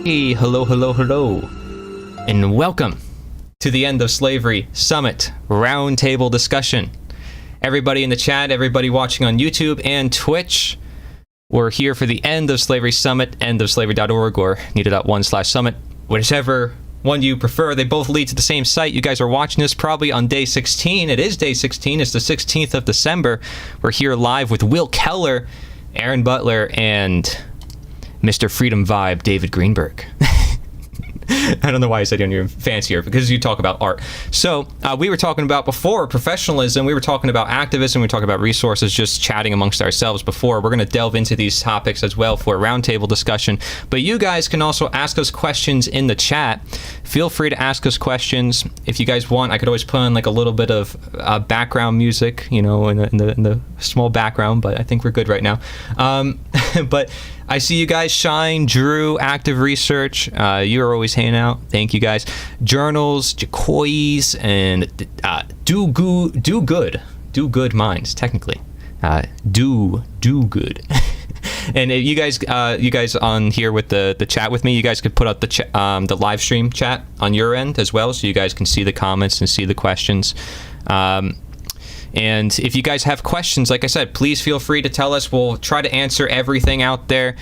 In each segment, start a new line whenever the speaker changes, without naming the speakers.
Hey, hello, and welcome to the End of Slavery Summit Roundtable discussion. Everybody in the chat, everybody watching on YouTube and Twitch, we're here for the End of Slavery Summit, endofslavery.org or needed.1/summit, whichever one you prefer. They both lead to the same site. You guys are watching this probably on day 16. It is day 16. It's the 16th of December. We're here live with Will Keller, Aaron Butler, and Mr. Freedom Vibe, David Greenberg. I don't know why I said you're fancier, because you talk about art. So we were talking about before professionalism. We were talking about activism. We were talking about resources, just chatting amongst ourselves before. We're going to delve into these topics as well for a roundtable discussion. But you guys can also ask us questions in the chat. Feel free to ask us questions. If you guys want, I could always put on like a little bit of background music, you know, in the small background, but I think we're good right now. But I see you guys, Shine, Drew, Active Research. You're always hanging out. Thank you guys. Journals, Jacoys, and Do Good Minds, technically. Do Good. And if you guys on here with the chat with me, you guys could put up the live stream chat on your end as well, so you guys can see the comments and see the questions. And if you guys have questions, like I said, please feel free to tell us. We'll try to answer everything out there.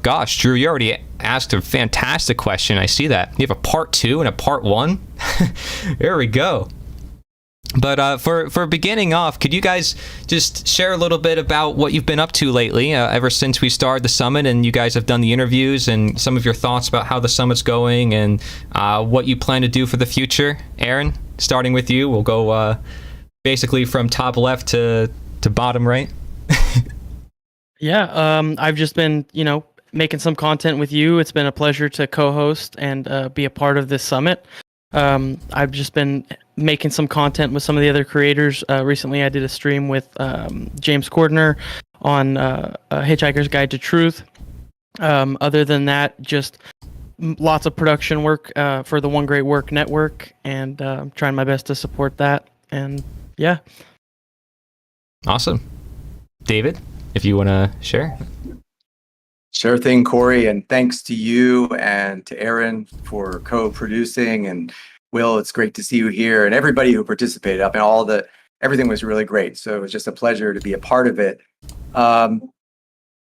Gosh, Drew, you already asked a fantastic question. I see that. You have a part 2 and a part 1. There we go. But for beginning off, could you guys just share a little bit about what you've been up to lately, ever since we started the summit and you guys have done the interviews, and some of your thoughts about how the summit's going and what you plan to do for the future? Aaron, starting with you, we'll go basically from top left to bottom right.
Yeah, I've just been, making some content with you. It's been a pleasure to co-host and be a part of this summit. I've just been making some content with some of the other creators. Recently, I did a stream with James Cordner on Hitchhiker's Guide to Truth. Other than that, just lots of production work for the One Great Work Network, and trying my best to support that. And yeah.
Awesome. David, if you want to share.
Sure thing, Corey, and thanks to you and to Aaron for co-producing, and Will, it's great to see you here, and everybody who participated. Everything was really great, so it was just a pleasure to be a part of it.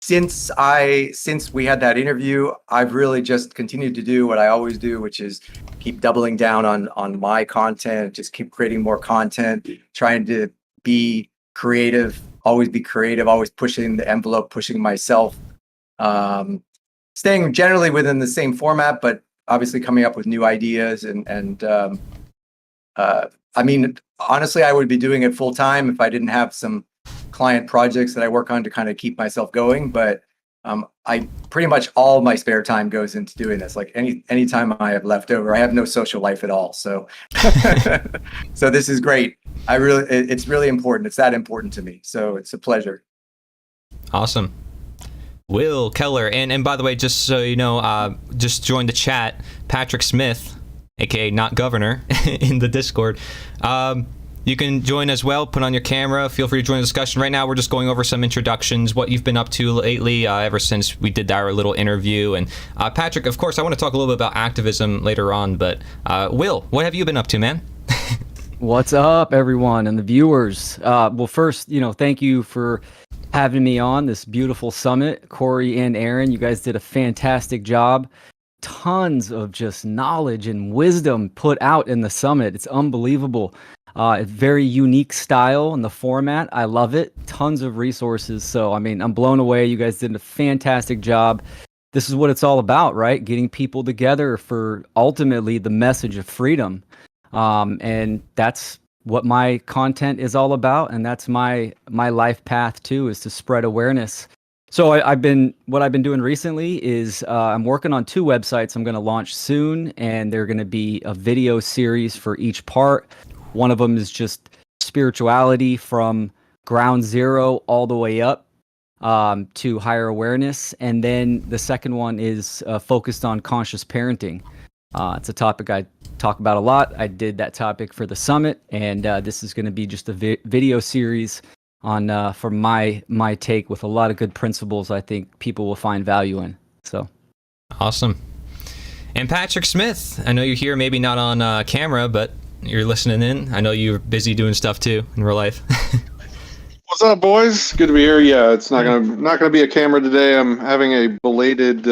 Since we had that interview, I've really just continued to do what I always do, which is keep doubling down on my content, just keep creating more content, trying to be creative, always pushing the envelope, pushing myself, staying generally within the same format, but obviously coming up with new ideas. I mean, honestly, I would be doing it full time if I didn't have some client projects that I work on to kind of keep myself going. But I pretty much all my spare time goes into doing this. Like any time I have left over, I have no social life at all. So, so this is great. It's really important. It's that important to me. So it's a pleasure.
Awesome. Will Keller, and by the way, just so you know, just joined the chat, Patrick Smith, aka Not Governor, in the Discord. You can join as well, put on your camera, feel free to join the discussion. Right now, we're just going over some introductions, what you've been up to lately, ever since we did our little interview. And Patrick, of course, I want to talk a little bit about activism later on, but Will, what have you been up to, man?
What's up, everyone, and the viewers? Well, first, thank you for having me on this beautiful summit. Corey and Aaron, you guys did a fantastic job. Tons of just knowledge and wisdom put out in the summit. It's unbelievable. It's very unique style in the format. I love it. Tons of resources. So, I'm blown away. You guys did a fantastic job. This is what it's all about, right? Getting people together for ultimately the message of freedom. And that's what my content is all about. And that's my life path too, is to spread awareness. So what I've been doing recently is I'm working on 2 websites I'm going to launch soon, and they're going to be a video series for each part. One of them is just spirituality from ground zero all the way up to higher awareness. And then the second one is focused on conscious parenting. It's a topic I talk about a lot. I did that topic for the summit, and this is going to be just a video series on for my take with a lot of good principles I think people will find value in. So
awesome. And Patrick Smith, I know you're here, maybe not on camera, but you're listening in. I know you're busy doing stuff too in real life.
What's up, boys? Good to be here. Yeah, it's not gonna be a camera today. I'm having a belated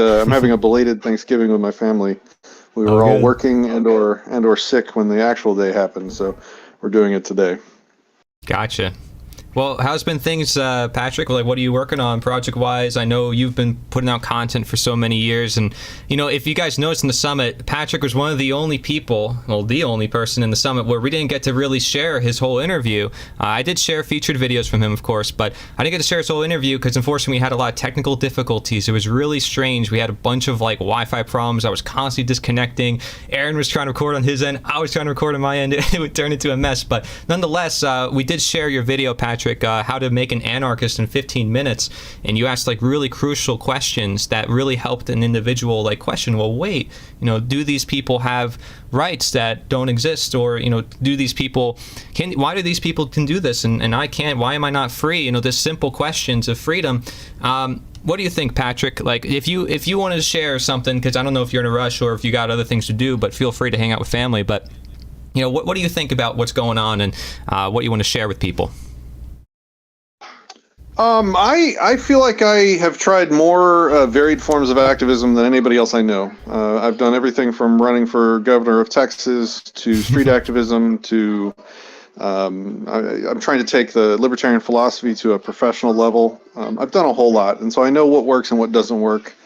Thanksgiving with my family, We were all
good.
working and or sick when the actual day happened, so we're doing it today.
Gotcha. Well, how's been things, Patrick? Like, what are you working on project-wise? I know you've been putting out content for so many years, and if you guys noticed in the summit, Patrick was one of the only people, well, the only person in the summit where we didn't get to really share his whole interview. I did share featured videos from him, of course, but I didn't get to share his whole interview because unfortunately we had a lot of technical difficulties. It was really strange. We had a bunch of Wi-Fi problems. I was constantly disconnecting. Aaron was trying to record on his end. I was trying to record on my end. It would turn into a mess, but nonetheless, we did share your video, Patrick. How to make an anarchist in 15 minutes, and you asked really crucial questions that really helped an individual question, well, wait, do these people have rights that don't exist, or do these people why do these people can do this and I can't? Why am I not free? This simple questions of freedom. What do you think, Patrick? If you want to share something, because I don't know if you're in a rush or if you got other things to do, but feel free to hang out with family, but what do you think about what's going on and what you want to share with people?
I feel like I have tried more varied forms of activism than anybody else I know. I've done everything from running for governor of Texas to street activism to I'm trying to take the libertarian philosophy to a professional level. I've done a whole lot, and so I know what works and what doesn't work.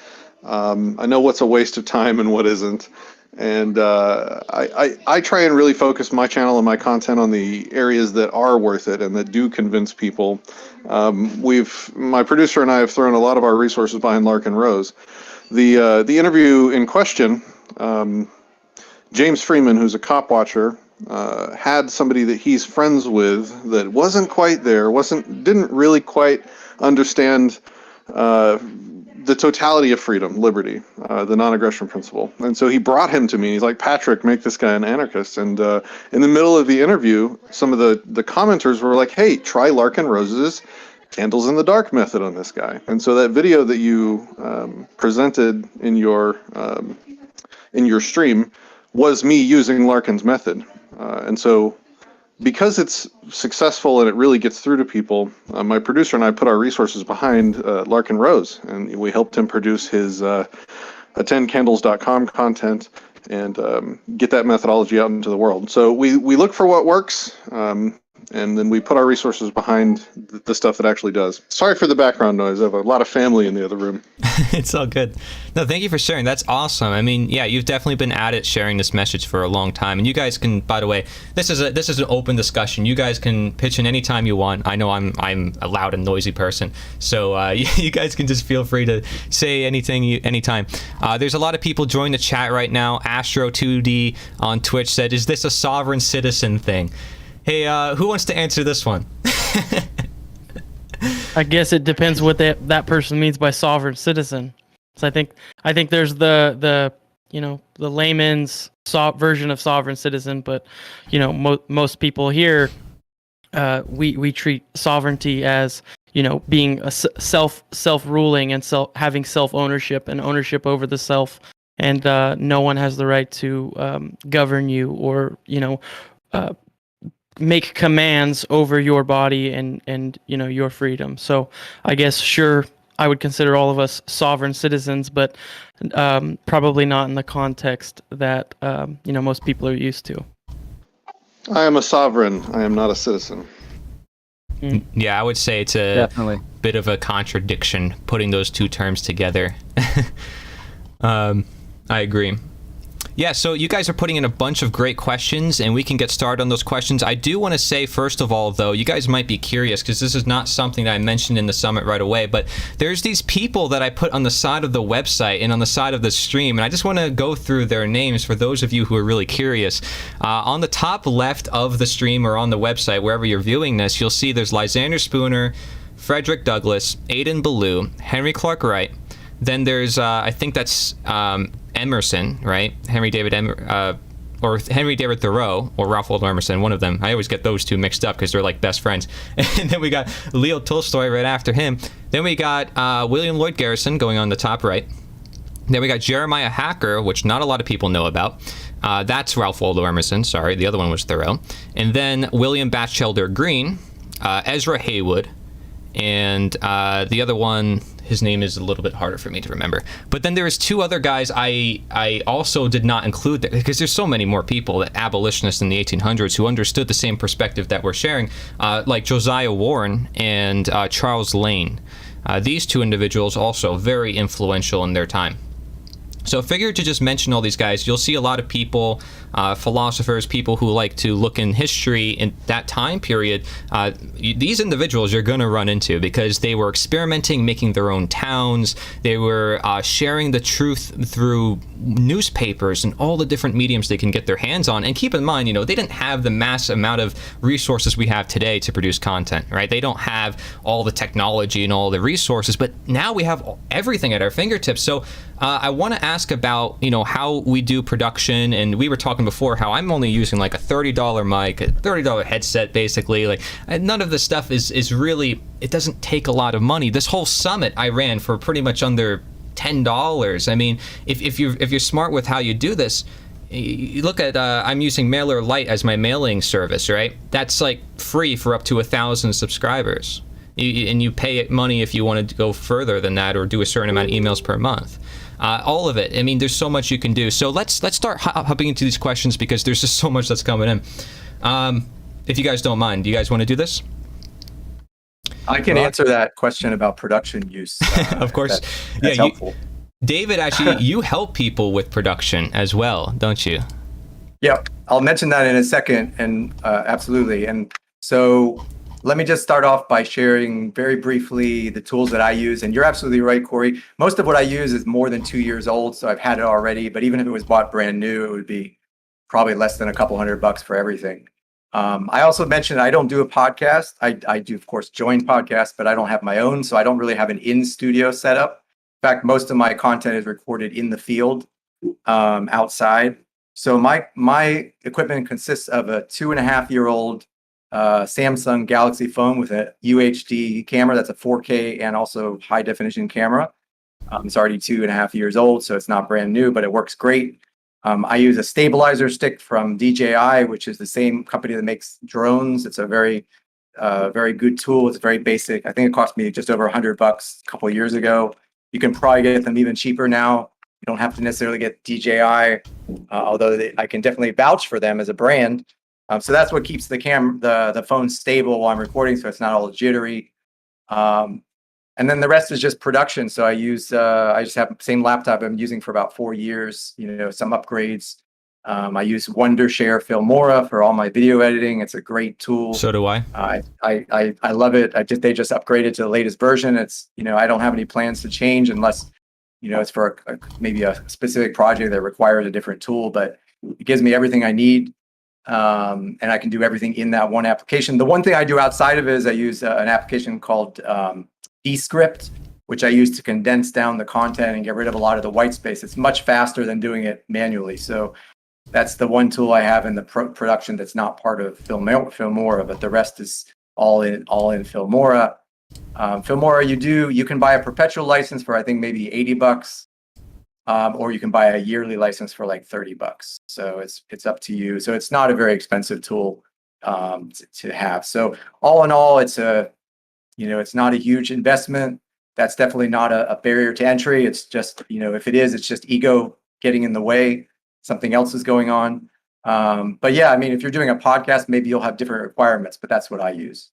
I know what's a waste of time and what isn't. And I try and really focus my channel and my content on the areas that are worth it and that do convince people. My producer and I have thrown a lot of our resources behind Larkin Rose. The interview in question, James Freeman, who's a cop watcher, had somebody that he's friends with that wasn't quite there, didn't really quite understand the totality of freedom, liberty, the non-aggression principle. And so he brought him to me. He's like, Patrick, make this guy an anarchist. And in the middle of the interview, some of the commenters were like, hey, try Larkin Rose's Candles in the Dark method on this guy. And so that video that you presented in your stream was me using Larkin's method. And so because it's successful and it really gets through to people, my producer and I put our resources behind Larkin Rose, and we helped him produce his attendcandles.com content and get that methodology out into the world. So we look for what works, and then we put our resources behind the stuff that actually does. Sorry for the background noise. I have a lot of family in the other room.
It's all good. No, thank you for sharing. That's awesome. I mean, yeah, you've definitely been at it sharing this message for a long time. And you guys can, by the way, this is an open discussion. You guys can pitch in anytime you want. I know I'm a loud and noisy person, so you guys can just feel free to say anything anytime. There's a lot of people joining the chat right now. Astro2D on Twitch said, "Is this a sovereign citizen thing?" Hey, who wants to answer this one?
I guess it depends what that person means by sovereign citizen. So I think there's the layman's version of sovereign citizen, but most people here we treat sovereignty as being a self-ruling and having self-ownership and ownership over the self, and no one has the right to govern you or make commands over your body and your freedom. So I guess sure, I would consider all of us sovereign citizens, but probably not in the context that most people are used to.
I am a sovereign. I am not a citizen.
Yeah, I would say it's a
Definitely.
bit of a contradiction putting those two terms together. I agree. Yeah, so you guys are putting in a bunch of great questions, and we can get started on those questions. I do want to say, first of all, though, you guys might be curious, because this is not something that I mentioned in the summit right away, but there's these people that I put on the side of the website and on the side of the stream, and I just want to go through their names for those of you who are really curious. On the top left of the stream or on the website, wherever you're viewing this, you'll see there's Lysander Spooner, Frederick Douglass, Aidan Ballou, Henry Clark Wright. Then there's, I think that's Emerson, right? Henry David Thoreau, or Ralph Waldo Emerson, one of them. I always get those two mixed up because they're like best friends. And then we got Leo Tolstoy right after him. Then we got William Lloyd Garrison going on the top right. Then we got Jeremiah Hacker, which not a lot of people know about. That's Ralph Waldo Emerson, sorry. The other one was Thoreau. And then William Batchelder Greene, Ezra Haywood, and the other one, his name is a little bit harder for me to remember. But then there was two other guys I also did not include there, because there's so many more people, that abolitionists in the 1800s who understood the same perspective that we're sharing, like Josiah Warren and Charles Lane. These two individuals also very influential in their time. So I figured to just mention all these guys. You'll see a lot of people, philosophers, people who like to look in history in that time period. These individuals you're going to run into because they were experimenting, making their own towns. They were sharing the truth through newspapers and all the different mediums they can get their hands on. And keep in mind, they didn't have the mass amount of resources we have today to produce content, right? They don't have all the technology and all the resources, but now we have everything at our fingertips. So I want to ask about, how we do production. And we were talking before how I'm only using like a $30 mic, a $30 headset, basically. Like, none of this stuff is really, it doesn't take a lot of money. This whole summit I ran for pretty much under $10. I mean, if you're smart with how you do this, you look at, I'm using MailerLite as my mailing service, right? That's like free for up to 1,000 subscribers. And you pay it money if you want to go further than that or do a certain amount of emails per month. All of it. I mean, there's so much you can do. So let's start hopping into these questions because there's just so much that's coming in. If you guys don't mind, do you guys want to do this?
I can answer that question about production use.
Of course.
That's helpful.
David, actually, you help people with production as well, don't you?
Yeah, I'll mention that in a second, and absolutely. And so let me just start off by sharing very briefly the tools that I use. And you're absolutely right, Corey. Most of what I use is more than 2 years old, so I've had it already. But even if it was bought brand new, it would be probably less than a couple $100 for everything. I also mentioned I don't do a podcast. I do, of course, join podcasts, but I don't have my own, so I don't really have an in-studio setup. In fact, most of my content is recorded in the field, outside. So my equipment consists of a 2.5-year-old Samsung Galaxy phone with a UHD camera. That's a 4K and also high definition camera. It's already 2.5 years old, so it's not brand new, but it works great. I use a stabilizer stick from DJI, which is the same company that makes drones. It's a very good tool. It's very basic. I think it cost me just over $100 a couple of years ago. You can probably get them even cheaper now. You don't have to necessarily get DJI, although I can definitely vouch for them as a brand. So that's what keeps the phone stable while I'm recording, so it's not all jittery. And then the rest is just production. So I just have the same laptop I've been using for about 4 years. Some upgrades. I use Wondershare Filmora for all my video editing. It's a great tool.
So do I.
I love it. They just upgraded to the latest version. It's I don't have any plans to change unless it's for maybe a specific project that requires a different tool. But it gives me everything I need. And I can do everything in that one application. The one thing I do outside of it is I use an application called Descript, which I use to condense down the content and get rid of a lot of the white space. It's much faster than doing it manually. So that's the one tool I have in the production that's not part of Filmora, but the rest is all in Filmora. Filmora, you can buy a perpetual license for I think maybe $80. Or you can buy a yearly license for like $30. So it's up to you. So it's not a very expensive tool to have. So all in all, it's not a huge investment. That's definitely not a barrier to entry. It's just, if it is, it's just ego getting in the way. Something else is going on. But yeah, I mean, if you're doing a podcast, maybe you'll have different requirements, but that's what I use.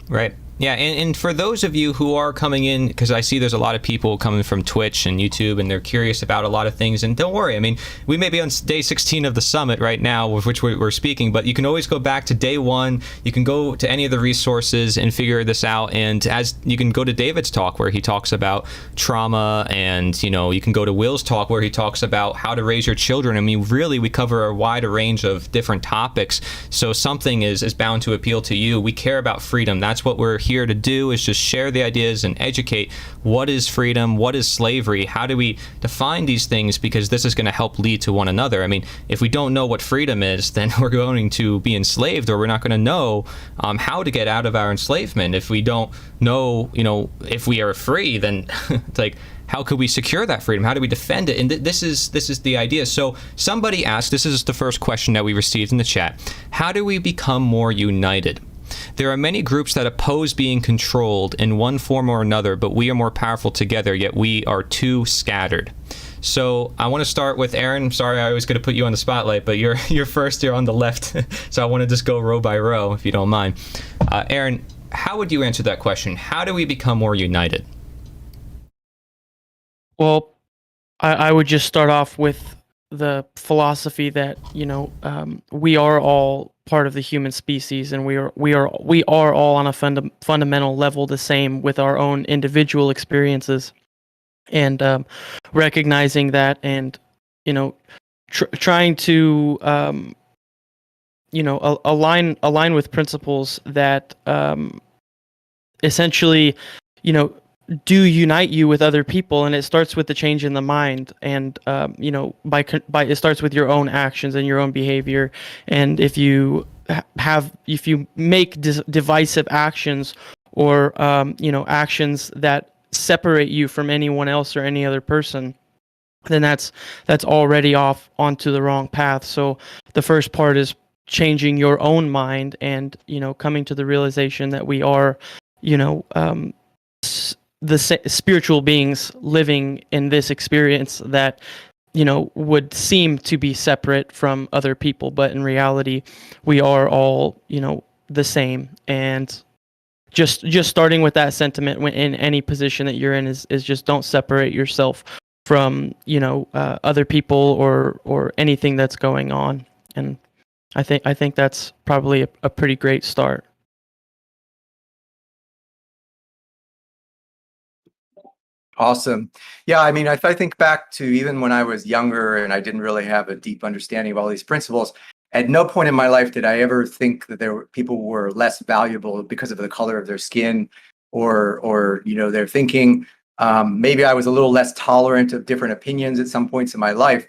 Right. Yeah, and for those of you who are coming in, because I see there's a lot of people coming from Twitch and YouTube, and they're curious about a lot of things, and don't worry, I mean, we may be on day 16 of the summit right now, with which we're speaking, but you can always go back to day 1, you can go to any of the resources and figure this out, and as you can go to David's talk where he talks about trauma, and you can go to Will's talk where he talks about how to raise your children. I mean, really, we cover a wide range of different topics, so something is bound to appeal to you. We care about freedom. That's what we're here to do, is just share the ideas and educate. What is freedom? What is slavery? How do we define these things? Because this is going to help lead to one another. I mean, if we don't know what freedom is, then we're going to be enslaved, or we're not going to know how to get out of our enslavement. If we don't know, if we are free, then it's like, how could we secure that freedom? How do we defend it? And this is the idea. So somebody asked, this is the first question that we received in the chat. How do we become more united? There are many groups that oppose being controlled in one form or another, but we are more powerful together, yet we are too scattered. So I want to start with Aaron. Sorry, I was going to put you on the spotlight, but you're first. You're on the left, so I want to just go row by row, if you don't mind. Aaron, how would you answer that question? How do we become more united?
Well, I would just start off with the philosophy that we are all part of the human species, and we are all on a fundamental level the same with our own individual experiences, and recognizing that, and trying to align with principles that essentially do unite you with other people. And it starts with the change in the mind, and by it starts with your own actions and your own behavior. And if you make divisive actions, or actions that separate you from anyone else or any other person, then that's already off onto the wrong path. So the first part is changing your own mind, and coming to the realization that we are the spiritual beings living in this experience that would seem to be separate from other people, but in reality we are all the same. And just starting with that sentiment in any position that you're in is just don't separate yourself from other people or anything that's going on. And I think that's probably a pretty great start.
Awesome. Yeah, I mean, if I think back to even when I was younger and I didn't really have a deep understanding of all these principles, at no point in my life did I ever think that people were less valuable because of the color of their skin or their thinking. Maybe I was a little less tolerant of different opinions at some points in my life.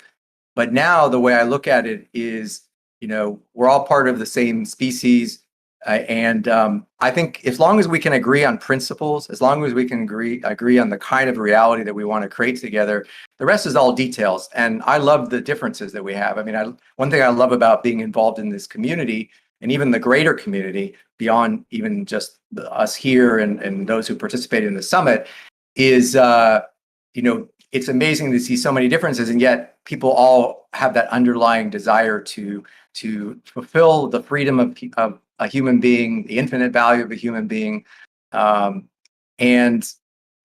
But now the way I look at it is, we're all part of the same species. And I think as long as we can agree on principles, as long as we can agree on the kind of reality that we want to create together, the rest is all details. And I love the differences that we have. I mean, one thing I love about being involved in this community, and even the greater community beyond even just us here and those who participate in the summit, is it's amazing to see so many differences, and yet people all have that underlying desire to fulfill the freedom of a human being, the infinite value of a human being, and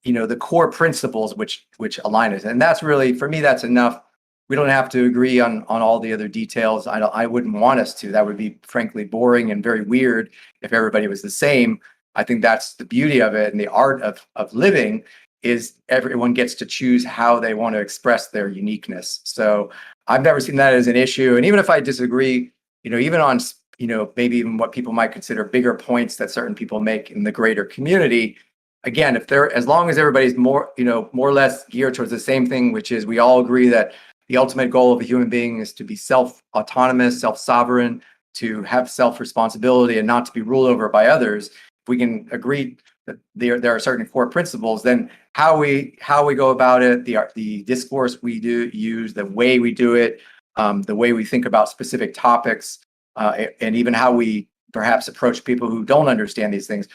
the core principles which align us. And that's really, for me, that's enough. We don't have to agree on all the other details. I wouldn't want us to. That would be frankly boring and very weird if everybody was the same. I think that's the beauty of it, and the art of living is everyone gets to choose how they want to express their uniqueness. So I've never seen that as an issue. And even if I disagree, even on maybe even what people might consider bigger points that certain people make in the greater community, again, as long as everybody's more or less geared towards the same thing, which is we all agree that the ultimate goal of a human being is to be self-autonomous, self-sovereign, to have self-responsibility and not to be ruled over by others. If we can agree that there are certain core principles, then how we go about it, the discourse we use, the way we do it, the way we think about specific topics, and even how we perhaps approach people who don't understand these things,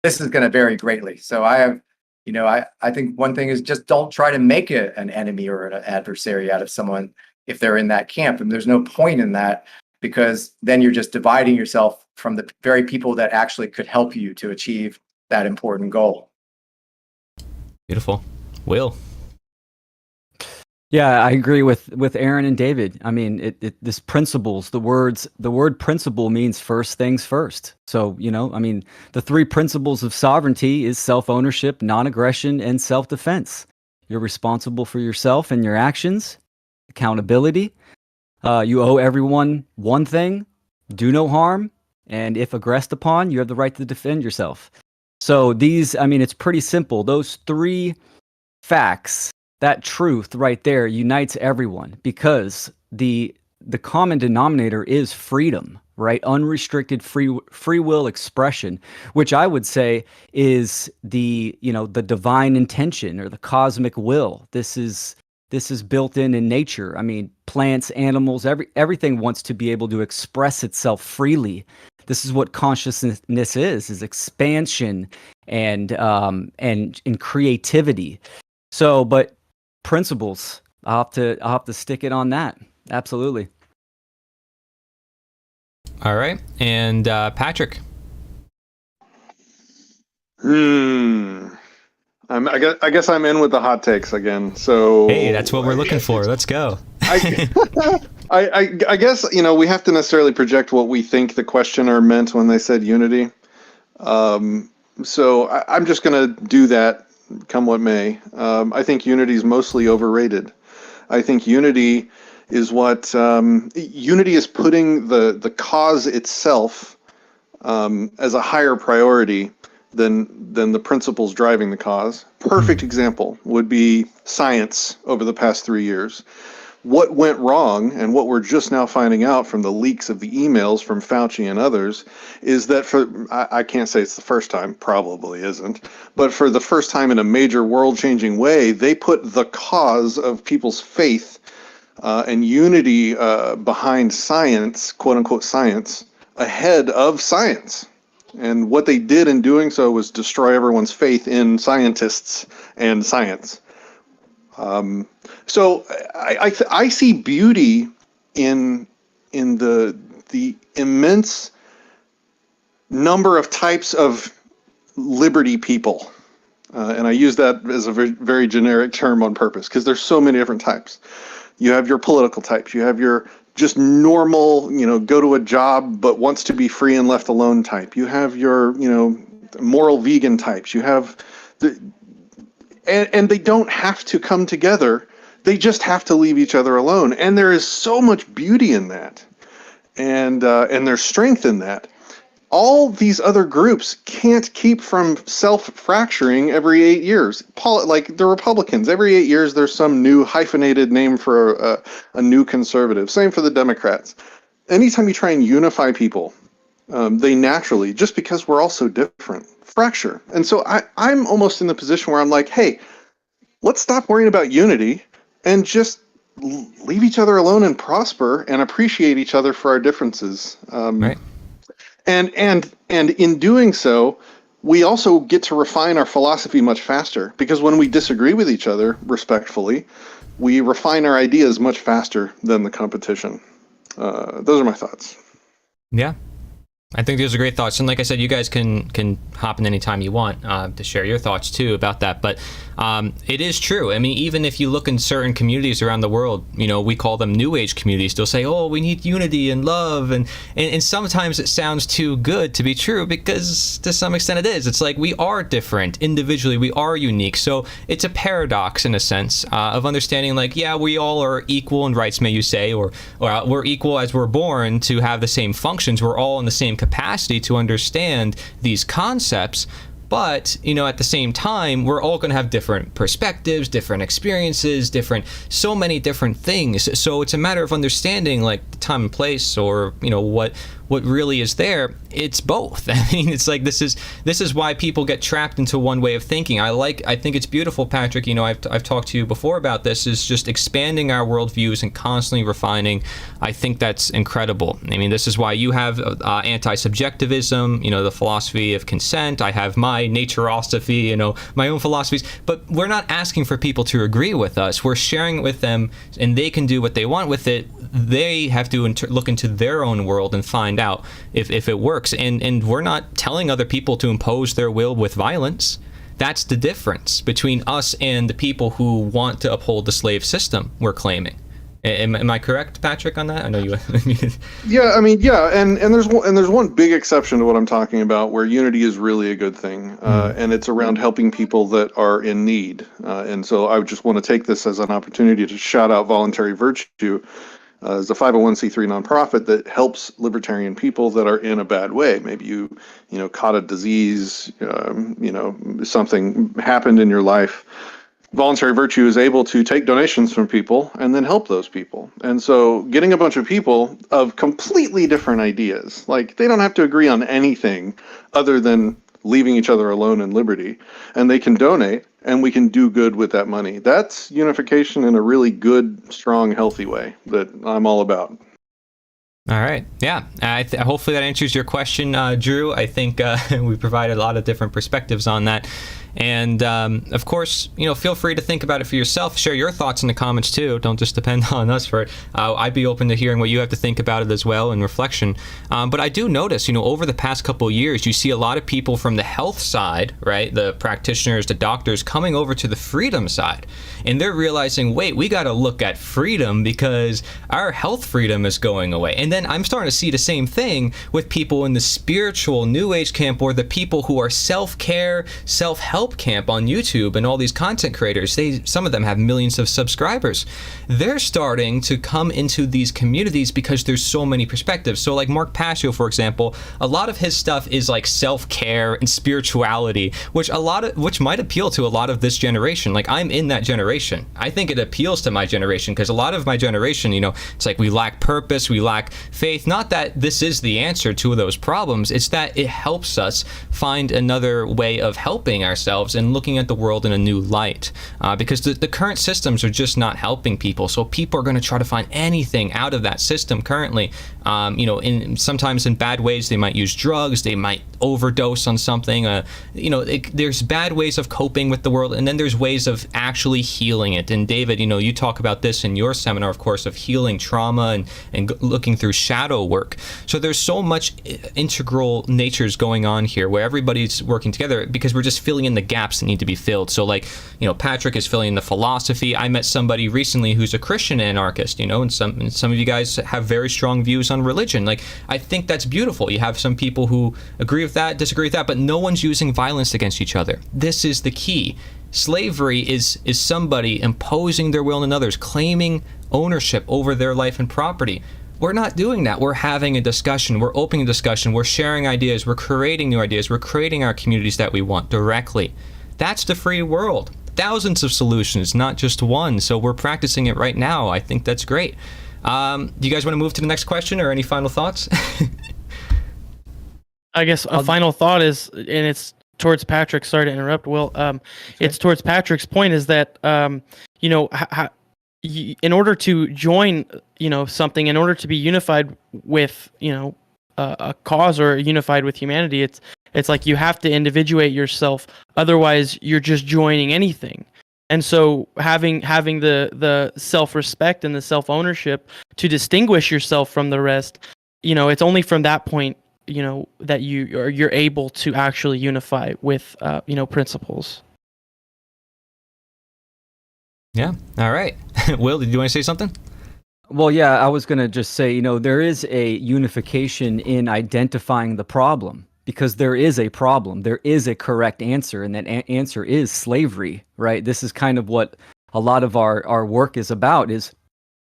this is going to vary greatly. So I think one thing is just don't try to make an enemy or an adversary out of someone if they're in that camp. And there's no point in that, because then you're just dividing yourself from the very people that actually could help you to achieve that important goal.
Beautiful. Will?
Yeah, I agree with Aaron and David. I mean, this principles, the word principle means first things first. So, I mean, the three principles of sovereignty is self-ownership, non-aggression, and self-defense. You're responsible for yourself and your actions. Accountability. You owe everyone one thing: do no harm. And if aggressed upon, you have the right to defend yourself. So it's pretty simple. Those three facts, that truth right there, unites everyone, because the common denominator is freedom, right? Unrestricted free will expression, which I would say is the divine intention or the cosmic will. This is built in nature. I mean, plants, animals, everything wants to be able to express itself freely. This is what consciousness is expansion and creativity. So, but principles, I'll have to stick it on that. Absolutely.
All right. And Patrick.
I guess I'm in with the hot takes again. So
Hey, that's what we're looking for. Let's go.
I guess, we have to necessarily project what we think the questioner meant when they said unity. So I'm just going to do that, come what may. I think unity is mostly overrated. I think unity is unity is putting the cause itself as a higher priority than the principles driving the cause. Perfect example would be science over the past 3 years. What went wrong, and what we're just now finding out from the leaks of the emails from Fauci and others, is that I can't say it's the first time, probably isn't, but for the first time in a major world-changing way, they put the cause of people's faith and unity behind science, quote-unquote science, ahead of science. And what they did in doing so was destroy everyone's faith in scientists and science. So I see beauty in the immense number of types of liberty people, and I use that as a very, very generic term on purpose because there's so many different types. You have your political types. You have your just normal, go to a job but wants to be free and left alone type. You have your, moral vegan types. You have and they don't have to come together. They just have to leave each other alone. And there is so much beauty in that, and there's strength in that. All these other groups can't keep from self-fracturing every 8 years. Like the Republicans, every 8 years there's some new hyphenated name for a new conservative. Same for the Democrats. Anytime you try and unify people, they naturally, just because we're all so different, fracture. And so I'm almost in the position where I'm like, hey, let's stop worrying about unity and just leave each other alone and prosper and appreciate each other for our differences.
Right.
And in doing so, we also get to refine our philosophy much faster, because when we disagree with each other respectfully, we refine our ideas much faster than the competition. Those are my thoughts.
Yeah. I think those are great thoughts. And like I said, you guys can hop in anytime you want to share your thoughts too about that. But it is true. I mean, even if you look in certain communities around the world, we call them New Age communities. They'll say, oh, we need unity and love. And sometimes it sounds too good to be true, because to some extent it is. It's like we are different individually. We are unique. So it's a paradox in a sense of understanding, like, yeah, we all are equal in rights, may you say, or we're equal as we're born to have the same functions. We're all in the same capacity to understand these concepts. But, at the same time, we're all going to have different perspectives, different experiences, so many different things. So it's a matter of understanding, like, the time and place, or, what really is there. It's both. I mean, it's like, this is why people get trapped into one way of thinking. I think it's beautiful, Patrick. I've talked to you before about this, is just expanding our worldviews and constantly refining. I think that's incredible. I mean, this is why you have anti-subjectivism, the philosophy of consent. I have my naturosophy, my own philosophies. But we're not asking for people to agree with us. We're sharing it with them, and they can do what they want with it. They have to look into their own world and find out if it works. And we're not telling other people to impose their will with violence. That's the difference between us and the people who want to uphold the slave system, we're claiming. Am I correct, Patrick, on that? I know you.
Yeah, and there's one big exception to what I'm talking about, where unity is really a good thing, and it's around helping people that are in need. And so I would just want to take this as an opportunity to shout out Voluntary Virtue as a 501c3 nonprofit that helps libertarian people that are in a bad way. Maybe you caught a disease, something happened in your life. Voluntary Virtue is able to take donations from people and then help those people. And so getting a bunch of people of completely different ideas, like they don't have to agree on anything other than leaving each other alone in liberty, and they can donate, and we can do good with that money. That's unification in a really good, strong, healthy way that I'm all about.
All right. Yeah. Hopefully that answers your question, Drew. I think we provided a lot of different perspectives on that. And of course, feel free to think about it for yourself. Share your thoughts in the comments too. Don't just depend on us for it. I'd be open to hearing what you have to think about it as well in reflection. But I do notice, over the past couple of years, you see a lot of people from the health side, right? The practitioners, the doctors coming over to the freedom side. And they're realizing, wait, we got to look at freedom because our health freedom is going away. And then I'm starting to see the same thing with people in the spiritual new age camp, or the people who are self-care, self-help camp on YouTube, and all these content creators. Some of them have millions of subscribers. They're starting to come into these communities because there's so many perspectives. So like Mark Passio, for example, a lot of his stuff is like self-care and spirituality, which might appeal to a lot of this generation. Like, I'm in that generation. I think it appeals to my generation because a lot of my generation, it's like we lack purpose, we lack faith. Not that this is the answer to those problems, it's that it helps us find another way of helping ourselves and looking at the world in a new light, because the current systems are just not helping people. So people are going to try to find anything out of that system currently. Sometimes in bad ways. They might use drugs, they might overdose on something. There's bad ways of coping with the world, and then there's ways of actually healing it. And David, you talk about this in your seminar, of course, of healing trauma and looking through shadow work. So there's so much integral natures going on here where everybody's working together because we're just filling in the gaps that need to be filled. So like, Patrick is filling in the philosophy. I met somebody recently who's a Christian anarchist, and some of you guys have very strong views on religion. Like, I think that's beautiful. You have some people who agree with that, disagree with that, but no one's using violence against each other. This is the key. Slavery is somebody imposing their will on others, claiming ownership over their life and property. We're not doing that. We're having a discussion. We're opening a discussion. We're sharing ideas. We're creating new ideas. We're creating our communities that we want directly. That's the free world. Thousands of solutions, not just one. So we're practicing it right now. I think that's great. Do you guys want to move to the next question, or any final thoughts?
I guess a final thought is, and it's towards Patrick. Sorry to interrupt, Will. It's towards Patrick's point is that, in order to join, something, in order to be unified with, a cause or unified with humanity, it's like you have to individuate yourself. Otherwise, you're just joining anything. And so having the self-respect and the self-ownership to distinguish yourself from the rest, it's only from that point, that you're able to actually unify with, principles.
Yeah. All right. Will, did you want to say something?
Well, yeah, I was going to just say, there is a unification in identifying the problem, because there is a problem. There is a correct answer, and that answer is slavery, right? This is kind of what a lot of our work is about, is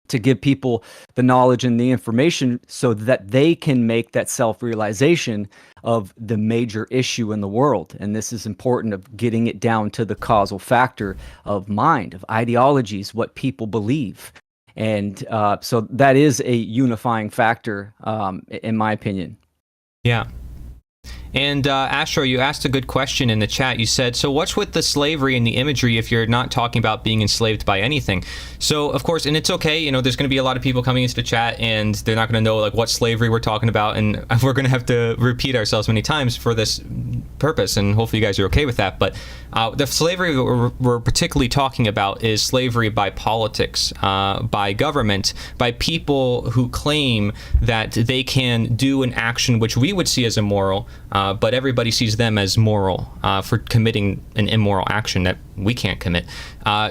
to give people the knowledge and the information so that they can make that self-realization of the major issue in the world. And this is important, of getting it down to the causal factor of mind, of ideologies, what people believe. And so that is a unifying factor, in my opinion.
Yeah. And Astro, you asked a good question in the chat. You said, so what's with the slavery and the imagery if you're not talking about being enslaved by anything? So, of course, and it's okay, there's going to be a lot of people coming into the chat and they're not going to know like what slavery we're talking about, and we're going to have to repeat ourselves many times for this purpose, and hopefully you guys are okay with that. But the slavery we're particularly talking about is slavery by politics, by government, by people who claim that they can do an action which we would see as immoral, but everybody sees them as moral for committing an immoral action that we can't commit.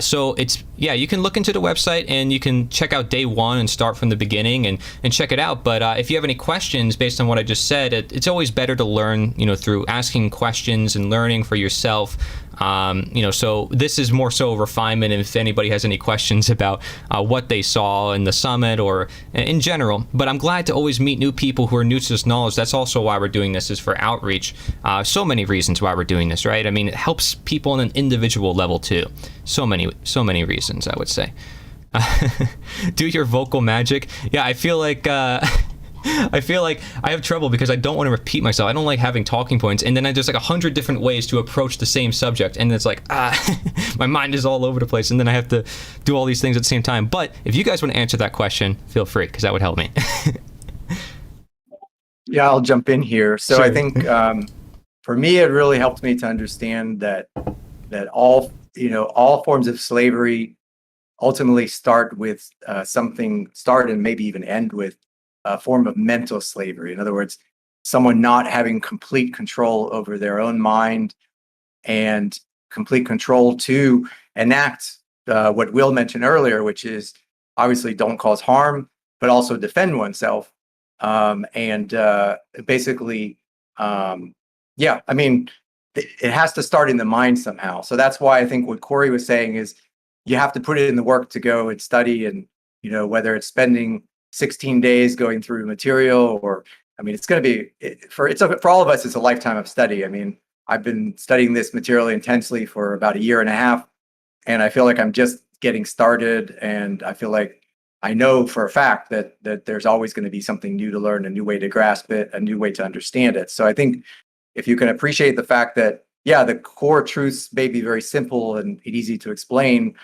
So you can look into the website and you can check out day one and start from the beginning and check it out. But if you have any questions based on what I just said, it's always better to learn, through asking questions and learning for yourself. So this is more so refinement. If anybody has any questions about what they saw in the summit or in general, but I'm glad to always meet new people who are new to this knowledge. That's also why we're doing this, is for outreach. So many reasons why we're doing this, right? I mean, it helps people on an individual level too. So many reasons, I would say. Do your vocal magic. Yeah, I feel like I have trouble because I don't want to repeat myself. I don't like having talking points, and then there's like 100 different ways to approach the same subject, and it's like my mind is all over the place, and then I have to do all these things at the same time. But if you guys want to answer that question, feel free, because that would help me.
Yeah, I'll jump in here. So
Sure.
I think for me, it really helped me to understand that all forms of slavery ultimately start and maybe even end with a form of mental slavery. In other words, someone not having complete control over their own mind and complete control to enact what Will mentioned earlier, which is obviously don't cause harm, but also defend oneself. And basically, yeah, I mean, it has to start in the mind somehow. So that's why I think what Corey was saying is you have to put it in the work to go and study, and whether it's spending 16 days going through material, or I mean, it's going to be for all of us, it's a lifetime of study. I mean, I've been studying this material intensely for about a year and a half, and I feel like I'm just getting started. And I feel like I know for a fact that there's always going to be something new to learn, a new way to grasp it, a new way to understand it. So I think if you can appreciate the fact that, yeah, the core truths may be very simple and easy to explain,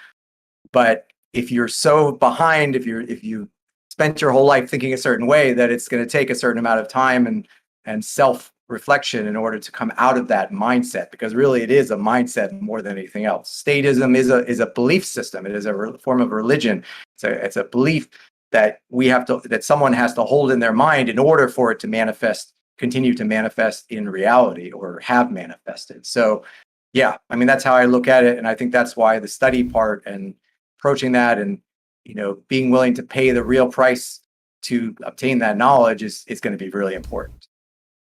but if you're so behind, if you spent your whole life thinking a certain way, that it's going to take a certain amount of time and self reflection in order to come out of that mindset, because really it is a mindset more than anything else. Statism is a belief system. It is a form of religion. It's a belief that that someone has to hold in their mind in order for it to continue to manifest in reality, or have manifested. So yeah, I mean, that's how I look at it. And I think that's why the study part and approaching that, and being willing to pay the real price to obtain that knowledge is going to be really important.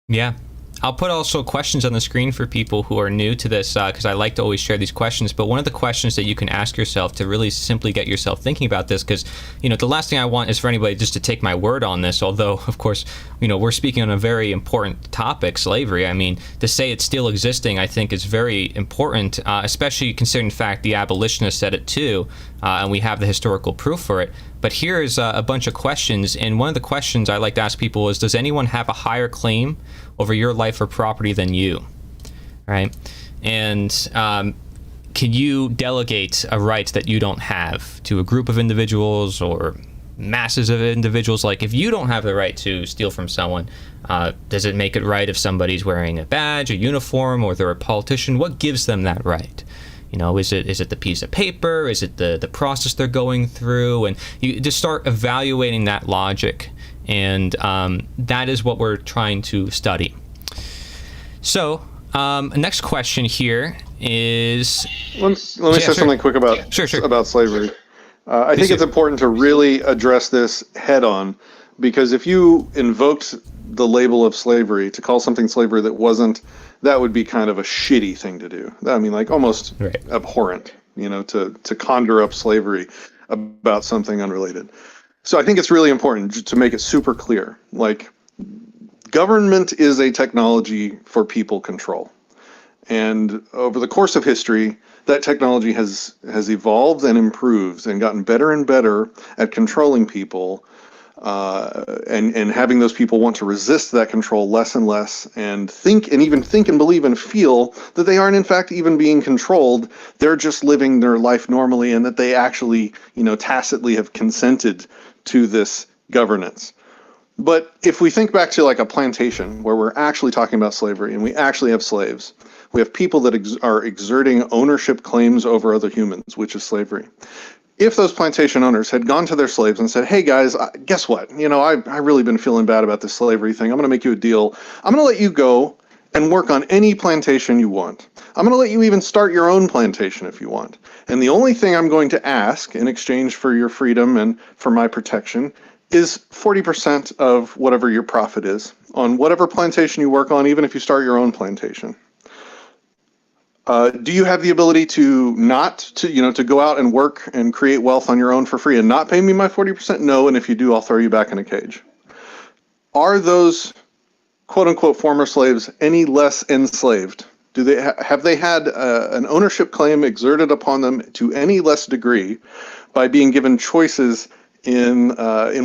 Yeah. I'll put also questions on the screen for people who are new to this, because I like to always share these questions. But one of the questions that you can ask yourself to really simply get yourself thinking about this, because, the last thing I want is for anybody just to take my word on this, although, of course, we're speaking on a very important topic, slavery. I mean, to say it's still existing, I think is very important, especially considering the fact the abolitionists said it too, and we have the historical proof for it. But here's a bunch of questions, and one of the questions I like to ask people is, does anyone have a higher claim over your life or property than you? Right? And can you delegate a right that you don't have to a group of individuals or masses of individuals? Like, if you don't have the right to steal from someone, does it make it right if somebody's wearing a badge, a uniform, or they're a politician? What gives them that right? Is it the piece of paper? Is it the process they're going through? And you just start evaluating that logic, and that is what we're trying to study. So, next question here is...
Let me say something quick about slavery. I think it's important to really address this head on, because if you invoked the label of slavery to call something slavery that wasn't, that would be kind of a shitty thing to do. I mean, like almost abhorrent, to conjure up slavery about something unrelated. So I think it's really important to make it super clear. Like, government is a technology for people control. And over the course of history, that technology has evolved and improved and gotten better and better at controlling people, and having those people want to resist that control less and less, and think and believe and feel that they aren't in fact even being controlled. They're just living their life normally, and that they actually, tacitly have consented to this governance. But if we think back to like a plantation where we're actually talking about slavery and we actually have slaves, we have people that are exerting ownership claims over other humans, which is slavery. If those plantation owners had gone to their slaves and said, hey guys, guess what? I've really been feeling bad about this slavery thing. I'm going to make you a deal. I'm going to let you go and work on any plantation you want. I'm going to let you even start your own plantation if you want. And the only thing I'm going to ask in exchange for your freedom and for my protection is 40% of whatever your profit is on whatever plantation you work on, even if you start your own plantation. Do you have the ability to go out and work and create wealth on your own for free and not pay me my 40%? No, and if you do, I'll throw you back in a cage. Are those quote-unquote former slaves any less enslaved? Have they had an ownership claim exerted upon them to any less degree by being given choices in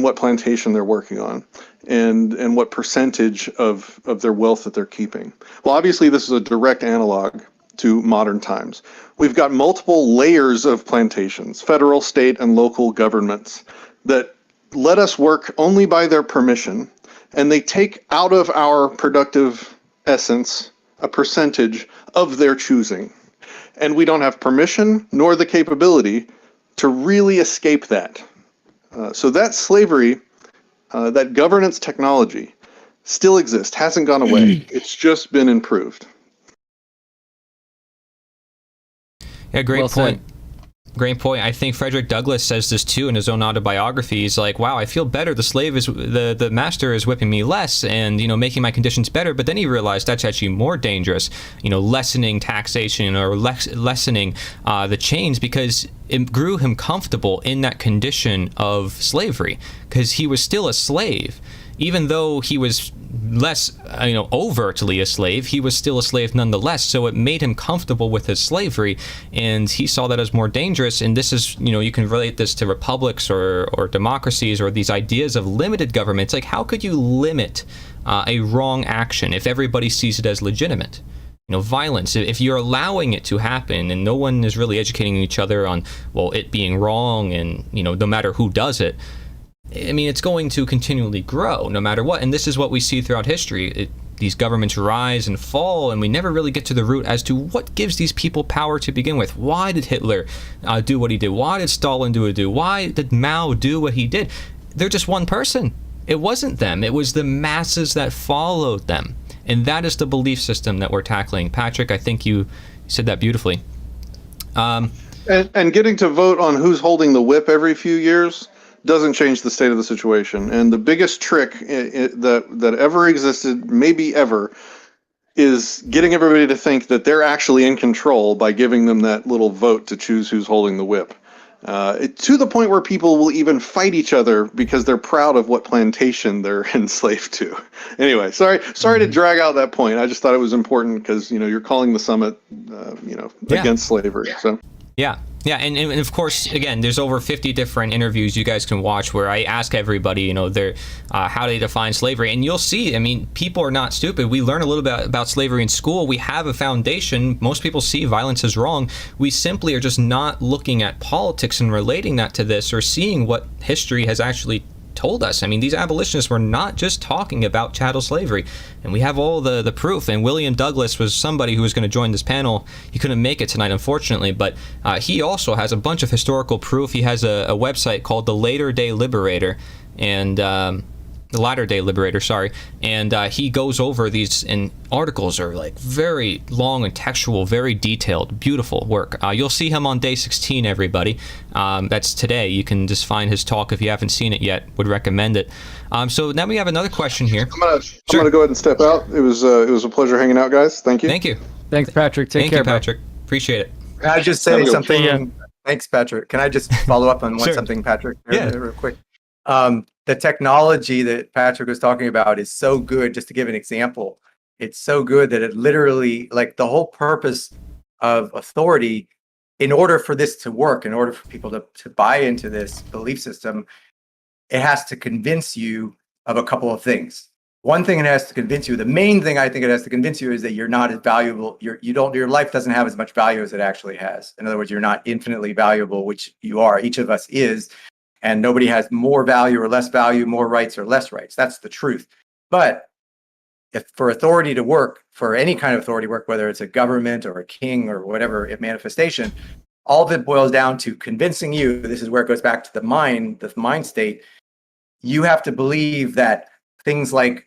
what plantation they're working on, and what percentage of their wealth that they're keeping? Well, obviously, this is a direct analog to modern times. We've got multiple layers of plantations, federal, state, and local governments that let us work only by their permission, and they take out of our productive essence a percentage of their choosing. And we don't have permission nor the capability to really escape that. So that slavery, that governance technology, still exists, hasn't gone away. It's just been improved.
Yeah, great
Well
point.
said.
Great point. I think Frederick Douglass says this too in his own autobiography. He's like, "Wow, I feel better. The master is whipping me less, and making my conditions better." But then he realized that's actually more dangerous. Lessening taxation or lessening the chains, because it grew him comfortable in that condition of slavery, because he was still a slave. Even though he was less, overtly a slave, he was still a slave nonetheless. So it made him comfortable with his slavery, and he saw that as more dangerous. And this is, you can relate this to republics or democracies or these ideas of limited government. It's like, how could you limit a wrong action if everybody sees it as legitimate? Violence, if you're allowing it to happen and no one is really educating each other on, it being wrong, and, no matter who does it, it's going to continually grow no matter what. And this is what we see throughout history. These governments rise and fall, and we never really get to the root as to what gives these people power to begin with. Why did Hitler do what he did? Why did Stalin do what he did? Why did Mao do what he did? They're just one person. It wasn't them. It was the masses that followed them. And that is the belief system that we're tackling. Patrick, I think you said that beautifully.
And getting to vote on who's holding the whip every few years doesn't change the state of the situation. And the biggest trick that ever existed, maybe ever, is getting everybody to think that they're actually in control by giving them that little vote to choose who's holding the whip. To the point where people will even fight each other because they're proud of what plantation they're enslaved to. Anyway, sorry to drag out that point. I just thought it was important because you're calling the summit, against slavery. So.
Yeah, and of course, again, there's over 50 different interviews you guys can watch where I ask everybody, their how they define slavery, and you'll see. People are not stupid. We learn a little bit about slavery in school. We have a foundation. Most people see violence as wrong. We simply are just not looking at politics and relating that to this, or seeing what history has actually told us. These abolitionists were not just talking about chattel slavery, and we have all the proof. And William Douglas was somebody who was going to join this panel. He couldn't make it tonight, unfortunately, but he also has a bunch of historical proof. He has a website called the Latter Day Liberator, and the Latter Day Liberator, sorry, and he goes over these, and articles are like very long and textual, very detailed, beautiful work. You'll see him on day 16, everybody. That's today. You can just find his talk if you haven't seen it yet. Would recommend it. So now we have another question here.
I'm gonna go ahead and step out. It was a pleasure hanging out, guys. Thank you.
Thank you.
Thanks, Patrick. Take care,
Thank you, Patrick. Appreciate it.
Can I just say something?
Yeah.
Thanks, Patrick. Can I just follow up on
Sure.
something, Patrick?
Yeah.
Real quick. The technology that Patrick was talking about is so good. Just to give an example, it's so good that it literally, like, the whole purpose of authority, in order for this to work, in order for people to buy into this belief system, it has to convince you of a couple of things. One thing it has to convince you, the main thing I think it has to convince you, is that you're not as valuable. Your life doesn't have as much value as it actually has. In other words, you're not infinitely valuable, which you are. Each of us is. And nobody has more value or less value, more rights or less rights. That's the truth. But if for authority to work, for any kind of authority to work, whether it's a government or a king or whatever manifestation, all of it boils down to convincing you. This is where it goes back to the mind state. You have to believe that things like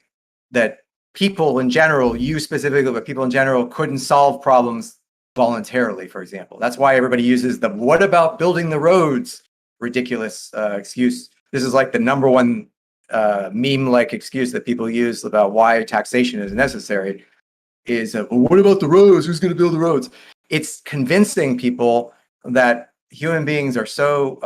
that, people in general, you specifically, but people in general, couldn't solve problems voluntarily, for example. That's why everybody uses the "what about building the roads" ridiculous excuse. This is like the number one meme-like excuse that people use about why taxation is necessary, is what about the roads? Who's going to build the roads? It's convincing people that human beings are so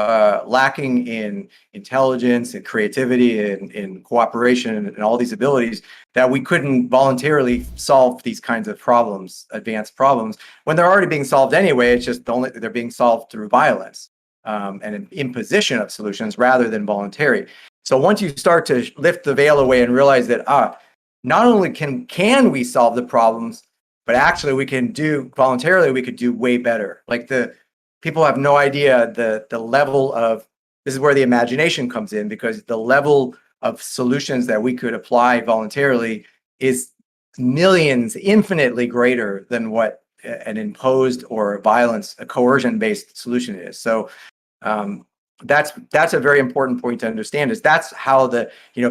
lacking in intelligence and creativity and in cooperation and all these abilities that we couldn't voluntarily solve these kinds of problems, advanced problems, when they're already being solved anyway. It's just they're being solved through violence. And an imposition of solutions rather than voluntary. So once you start to lift the veil away and realize that not only can we solve the problems, but actually we can do voluntarily, we could do way better. Like, the people have no idea the level of, this is where the imagination comes in, because the level of solutions that we could apply voluntarily is millions, infinitely greater than what an imposed or a coercion-based solution is. So that's a very important point to understand. Is that's how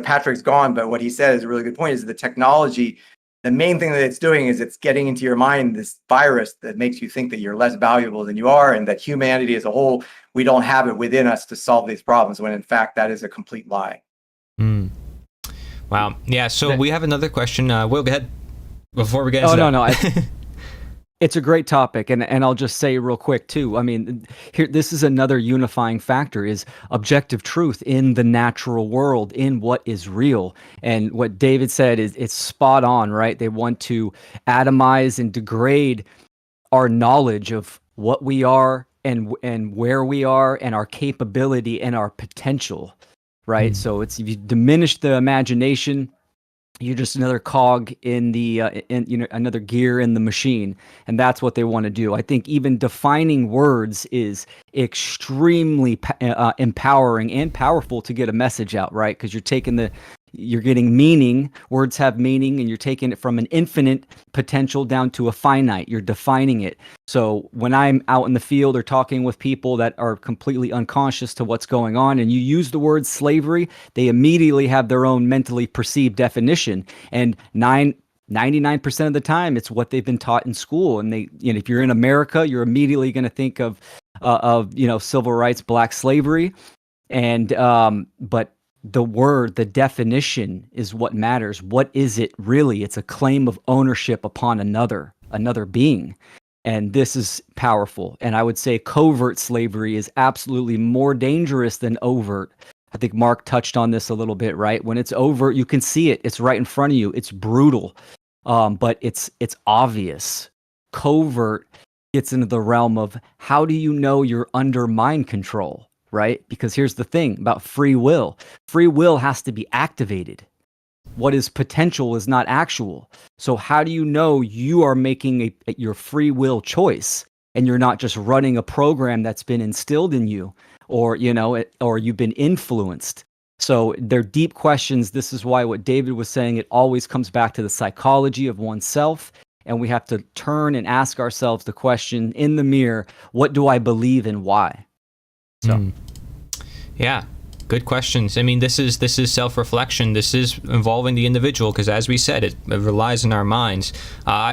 Patrick's gone, but what he said is a really good point. Is the technology, the main thing that it's doing is it's getting into your mind this virus that makes you think that you're less valuable than you are, and that humanity as a whole, we don't have it within us to solve these problems. When in fact that is a complete lie.
Mm. Wow. Yeah. So we have another question. Will, go ahead. Before we get into
no. It's a great topic, and I'll just say real quick too. I mean, this is another unifying factor: is objective truth in the natural world, in what is real. And what David said is it's spot on, right? They want to atomize and degrade our knowledge of what we are and where we are and our capability and our potential, right? So if you diminish the imagination, you're just another cog in the another gear in the machine, and that's what they want to do. I think even defining words is extremely empowering and powerful to get a message out, right? Because you're getting meaning. Words have meaning, and you're taking it from an infinite potential down to a finite. You're defining it. So when I'm out in the field or talking with people that are completely unconscious to what's going on, and you use the word slavery, they immediately have their own mentally perceived definition. And 99% of the time, it's what they've been taught in school. And if you're in America, you're immediately going to think of civil rights, black slavery, and but the definition is what matters. What is it really? It's a claim of ownership upon another being. And this is powerful. And I would say covert slavery is absolutely more dangerous than overt. I think Mark touched on this a little bit, right? When it's overt, you can see it. It's right in front of you. It's brutal, but it's obvious. Covert gets into the realm of how do you know you're under mind control? Right? Because here's the thing about free will. Free will has to be activated. What is potential is not actual. So how do you know you are making your free will choice and you're not just running a program that's been instilled in you, or or you've been influenced? So they're deep questions. This is why what David was saying, it always comes back to the psychology of oneself. And we have to turn and ask ourselves the question in the mirror, what do I believe and why? So,
yeah, good questions. I mean, this is self-reflection. This is involving the individual, because as we said, it relies on our minds.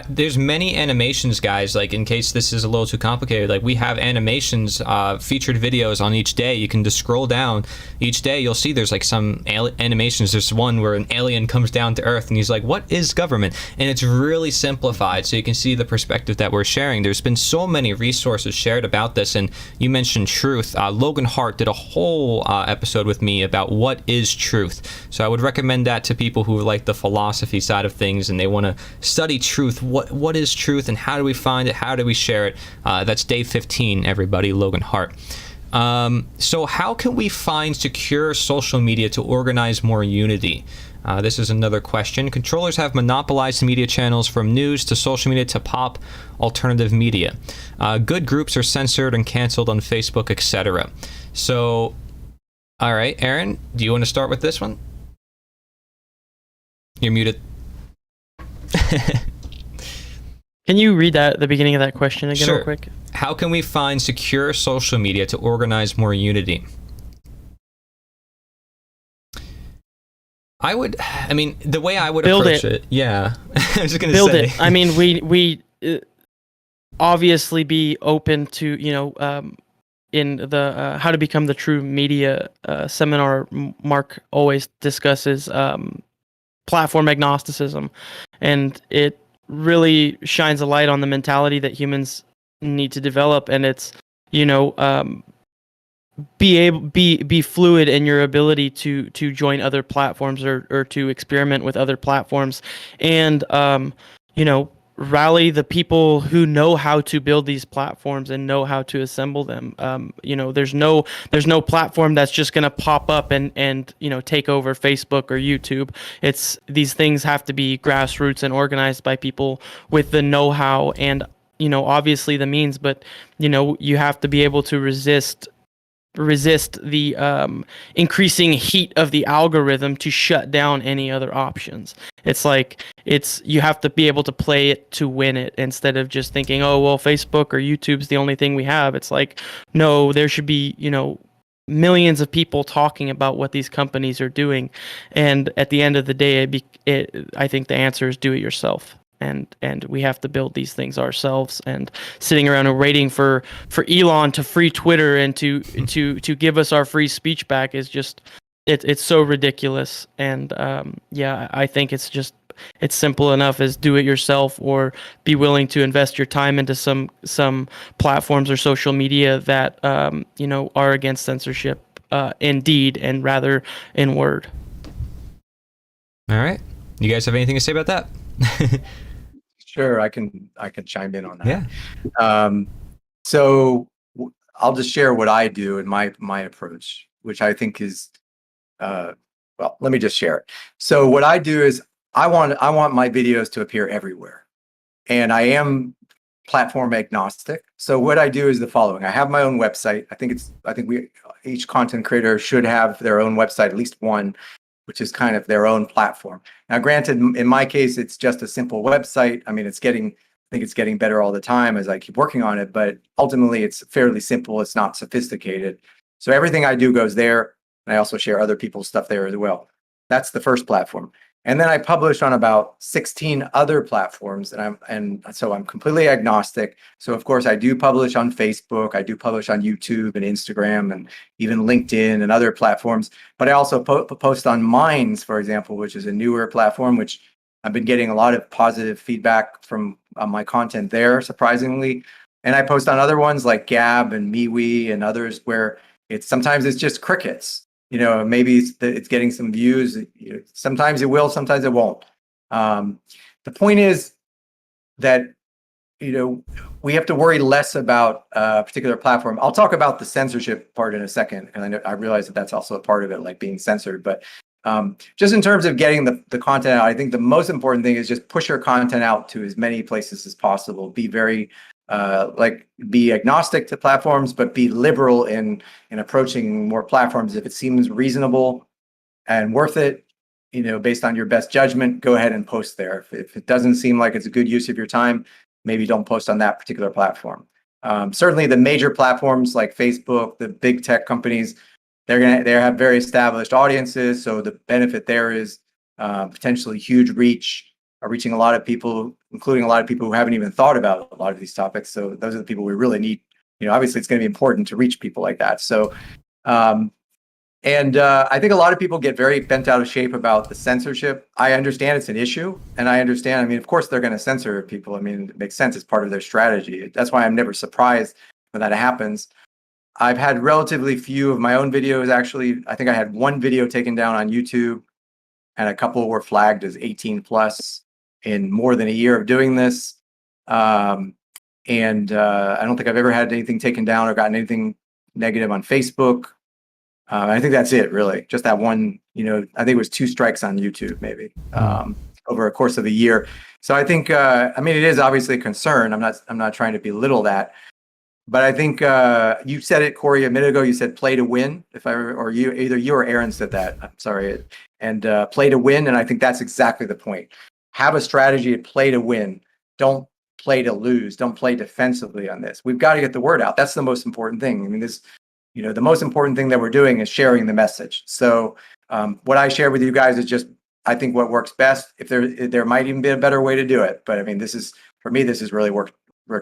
There's many animations, guys, like in case this is a little too complicated, like we have animations, featured videos on each day. You can just scroll down each day. You'll see there's like some animations. There's one where an alien comes down to Earth and he's like, what is government? And it's really simplified, so you can see the perspective that we're sharing. There's been so many resources shared about this, and you mentioned truth. Logan Hart did a whole episode with me about what is truth. So I would recommend that to people who like the philosophy side of things and they want to study truth. What is truth and how do we find it? How do we share it? That's day 15, everybody, Logan Hart. So how can we find secure social media to organize more unity? This is another question. Controllers have monopolized media channels from news to social media to pop alternative media. Good groups are censored and canceled on Facebook, etc. So, all right, Aaron, do you want to start with this one? You're muted.
Can you read the beginning of that question again real quick?
How can we find secure social media to organize more unity? The way I would approach it. Yeah. I was just going to say. Build it.
I mean, we obviously be open to, in the How to Become the True Media seminar, Mark always discusses platform agnosticism, and it really shines a light on the mentality that humans need to develop, and it's be fluid in your ability to join other platforms or to experiment with other platforms, and rally the people who know how to build these platforms and know how to assemble them. There's no platform that's just going to pop up and take over Facebook or YouTube. These things have to be grassroots and organized by people with the know-how and obviously the means, but you have to be able to resist resist the increasing heat of the algorithm to shut down any other options. It's like you have to be able to play it to win it instead of just thinking, oh well, Facebook or YouTube's the only thing we have. It's like, no, there should be, millions of people talking about what these companies are doing, and at the end of the day, I think the answer is do it yourself. And we have to build these things ourselves. And sitting around and waiting for Elon to free Twitter and to give us our free speech back is just it's so ridiculous. And I think it's simple enough as do it yourself, or be willing to invest your time into some platforms or social media that are against censorship in deed and rather in word.
All right, you guys have anything to say about that?
Sure, I can chime in on that.
Yeah.
So I'll just share what I do and my approach, which I think is, well, let me just share it. So what I do is I want my videos to appear everywhere, and I am platform agnostic. So what I do is the following: I have my own website. I think each content creator should have their own website, at least one, which is kind of their own platform. Now, granted, in my case, it's just a simple website. I mean, I think it's getting better all the time as I keep working on it, but ultimately it's fairly simple. It's not sophisticated. So everything I do goes there. And I also share other people's stuff there as well. That's the first platform. And then I publish on about 16 other platforms, and so I'm completely agnostic. So of course I do publish on Facebook, I do publish on YouTube and Instagram and even LinkedIn and other platforms, but I also post on Minds, for example, which is a newer platform, which I've been getting a lot of positive feedback from my content there, surprisingly. And I post on other ones like Gab and MeWe and others where sometimes it's just crickets. Maybe it's getting some views. Sometimes it will, sometimes it won't. The point is that, we have to worry less about a particular platform. I'll talk about the censorship part in a second, and I realize that that's also a part of it, like being censored. But just in terms of getting the content out, I think the most important thing is just push your content out to as many places as possible. Be very be agnostic to platforms, but be liberal in approaching more platforms. If it seems reasonable and worth it, based on your best judgment, go ahead and post there. If it doesn't seem like it's a good use of your time, maybe don't post on that particular platform. Certainly the major platforms like Facebook, the big tech companies, they have very established audiences. So the benefit there is potentially huge reach, reaching a lot of people, including a lot of people who haven't even thought about a lot of these topics. So those are the people we really need. Obviously it's going to be important to reach people like that. So, I think a lot of people get very bent out of shape about the censorship. I understand it's an issue, and I understand, of course they're going to censor people. It makes sense. It's part of their strategy. That's why I'm never surprised when that happens. I've had relatively few of my own videos. Actually, I think I had one video taken down on YouTube, and a couple were flagged as 18 plus in more than a year of doing this. I don't think I've ever had anything taken down or gotten anything negative on Facebook. I think that's it, really. Just that one, I think it was 2 strikes on YouTube, maybe, over a course of a year. So I think, it is obviously a concern. I'm not trying to belittle that. But I think you said it, Corey, a minute ago. You said play to win. Either you or Aaron said that. I'm sorry. And play to win. And I think that's exactly the point. Have a strategy to play to win. Don't play to lose. Don't play defensively on this. We've got to get the word out. That's the most important thing. The most important thing that we're doing is sharing the message. So what I share with you guys is just, I think, what works best. If there might even be a better way to do it. But this has really worked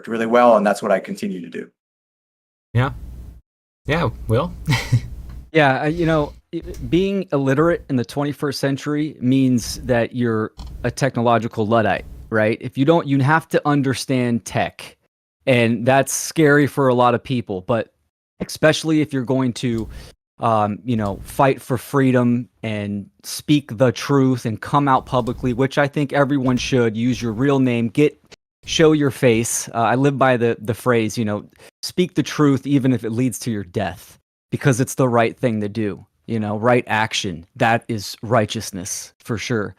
really well, and that's what I continue to do.
Yeah, Will?
Yeah, being illiterate in the 21st century means that you're a technological Luddite, right? You have to understand tech, and that's scary for a lot of people, but especially if you're going to, fight for freedom and speak the truth and come out publicly, which I think everyone should. Use your real name, show your face. I live by the phrase, speak the truth even if it leads to your death, because it's the right thing to do. Right action. That is righteousness for sure.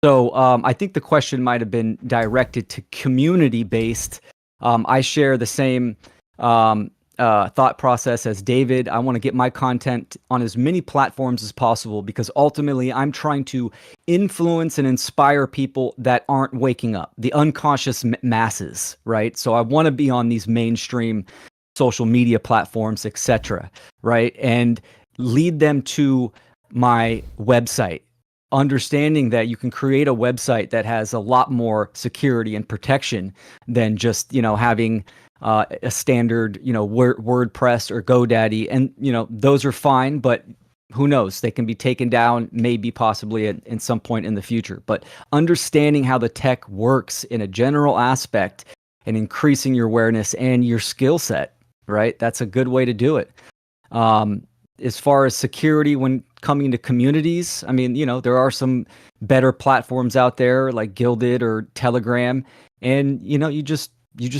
So I think the question might have been directed to community-based. I share the same thought process as David. I want to get my content on as many platforms as possible because ultimately I'm trying to influence and inspire people that aren't waking up, the unconscious masses, right? So I want to be on these mainstream social media platforms, etc., right? And lead them to my website, understanding that you can create a website that has a lot more security and protection than just, having a standard, WordPress or GoDaddy. And, those are fine, but who knows? They can be taken down, maybe possibly at some point in the future. But understanding how the tech works in a general aspect and increasing your awareness and your skill set, right? That's a good way to do it. As far as security when coming to communities, I mean, there are some better platforms out there like Gilded or Telegram, and you just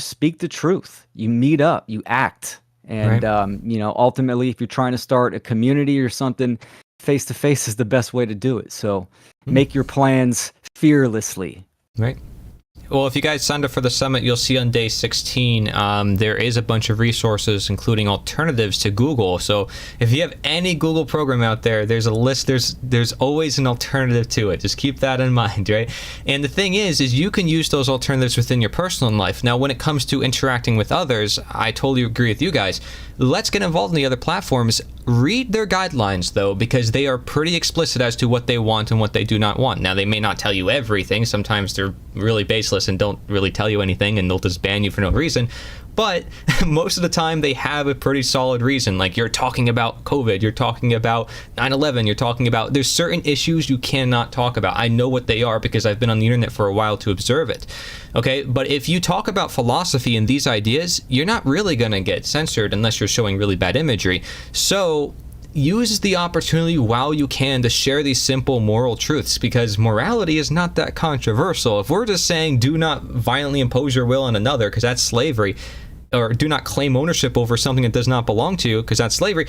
speak the truth. You meet up, you act. And,
Right.
Ultimately, if you're trying to start a community or something, face to face is the best way to do it. So make your plans fearlessly.
Right. Well, if you guys signed up for the summit, you'll see on day 16, there is a bunch of resources, including alternatives to Google. So if you have any Google program out there, there's a list, there's always an alternative to it. Just keep that in mind, right? And the thing is you can use those alternatives within your personal life. Now, when it comes to interacting with others, I totally agree with you guys. Let's get involved in the other platforms. Read their guidelines, though, because they are pretty explicit as to what they want and what they do not want. Now, they may not tell you everything. Sometimes they're really baseless and don't really tell you anything, and they'll just ban you for no reason. But most of the time, they have a pretty solid reason. Like, you're talking about COVID, you're talking about 9/11, you're talking about... There's certain issues you cannot talk about. I know what they are because I've been on the internet for a while to observe it. Okay, but if you talk about philosophy and these ideas, you're not really going to get censored unless you're showing really bad imagery. So use the opportunity while you can to share these simple moral truths, because morality is not that controversial. If we're just saying do not violently impose your will on another because that's slavery, or do not claim ownership over something that does not belong to you because that's slavery,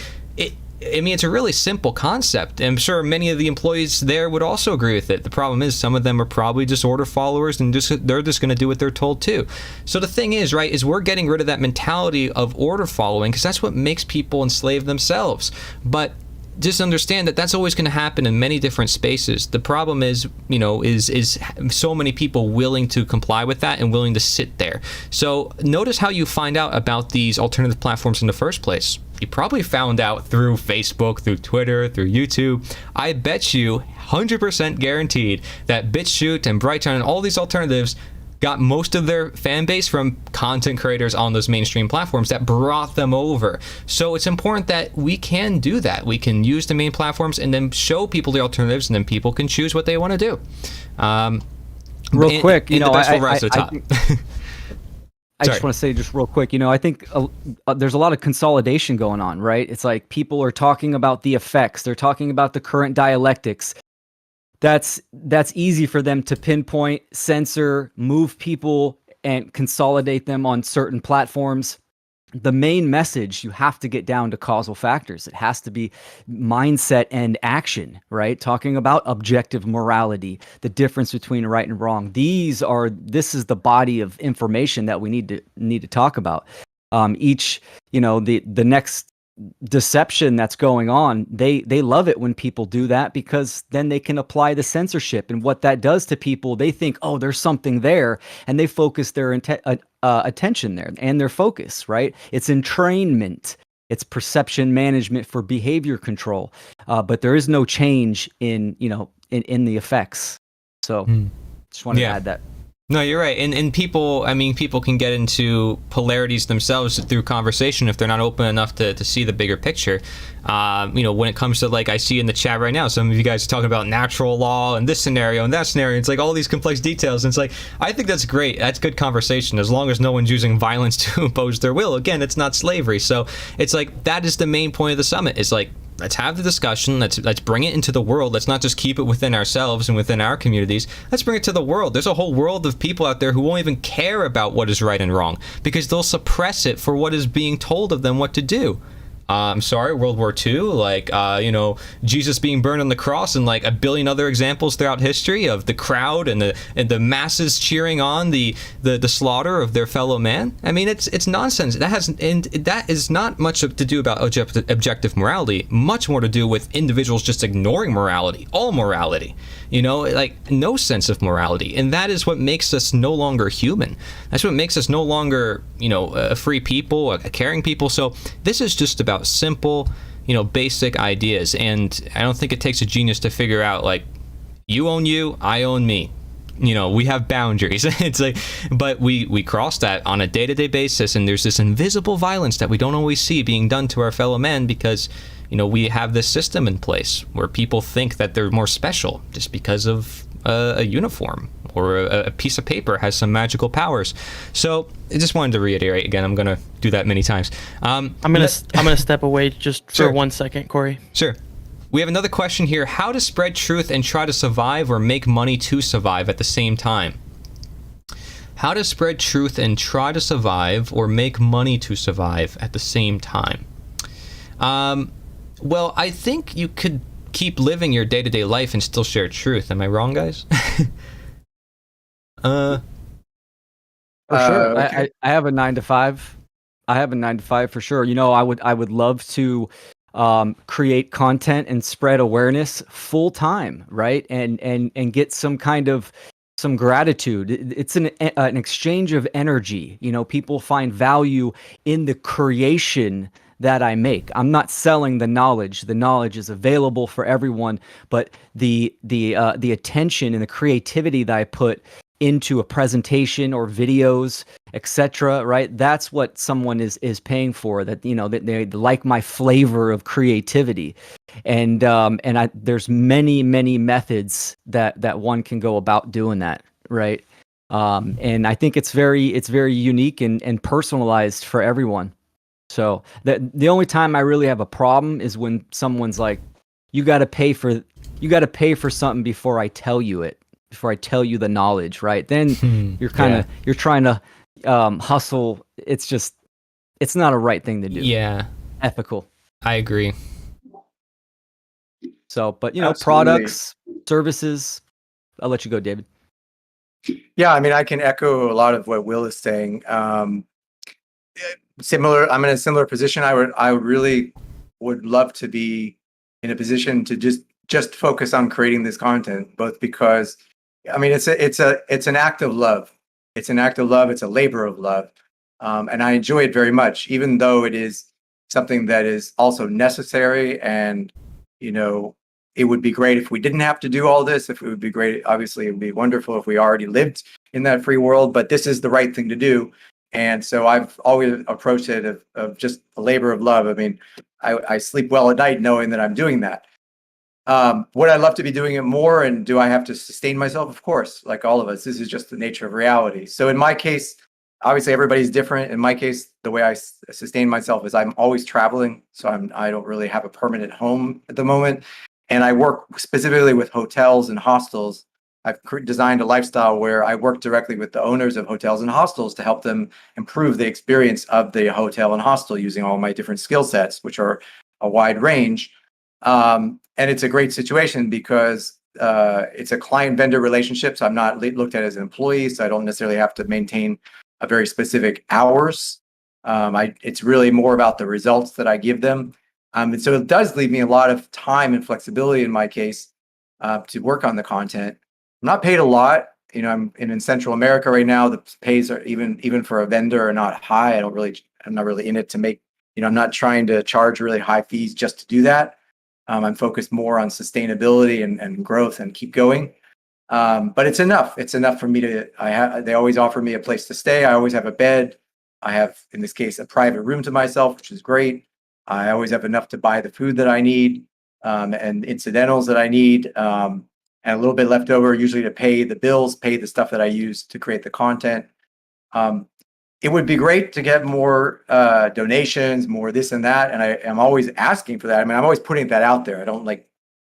it's a really simple concept. I'm sure many of the employees there would also agree with it. The problem is some of them are probably just order followers and they're just going to do what they're told to. So the thing is, right, is we're getting rid of that mentality of order following because that's what makes people enslave themselves. But just understand that that's always going to happen in many different spaces. The problem is, is so many people willing to comply with that and willing to sit there. So notice how you find out about these alternative platforms in the first place. You probably found out through Facebook, through Twitter, through YouTube. I bet you 100% guaranteed that BitChute and BrightTime and all these alternatives got most of their fan base from content creators on those mainstream platforms that brought them over. So it's important that we can do that. We can use the main platforms and then show people the alternatives, and then people can choose what they want to do.
Real quick,
the best will rise to the top.
I just want to say just real quick, I think there's a lot of consolidation going on, right? It's like people are talking about the effects. They're talking about the current dialectics. That's easy for them to pinpoint, censor, move people, and consolidate them on certain platforms. The main message, you have to get down to causal factors. It has to be mindset and action, right? Talking about objective morality, the difference between right and wrong. This is the body of information that we need to talk about. The next deception that's going on, they love it when people do that, because then they can apply the censorship, and what that does to people, they think, oh, there's something there, and they focus their attention there and their focus, right? It's entrainment, it's perception management for behavior control, but there is no change in the effects. So just wanted to add that.
No, you're right. And people can get into polarities themselves through conversation if they're not open enough to see the bigger picture. When it comes to, like, I see in the chat right now, some of you guys are talking about natural law and this scenario and that scenario. It's like all these complex details. And it's like, I think that's great. That's good conversation, as long as no one's using violence to impose their will. Again, it's not slavery. So it's like, that is the main point of the summit. It's like, let's have the discussion. Let's bring it into the world. Let's not just keep it within ourselves and within our communities. Let's bring it to the world. There's a whole world of people out there who won't even care about what is right and wrong, because they'll suppress it for what is being told of them what to do. I'm sorry, World War II, like, Jesus being burned on the cross, and like a billion other examples throughout history of the crowd and the masses cheering on the slaughter of their fellow man. I mean, it's nonsense. That is not much to do about objective morality. Much more to do with individuals just ignoring morality, all morality. Like no sense of morality, and that is what makes us no longer human. That's what makes us no longer, a free people, a caring people. So this is just about simple, basic ideas, and I don't think it takes a genius to figure out, like, you own you, I own me. We have boundaries. It's like, but we cross that on a day-to-day basis, and there's this invisible violence that we don't always see being done to our fellow men because we have this system in place where people think that they're more special just because of a uniform or a piece of paper has some magical powers. So I just wanted to reiterate again. I'm gonna do that many times.
I'm gonna step away just for
Sure.
1 second, Corey.
Sure. We have another question here. How to spread truth and try to survive or make money to survive at the same time? How to spread truth and try to survive or make money to survive at the same time? Well, I think you could keep living your day-to-day life and still share truth. Am I wrong, guys?
For sure.
Okay.
I have a 9 to 5. I have a 9 to 5 for sure. I would love to create content and spread awareness full time, right? And get some kind of some gratitude. It's an exchange of energy. People find value in the creation that I make. I'm not selling the knowledge. The knowledge is available for everyone, but the attention and the creativity that I put into a presentation or videos, etc., right? That's what someone is paying for, that that they like my flavor of creativity. And there's many methods that one can go about doing that, right? And I think it's very unique and personalized for everyone. So the only time I really have a problem is when someone's like, you got to pay for something before I tell you it, before I tell you the knowledge, right? Then you're you're trying to hustle. It's not a right thing to do.
Yeah,
Ethical.
I agree.
So, but
Absolutely.
products, services, I'll let you go, David.
Yeah, I mean, I can echo a lot of what Will is saying. I'm in a similar position. I really would love to be in a position to just focus on creating this content, both because, I mean, it's an act of love. It's an act of love. It's a labor of love, and I enjoy it very much, even though it is something that is also necessary. And it would be great if we didn't have to do all this. If it would be great, obviously, it would be wonderful if we already lived in that free world. But this is the right thing to do. And so I've always approached it of just a labor of love. I mean, I sleep well at night knowing that I'm doing that. Would I love to be doing it more? And do I have to sustain myself? Of course, like all of us, this is just the nature of reality. So in my case, obviously everybody's different. In my case, the way I sustain myself is I'm always traveling. So I don't really have a permanent home at the moment. And I work specifically with hotels and hostels. I've designed a lifestyle where I work directly with the owners of hotels and hostels to help them improve the experience of the hotel and hostel using all my different skill sets, which are a wide range. And it's a great situation because it's a client-vendor relationship. So I'm not looked at as an employee, so I don't necessarily have to maintain a very specific hours. It's really more about the results that I give them. And so it does leave me a lot of time and flexibility in my case to work on the content. I'm not paid a lot. I'm in Central America right now. The pays are even for a vendor are not high. I'm not really in it to make, I'm not trying to charge really high fees just to do that. I'm focused more on sustainability and growth and keep going. But it's enough. It's enough for me they always offer me a place to stay. I always have a bed. I have, in this case, a private room to myself, which is great. I always have enough to buy the food that I need and incidentals that I need. And a little bit left over, usually to pay the bills, pay the stuff that I use to create the content. It would be great to get more donations, more this and that. And I am always asking for that. I mean, I'm always putting that out there. I don't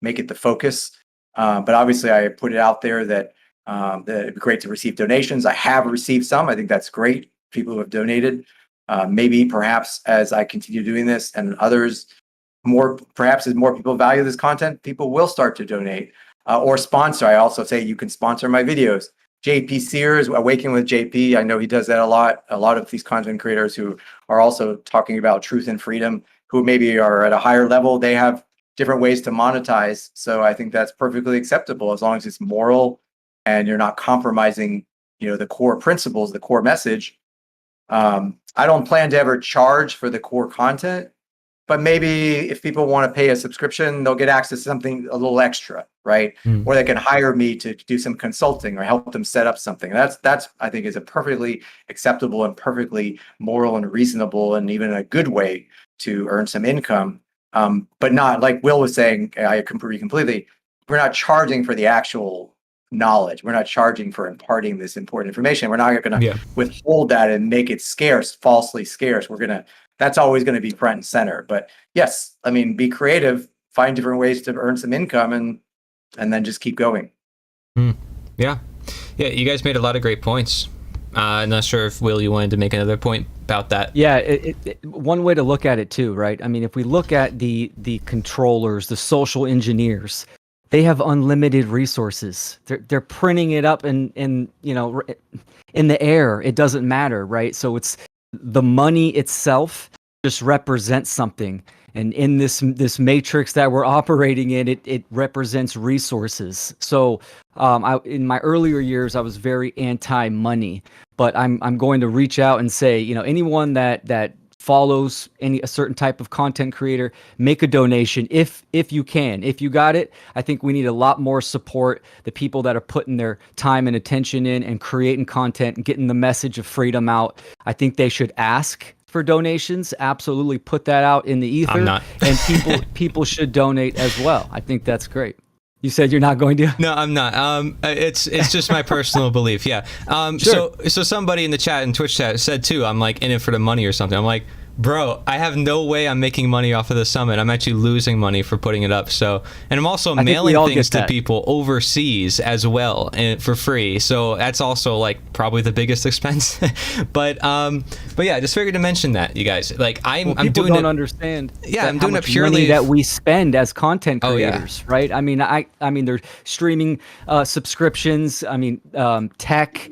make it the focus. But obviously I put it out there that it'd be great to receive donations. I have received some. I think that's great. People who have donated. Maybe perhaps as I continue doing this and others, perhaps as more people value this content, people will start to donate or sponsor. I also say you can sponsor my videos. JP Sears, Awaken with JP, I know he does that a lot. A lot of these content creators who are also talking about truth and freedom, who maybe are at a higher level, they have different ways to monetize. So I think that's perfectly acceptable as long as it's moral and you're not compromising, the core principles, the core message. I don't plan to ever charge for the core content, but maybe if people want to pay a subscription, they'll get access to something a little extra, right? Or they can hire me to do some consulting or help them set up something. That's I think is a perfectly acceptable and perfectly moral and reasonable and even a good way to earn some income. But not like Will was saying, I agree completely. We're not charging for the actual knowledge. We're not charging for imparting this important information. We're not going to withhold that and make it scarce, falsely scarce. That's always going to be front and center. But yes, I mean, be creative, find different ways to earn some income and then just keep going.
Yeah. You guys made a lot of great points. I'm not sure if, Will, you wanted to make another point about that.
Yeah, one way to look at it too, right? I mean, if we look at the controllers, the social engineers, they have unlimited resources. They're printing it up in the air. It doesn't matter, right? So it's the money itself just represents something. And in this matrix that we're operating in, it represents resources. So in my earlier years, I was very anti-money, but I'm going to reach out and say, anyone that follows a certain type of content creator, make a donation if you can. If you got it, I think we need a lot more support. The people that are putting their time and attention in and creating content and getting the message of freedom out, I think they should ask for donations. Absolutely put that out in the ether.
I'm not.
And people should donate as well. I think that's great. You said you're not going to?
No, I'm not. It's just my personal belief. Yeah.
Sure.
So somebody in the chat and Twitch chat said too, I'm like in it for the money or something. I'm like, bro, I have no way I'm making money off of the summit. I'm actually losing money for putting it up. So, and I'm also mailing things to people overseas as well and for free. So that's also like probably the biggest expense. but yeah, just figured to mention that, you guys. Like I'm doing
don't understand.
Yeah, I'm doing it
money
purely
that we spend as content creators, right? I mean, there's streaming subscriptions. I mean, tech.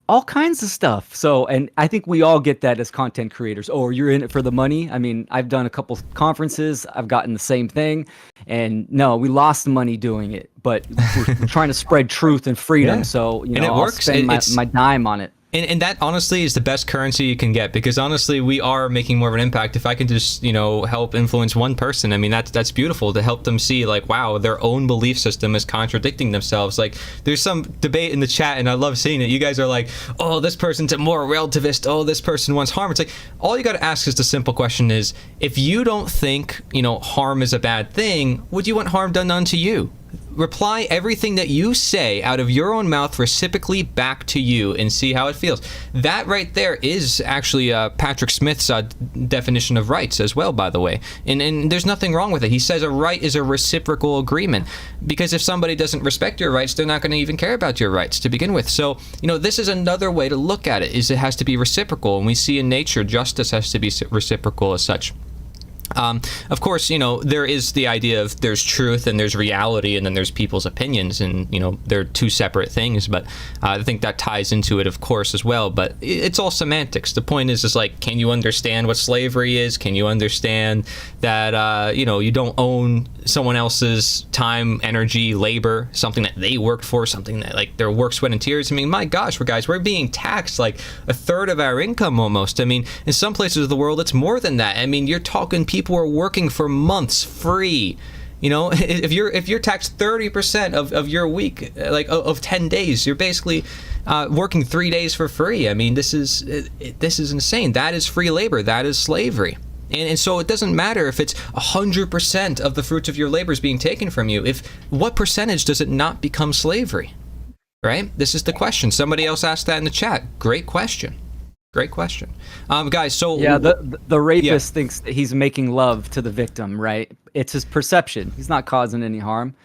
All kinds of stuff. So, and I think we all get that as content creators. Oh, you're in it for the money. I mean, I've done a couple conferences. I've gotten the same thing. And no, we lost money doing it, but we're trying to spread truth and freedom.
Yeah.
So,
and it
I'll
works.
spend my dime on it.
And that honestly is the best currency you can get, because honestly we are making more of an impact if I can just help influence one person. I mean, that's beautiful to help them see like, wow, their own belief system is contradicting themselves. Like there's some debate in the chat and I love seeing it. You guys are like, oh, this person's a more relativist, oh, this person wants harm. It's like all you got to ask is the simple question is, if you don't think harm is a bad thing, would you want harm done unto you? Reply everything that you say out of your own mouth reciprocally back to you and see how it feels. That right there is actually Patrick Smith's definition of rights as well, by the way. And there's nothing wrong with it. He says a right is a reciprocal agreement, because if somebody doesn't respect your rights, they're not going to even care about your rights to begin with. So, this is another way to look at it, is it has to be reciprocal. And we see in nature, justice has to be reciprocal as such. Of course, there is the idea of there's truth and there's reality and then there's people's opinions, and, they're two separate things. But I think that ties into it, of course, as well. But it's all semantics. The point is like, can you understand what slavery is? Can you understand that, you don't own someone else's time, energy, labor, something that they worked for, something that like their work, sweat, and tears? I mean, my gosh, we're being taxed like a third of our income almost. I mean, in some places of the world, it's more than that. I mean, you're talking people are working for months free. If you're taxed 30% of your week, like of 10 days, you're basically working 3 days for free. I mean, this is insane. That is free labor. That is slavery. And so it doesn't matter if it's 100% of the fruits of your labor is being taken from you. What percentage does it not become slavery? Right? This is the question. Somebody else asked that in the chat. Great question. Guys, so
yeah, the rapist thinks that he's making love to the victim, right? It's his perception. He's not causing any harm.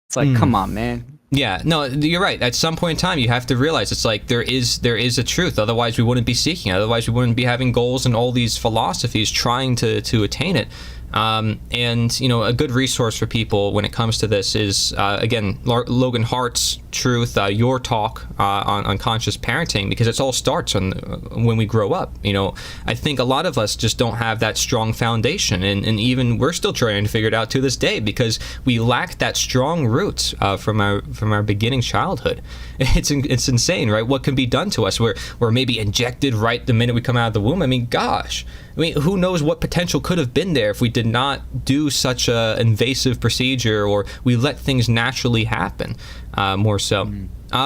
It's like, come on, man.
Yeah, no, you're right. At some point in time, you have to realize it's like there is a truth. Otherwise, we wouldn't be seeking it. Otherwise, we wouldn't be having goals and all these philosophies trying to attain it. And you know, a good resource for people when it comes to this is again Logan Hart's Truth, your talk on conscious parenting, because it all starts when we grow up. You know, I think a lot of us just don't have that strong foundation, and even we're still trying to figure it out to this day because we lack that strong roots from our beginning childhood. It's insane, right? What can be done to us? We're maybe injected right the minute we come out of the womb. I mean, gosh. I mean, who knows what potential could have been there if we did not do such a invasive procedure, or we let things naturally happen, more so.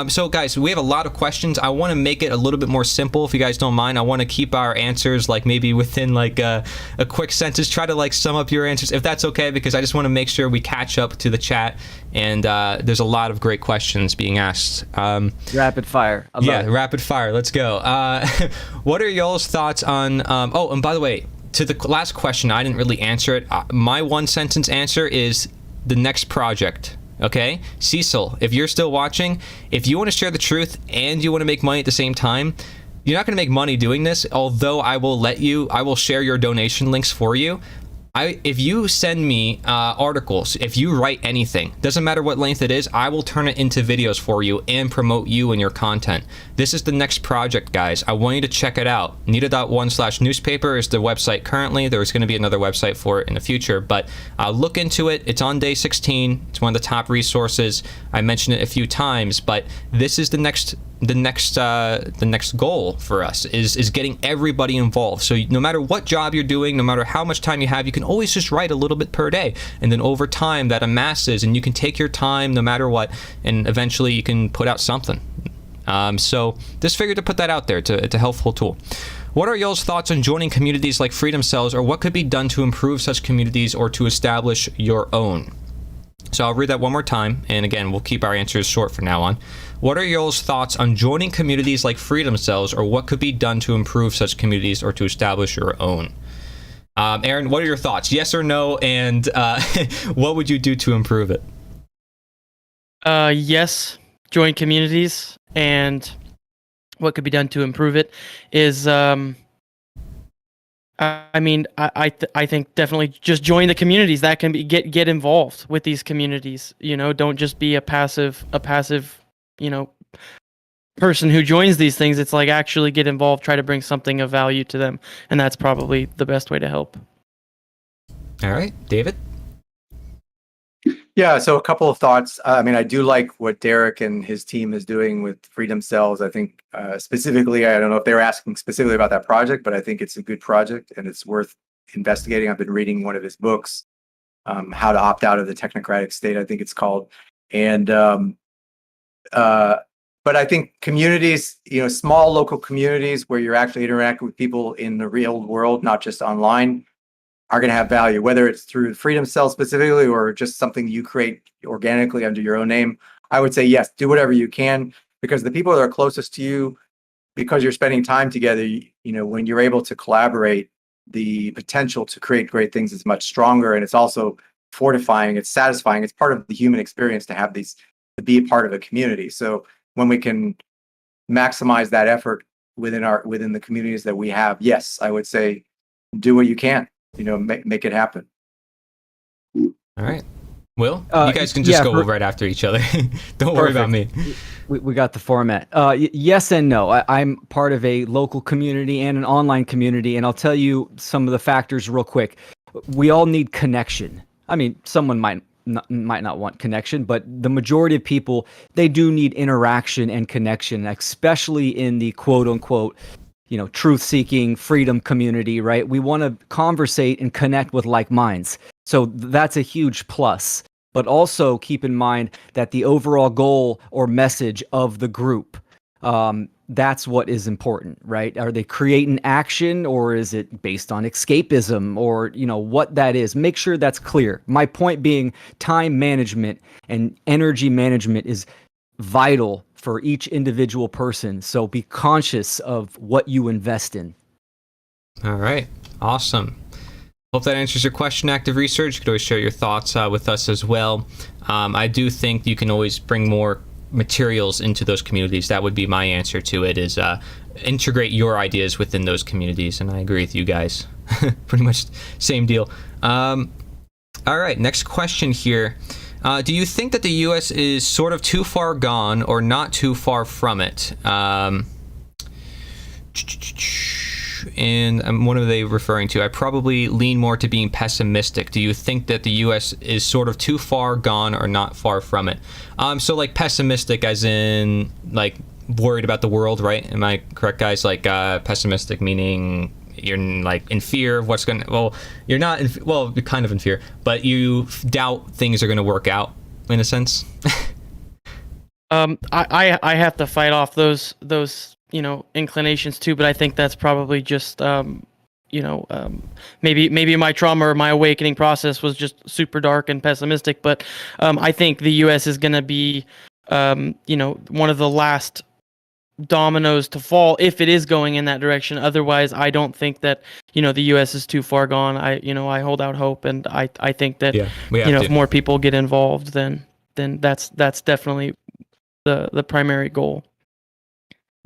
So guys, we have a lot of questions. I want to make it a little bit more simple, if you guys don't mind. I want to keep our answers like maybe within like a quick sentence. Try to like sum up your answers, if that's okay, because I just want to make sure we catch up to the chat. And there's a lot of great questions being asked.
Rapid fire. I love it.
Rapid fire. Let's go. What are y'all's thoughts on? Oh, and by the way, to the last question, I didn't really answer it. My one sentence answer is the next project. Okay, Cecil, if you're still watching, if you want to share the truth and you want to make money at the same time, you're not going to make money doing this, although I will share your donation links for you. If you send me articles, if you write anything, doesn't matter what length it is, I will turn it into videos for you and promote you and your content. This is the next project, guys. I want you to check it out. Nita.one/newspaper is the website currently. There's going to be another website for it in the future, but look into it. It's on day 16. It's one of the top resources. I mentioned it a few times, but this is the next goal for us is getting everybody involved. So no matter what job you're doing, no matter how much time you have, you can always just write a little bit per day, and then over time that amasses, and you can take your time no matter what, and eventually you can put out something. So just figured to put that out there. It's a helpful tool. What are y'all's thoughts on joining communities like Freedom Cells, or what could be done to improve such communities or to establish your own? So I'll read that one more time, and again, we'll keep our answers short from now on. What are y'all's thoughts on joining communities like Freedom Cells, or what could be done to improve such communities or to establish your own? Aaron, what are your thoughts? Yes or no, and what would you do to improve it?
Yes, join communities, and what could be done to improve it is, I think definitely just join the communities. That can be get involved with these communities. You know, don't just be a passive, you know, person who joins these things. It's like actually get involved, try to bring something of value to them, and that's probably the best way to help.
All right, David.
Yeah, so a couple of thoughts. I mean, I do like what Derek and his team is doing with Freedom Cells. I think specifically, I don't know if they were asking specifically about that project, but I think it's a good project and it's worth investigating. I've been reading one of his books, How to Opt Out of the Technocratic State, I think it's called. And but I think communities, you know, small local communities where you're actually interacting with people in the real world, not just online, are going to have value, whether it's through Freedom Cell specifically or just something you create organically under your own name. I would say, yes, do whatever you can, because the people that are closest to you, because you're spending time together, you know, when you're able to collaborate, the potential to create great things is much stronger. And it's also fortifying, it's satisfying. It's part of the human experience to have these, to be a part of a community. So when we can maximize that effort within the communities that we have, yes, I would say do what you can, you know, make it happen.
All right. Will, you guys can just go right after each other. Don't worry about me.
We got the format. Yes and no. I'm part of a local community and an online community, and I'll tell you some of the factors real quick. We all need connection. I mean, someone might not want connection, but the majority of people, they do need interaction and connection, especially in the quote unquote, you know, truth-seeking freedom community, right? We want to conversate and connect with like minds. So that's a huge plus. But also keep in mind that the overall goal or message of the group, that's what is important, right? Are they creating action, or is it based on escapism, or, you know, what that is? Make sure that's clear. My point being, time management and energy management is vital for each individual person. So be conscious of what you invest in.
All right. Awesome. Hope that answers your question, Active Research. You could always share your thoughts with us as well. I do think you can always bring more materials into those communities. That would be my answer to it, is integrate your ideas within those communities. And I agree with you guys. Pretty much same deal. All right, next question here. Do you think that the U.S. is sort of too far gone or not too far from it? And what are they referring to? I probably lean more to being pessimistic. Do you think that the U.S. is sort of too far gone or not far from it? So like pessimistic as in like worried about the world, right? Am I correct, guys? Like pessimistic meaning you're like in fear of what's going to, well, you're not, well, you're kind of in fear, but you doubt things are going to work out in a sense.
I have to fight off those inclinations too, but I think that's probably just maybe my trauma or my awakening process was just super dark and pessimistic. But I think the U.S. is going to be one of the last dominoes to fall if it is going in that direction. Otherwise, I don't think that the U.S. is too far gone. I hold out hope, and I think that if more people get involved, then that's definitely the primary goal.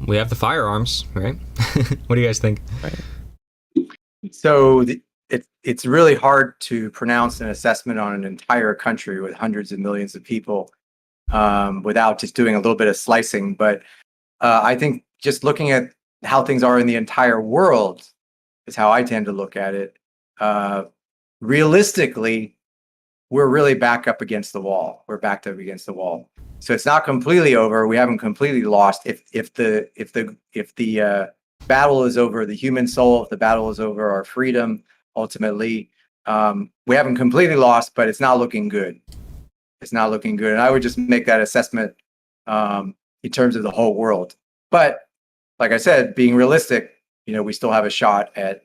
We have the firearms, right? What do you guys think?
Right. So it's really hard to pronounce an assessment on an entire country with hundreds of millions of people without just doing a little bit of slicing. But I think just looking at how things are in the entire world is how I tend to look at it. Realistically, we're really back up against the wall. We're backed up against the wall. So it's not completely over. We haven't completely lost. If the battle is over the human soul, if the battle is over our freedom, ultimately, we haven't completely lost, but it's not looking good. It's not looking good. And I would just make that assessment in terms of the whole world. But like I said, being realistic, we still have a shot at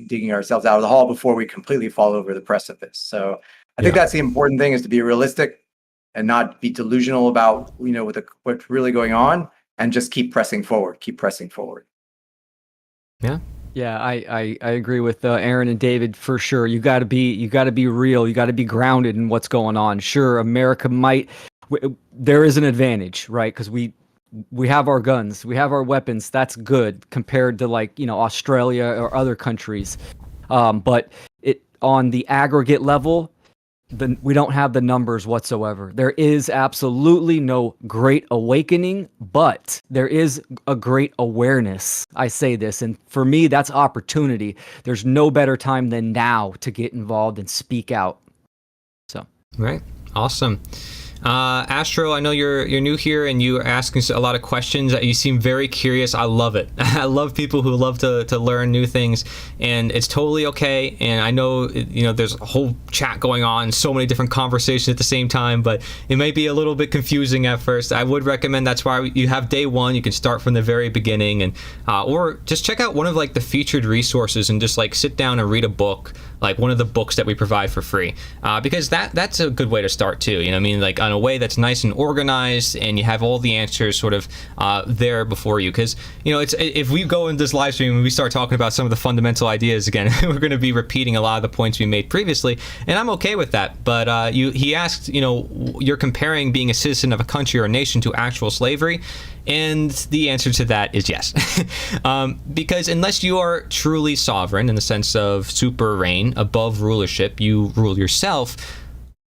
digging ourselves out of the hole before we completely fall over the precipice. So I think that's the important thing, is to be realistic and not be delusional about, what's really going on, and just keep pressing forward.
Yeah.
Yeah, I agree with Aaron and David for sure. You got to be real. You got to be grounded in what's going on. Sure, America there is an advantage, right? Because we have our guns, we have our weapons. That's good compared to Australia or other countries. But on the aggregate level, we don't have the numbers whatsoever. There is absolutely no great awakening, but there is a great awareness. I say this, and for me, that's opportunity. There's no better time than now to get involved and speak out. So,
right, awesome. Astro, I know you're new here and you are asking a lot of questions. You seem very curious. I love it. I love people who love to learn new things, and it's totally okay. And I know there's a whole chat going on, so many different conversations at the same time, but it might be a little bit confusing at first. I would recommend, that's why you have day one. You can start from the very beginning, and or just check out one of the featured resources and just sit down and read a book, like one of the books that we provide for free, because that's a good way to start too. On a way that's nice and organized, and you have all the answers sort of there before you. Because if we go in this live stream and we start talking about some of the fundamental ideas again, we're going to be repeating a lot of the points we made previously, and I'm okay with that. But he asked, you're comparing being a citizen of a country or a nation to actual slavery. And the answer to that is yes. Because unless you are truly sovereign in the sense of super reign, above rulership, you rule yourself,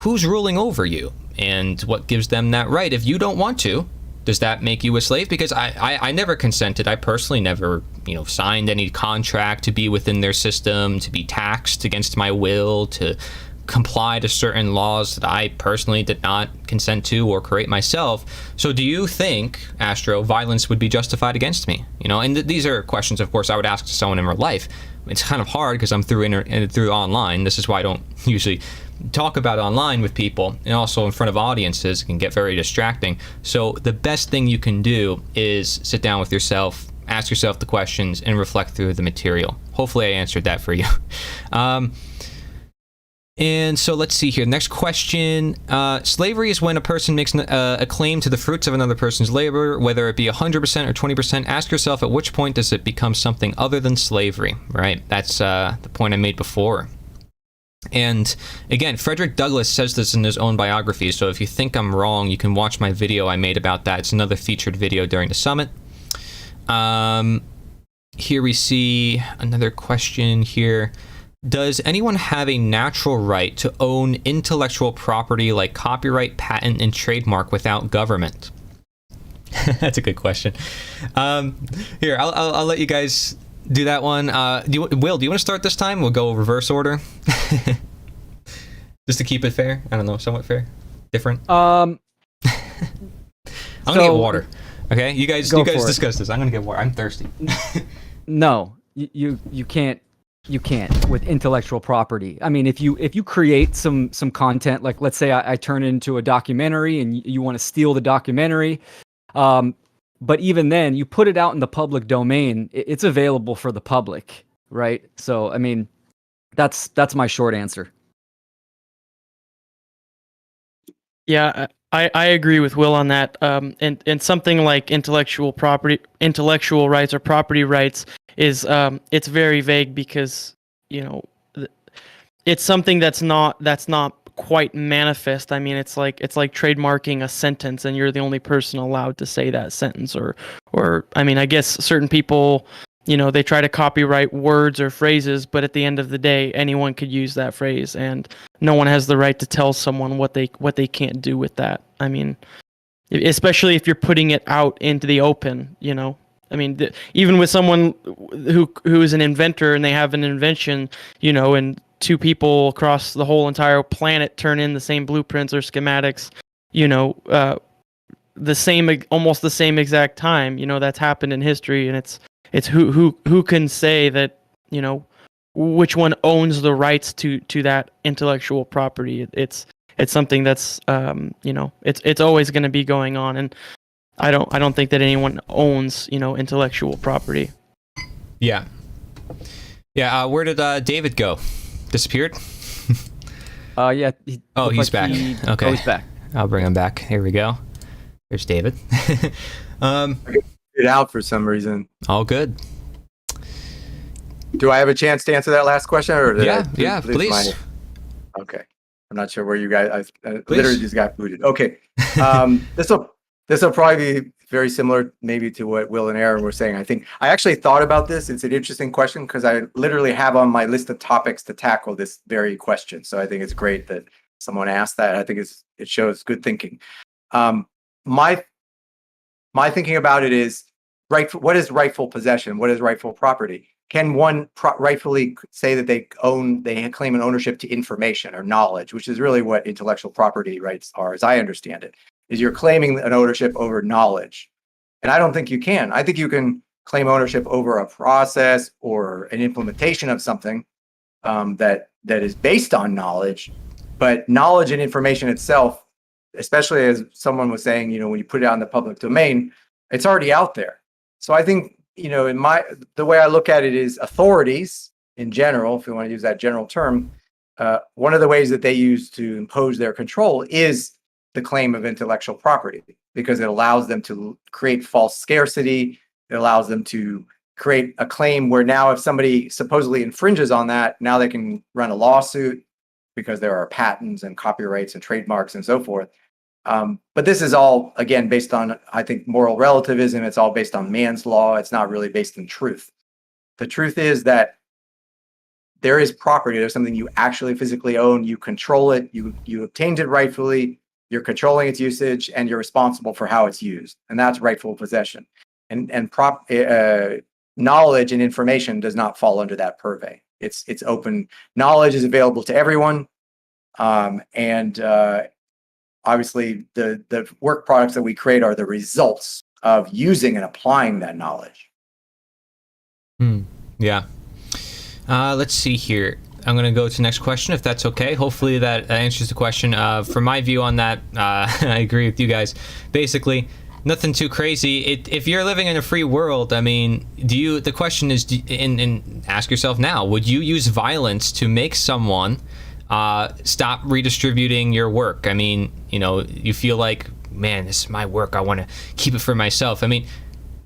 who's ruling over you? And what gives them that right? If you don't want to, does that make you a slave? Because I never consented. I personally never, signed any contract to be within their system, to be taxed against my will, to comply to certain laws that I personally did not consent to or create myself. So do you think, Astro, violence would be justified against me? And these are questions, of course, I would ask to someone in real life. It's kind of hard because I'm through online. This is why I don't usually talk about online with people, and also in front of audiences. It can get very distracting. So the best thing you can do is sit down with yourself, ask yourself the questions, and reflect through the material. Hopefully I answered that for you. And so let's see here. Next question. Slavery is when a person makes a claim to the fruits of another person's labor, whether it be 100% or 20%. Ask yourself, at which point does it become something other than slavery, right? That's the point I made before. And again, Frederick Douglass says this in his own biography, so if you think I'm wrong, you can watch my video I made about that. It's another featured video during the summit. Here we see another question here. Does anyone have a natural right to own intellectual property like copyright, patent, and trademark without government? That's a good question. Here, I'll let you guys do that one. Will, do you want to start this time? We'll go reverse order. Just to keep it fair. I don't know, somewhat fair. Different. I'm gonna get water. Okay, you guys discuss this. I'm gonna get water. I'm thirsty.
No, you can't. You can't with intellectual property. I mean, if you create some content, like let's say I turn it into a documentary and you want to steal the documentary, but even then, you put it out in the public domain, it's available for the public, right? So, I mean, that's my short answer.
Yeah, I agree with Will on that. And something like intellectual rights or property rights is it's very vague because, you know, it's something that's not quite manifest. I mean, it's like trademarking a sentence and you're the only person allowed to say that sentence, or I mean, I guess certain people, you know, they try to copyright words or phrases, but at the end of the day, anyone could use that phrase and no one has the right to tell someone what they can't do with that. I mean, especially if you're putting it out into the open, you know. I mean, even with someone who is an inventor and they have an invention, you know, and two people across the whole entire planet turn in the same blueprints or schematics, you know, almost the same exact time, you know, that's happened in history, and it's who can say that, you know, which one owns the rights to that intellectual property. It's something that's you know, it's always going to be going on, and I don't think that anyone owns, you know, intellectual property. Yeah.
Where did David go? Disappeared?
Yeah.
He's back. Okay.
Oh, he's back.
I'll bring him back. Here we go. There's David.
I get it out for some reason.
All good.
Do I have a chance to answer that last question, or
please.
Okay. I'm not sure where you guys. I literally just got booted. Okay. This will probably be very similar, maybe, to what Will and Aaron were saying. I think I actually thought about this. It's an interesting question because I literally have on my list of topics to tackle this very question. So I think it's great that someone asked that. I think it shows good thinking. My thinking about it is what is rightful possession? What is rightful property? Can one rightfully say that they claim an ownership to information or knowledge, which is really what intellectual property rights are, as I understand it, is you're claiming an ownership over knowledge. And I don't think you can. I think you can claim ownership over a process or an implementation of something that is based on knowledge, but knowledge and information itself, especially as someone was saying, you know, when you put it out in the public domain, it's already out there. So I think, you know, the way I look at it is authorities in general, if you want to use that general term, one of the ways that they use to impose their control is the claim of intellectual property, because it allows them to create false scarcity. It allows them to create a claim where now if somebody supposedly infringes on that, now they can run a lawsuit because there are patents and copyrights and trademarks and so forth. But this is all, again, based on, I think, moral relativism. It's all based on man's law. It's not really based in truth. The truth is that there is property. There's something you actually physically own. You control it. You obtained it rightfully. You're controlling its usage, and you're responsible for how it's used. And that's rightful possession. And knowledge and information does not fall under that purvey. It's open. Knowledge is available to everyone. And obviously, the work products that we create are the results of using and applying that knowledge.
Yeah. Let's see here. I'm going to go to the next question, if that's okay. Hopefully that answers the question. From my view on that, I agree with you guys. Basically, nothing too crazy. If you're living in a free world, I mean, the question is, and ask yourself now, would you use violence to make someone stop redistributing your work? I mean, you know, you feel like, man, this is my work. I want to keep it for myself. I mean,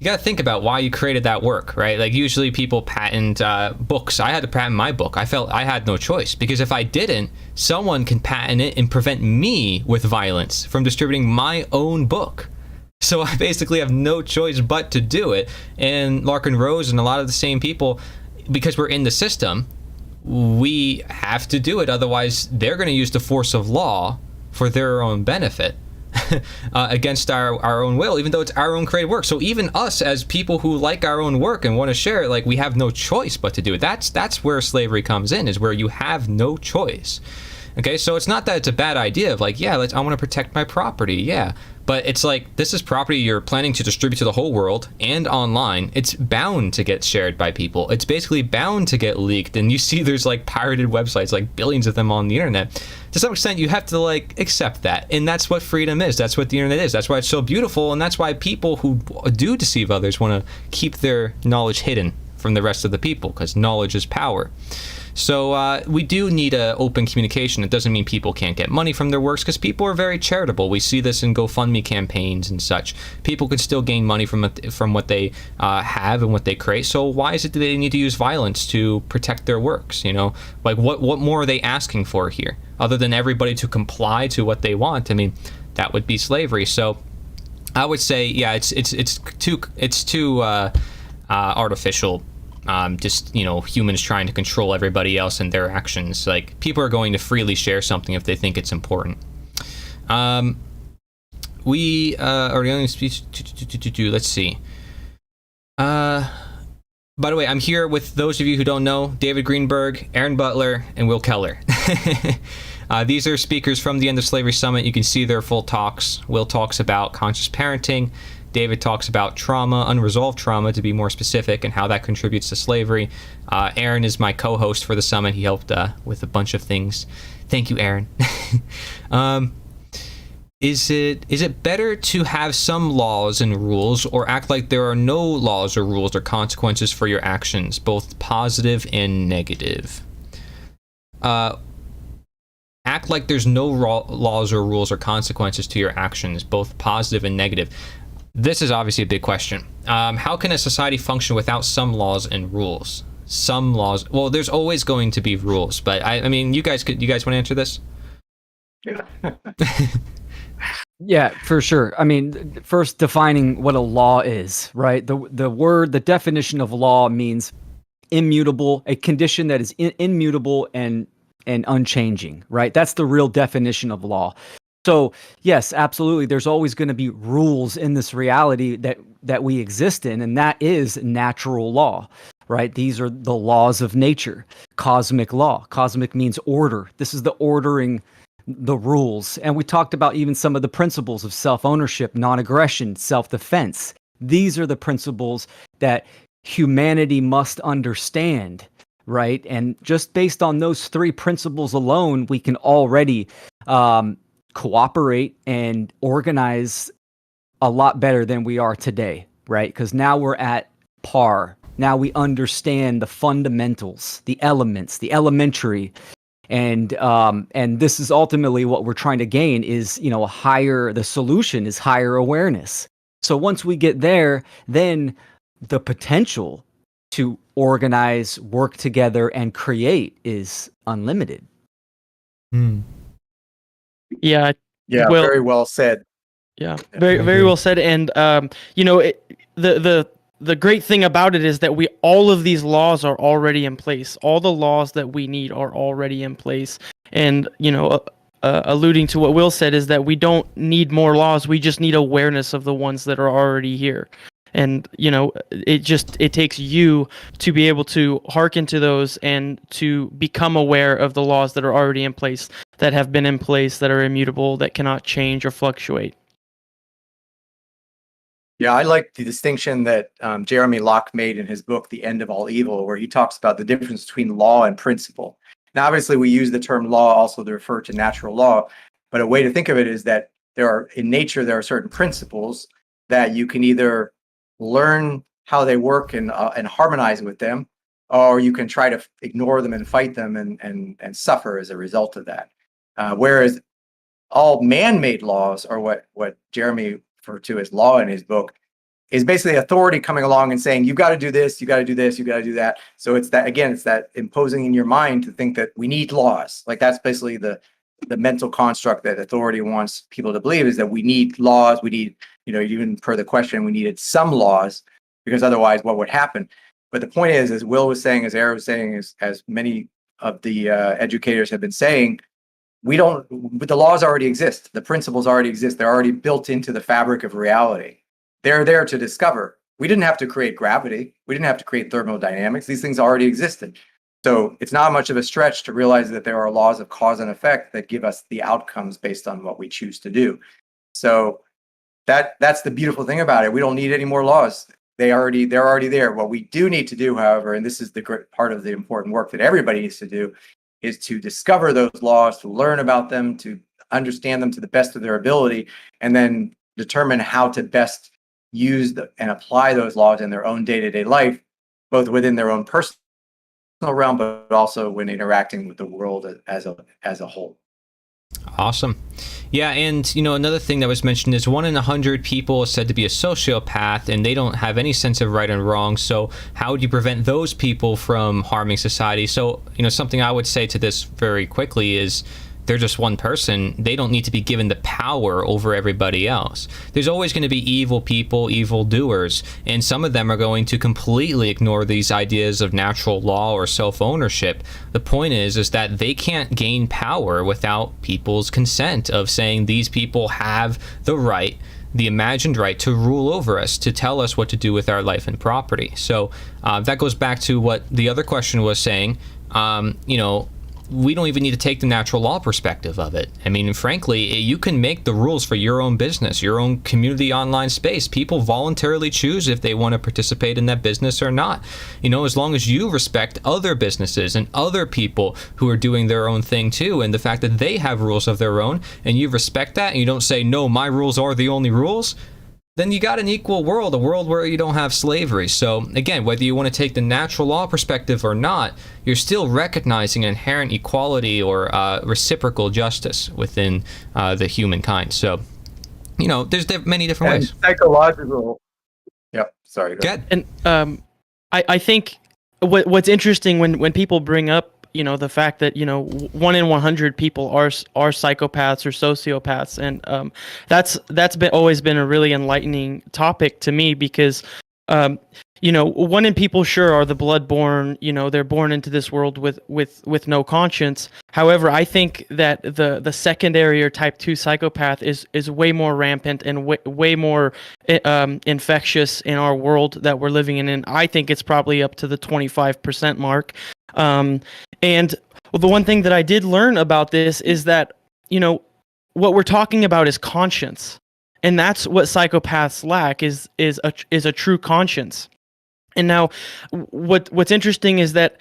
you got to think about why you created that work, right? Like usually people patent books. I had to patent my book. I felt I had no choice, because if I didn't, someone can patent it and prevent me with violence from distributing my own book. So I basically have no choice but to do it. And Larkin Rose and a lot of the same people, because we're in the system, we have to do it. Otherwise, they're going to use the force of law for their own benefit. Against our own will, even though it's our own created work. So even us as people who like our own work and want to share it, like, we have no choice but to do it. That's where slavery comes in, is where you have no choice. Okay, so it's not that it's a bad idea of like, yeah, I want to protect my property, yeah. But it's like, this is property you're planning to distribute to the whole world and online. It's bound to get shared by people. It's basically bound to get leaked. And you see there's like pirated websites, like billions of them on the internet. To some extent, you have to like accept that. And that's what freedom is. That's what the internet is. That's why it's so beautiful. And that's why people who do deceive others want to keep their knowledge hidden from the rest of the people, because knowledge is power. So we do need open communication. It doesn't mean people can't get money from their works, because people are very charitable. We see this in GoFundMe campaigns and such. People can still gain money from what they have and what they create. So why is it that they need to use violence to protect their works? You know, like what more are they asking for here, other than everybody to comply to what they want? I mean, that would be slavery. So I would say, yeah, it's too artificial. Just, you know, humans trying to control everybody else and their actions. Like, people are going to freely share something if they think it's important. We are the only speech. Let's see. By the way, I'm here with those of you who don't know: David Greenberg, Aaron Butler, and Will Keller. These are speakers from the End of Slavery Summit. You can see their full talks. Will talks about conscious parenting. David talks about trauma, unresolved trauma, to be more specific, and how that contributes to slavery. Aaron is my co-host for the summit. He helped with a bunch of things. Thank you, Aaron. Is it better to have some laws and rules, or act like there are no laws or rules or consequences for your actions, both positive and negative? Act like there's no laws or rules or consequences to your actions, both positive and negative. This is obviously a big question. How can a society function without some laws and rules? Some laws. Well, there's always going to be rules, but I mean, you guys want to answer this?
Yeah.
Yeah, for sure. I mean, first defining what a law is, right? The definition of law means immutable, a condition that is immutable and unchanging, right? That's the real definition of law. So yes, absolutely. There's always going to be rules in this reality that we exist in, and that is natural law, right? These are the laws of nature. Cosmic law. Cosmic means order. This is the ordering, the rules. And we talked about even some of the principles of self-ownership, non-aggression, self-defense. These are the principles that humanity must understand, right? And just based on those three principles alone, we can already cooperate and organize a lot better than we are today, right? Because now we're at par. Now we understand the fundamentals, the elements, the elementary, and this is ultimately what we're trying to gain is, you know, the solution is higher awareness. So once we get there, then the potential to organize, work together, and create is unlimited.
Yeah.
Yeah,
Well,
very well said.
Yeah, very well said. And you know, the great thing about it is that all of these laws are already in place. All the laws that we need are already in place. And you know, alluding to what Will said is that we don't need more laws. We just need awareness of the ones that are already here. And you know, it takes you to be able to hearken to those and to become aware of the laws that are already in place, that have been in place, that are immutable, that cannot change or fluctuate.
Yeah, I like the distinction that Jeremy Locke made in his book, The End of All Evil, where he talks about the difference between law and principle. Now, obviously, we use the term law also to refer to natural law, but a way to think of it is that in nature, there are certain principles that you can either learn how they work and harmonize with them, or you can try to ignore them and fight them and suffer as a result of that. Whereas all man-made laws, or what Jeremy referred to as law in his book, is basically authority coming along and saying, you got to do this, you got to do this, you got to do that. So it's that, again, it's that imposing in your mind to think that we need laws. Like that's basically the mental construct that authority wants people to believe, is that we need laws. We need, even per the question, we needed some laws, because otherwise what would happen? But the point is, as Will was saying, as Eric was saying, as many of the educators have been saying, but the laws already exist. The principles already exist. They're already built into the fabric of reality. They're there to discover. We didn't have to create gravity. We didn't have to create thermodynamics. These things already existed. So it's not much of a stretch to realize that there are laws of cause and effect that give us the outcomes based on what we choose to do. So that's the beautiful thing about it. We don't need any more laws. They're already there. What we do need to do, however, and this is the great part of the important work that everybody needs to do, is to discover those laws, to learn about them, to understand them to the best of their ability, and then determine how to best use and apply those laws in their own day-to-day life, both within their own personal realm, but also when interacting with the world as a whole.
Awesome. Yeah, and another thing that was mentioned is 1 in 100 people is said to be a sociopath, and they don't have any sense of right and wrong. So how would you prevent those people from harming society? So something I would say to this very quickly is, they're just one person. They don't need to be given the power over everybody else. There's always going to be evil people, evil doers, and some of them are going to completely ignore these ideas of natural law or self-ownership. The point is that they can't gain power without people's consent of saying these people have the right, the imagined right, to rule over us, to tell us what to do with our life and property. So that goes back to what the other question was saying. We don't even need to take the natural law perspective of it. I mean, frankly, you can make the rules for your own business, your own community online space. People voluntarily choose if they want to participate in that business or not. As long as you respect other businesses and other people who are doing their own thing too, and the fact that they have rules of their own, and you respect that, and you don't say, no, my rules are the only rules, then you got an equal world, a world where you don't have slavery. So again, whether you want to take the natural law perspective or not, you're still recognizing inherent equality or reciprocal justice within the humankind. So, there's many different ways.
Psychological. Yep. Sorry.
Go ahead.
And I think what's interesting when people bring up the fact that 1 in 100 people are psychopaths or sociopaths, and that's always been a really enlightening topic to me, because 1 in people sure are the blood-born, they're born into this world with no conscience. However, I think that the secondary or type 2 psychopath is way more rampant and way more infectious in our world that we're living in, and I think it's probably up to the 25% mark. And the one thing that I did learn about this is that, what we're talking about is conscience. And that's what psychopaths lack is a true conscience. And now what's interesting is that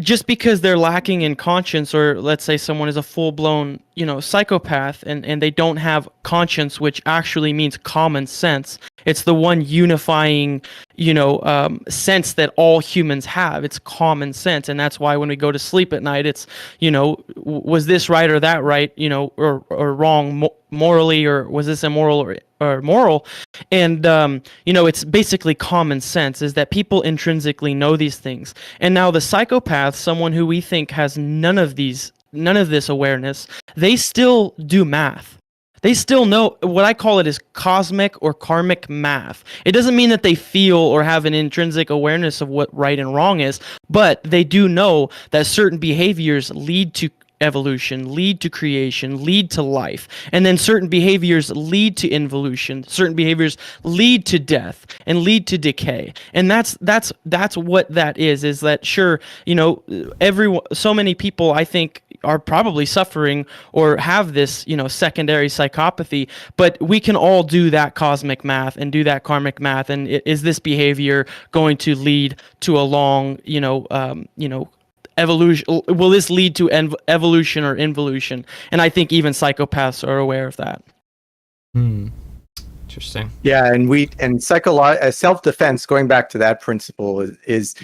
just because they're lacking in conscience, or let's say someone is a full-blown, psychopath, and they don't have conscience, which actually means common sense. It's the one unifying, sense that all humans have. It's common sense, and that's why when we go to sleep at night, it's, was this right or that right, or wrong morally, or was this immoral or moral? And it's basically common sense, is that people intrinsically know these things. And now the psychopath, someone who we think has none of this awareness, they still do math. They still know, what I call it is cosmic or karmic math. It doesn't mean that they feel or have an intrinsic awareness of what right and wrong is, but they do know that certain behaviors lead to evolution, lead to creation, lead to life, and then certain behaviors lead to involution, certain behaviors lead to death and lead to decay. And that's what that is that, sure, so many people, I think, are probably suffering or have this, secondary psychopathy, but we can all do that cosmic math and do that karmic math. And is this behavior going to lead to a long, evolution? Will this lead to evolution or involution? And I think even psychopaths are aware of that.
Interesting.
Yeah, and self-defense, going back to that principle, is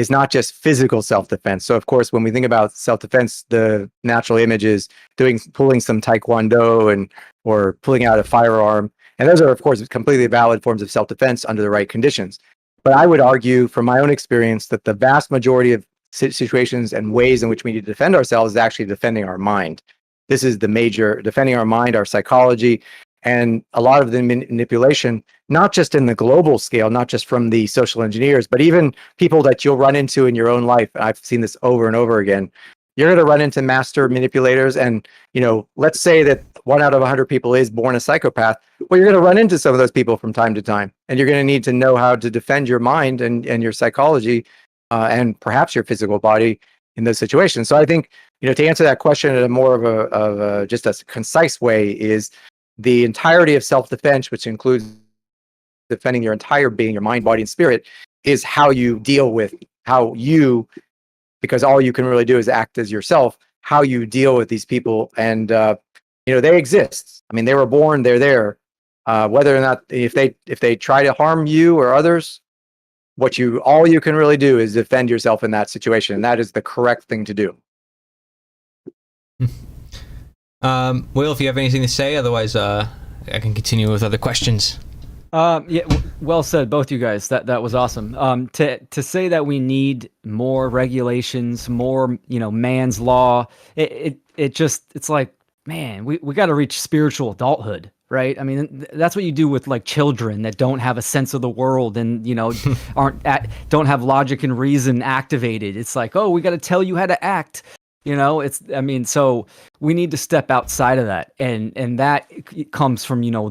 not just physical self-defense. So of course, when we think about self-defense, the natural image is pulling some taekwondo or pulling out a firearm. And those are, of course, completely valid forms of self-defense under the right conditions. But I would argue from my own experience that the vast majority of situations and ways in which we need to defend ourselves is actually defending our mind. This is the major, defending our mind, our psychology, and a lot of the manipulation, not just in the global scale, not just from the social engineers, but even people that you'll run into in your own life. I've seen this over and over again. You're going to run into master manipulators, and let's say that 1 out of 100 people is born a psychopath. Well, you're going to run into some of those people from time to time, and you're going to need to know how to defend your mind and your psychology, and perhaps your physical body in those situations. So I think, to answer that question in a more of a just a concise way, is the entirety of self-defense, which includes defending your entire being, your mind, body, and spirit, is how you deal with because all you can really do is act as yourself, how you deal with these people. And, they exist. I mean, they were born, they're there. Whether or not, if they try to harm you or others, all you can really do is defend yourself in that situation. And that is the correct thing to do.
Will, if you have anything to say, otherwise I can continue with other questions.
Well said, both you guys. That was awesome. To say that we need more regulations, more man's law, it's like, man, we got to reach spiritual adulthood, right? I mean, that's what you do with like children that don't have a sense of the world and don't have logic and reason activated. It's like, oh, we got to tell you how to act. So we need to step outside of that, and that comes from one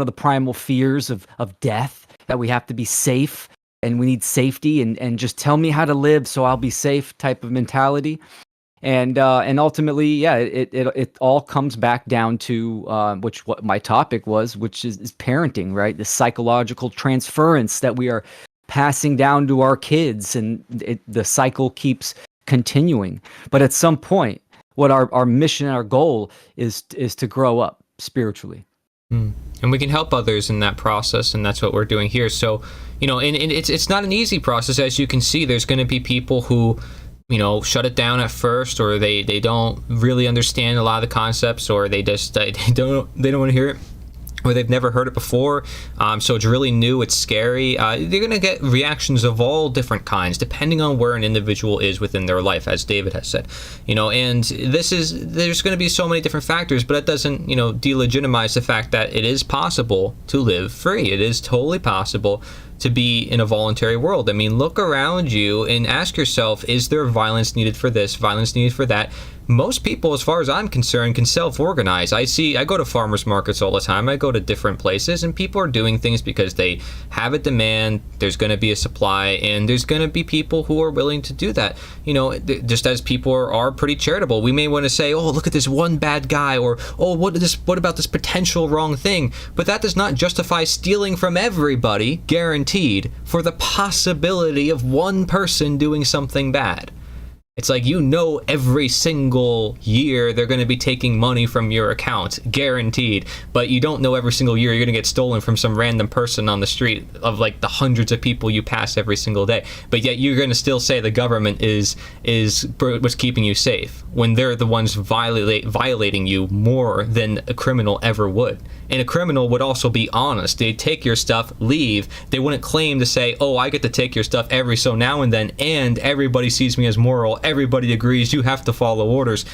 of the primal fears of death, that we have to be safe and we need safety, and just tell me how to live so I'll be safe type of mentality, and ultimately, it all comes back down to what my topic was, which is parenting, right? The psychological transference that we are passing down to our kids, and the cycle keeps continuing. But at some point, what our mission and our goal is to grow up spiritually.
And we can help others in that process, and that's what we're doing here. So, and it's not an easy process. As you can see, there's going to be people who, shut it down at first, or they don't really understand a lot of the concepts, or they just they don't want to hear it, or they've never heard it before, so it's really new, it's scary. They're going to get reactions of all different kinds, depending on where an individual is within their life, as David has said. And there's going to be so many different factors, but that doesn't, delegitimize the fact that it is possible to live free. It is totally possible to be in a voluntary world. I mean, look around you and ask yourself, is there violence needed for this, violence needed for that? Most people, as far as I'm concerned, can self-organize. I go to farmers markets all the time. I go to different places, and people are doing things because they have a demand. There's going to be a supply, and there's going to be people who are willing to do that. Just as people are pretty charitable. We may want to say, oh, look at this one bad guy, or, oh, what about this potential wrong thing? But that does not justify stealing from everybody, guaranteed, for the possibility of one person doing something bad. It's like, every single year they're going to be taking money from your account, guaranteed. But you don't know every single year you're going to get stolen from some random person on the street of like the hundreds of people you pass every single day. But yet you're going to still say the government is what's keeping you safe, when they're the ones violating you more than a criminal ever would. And a criminal would also be honest. They'd take your stuff, leave. They wouldn't claim to say, oh, I get to take your stuff every so now and then, and everybody sees me as moral. Everybody agrees you have to follow orders.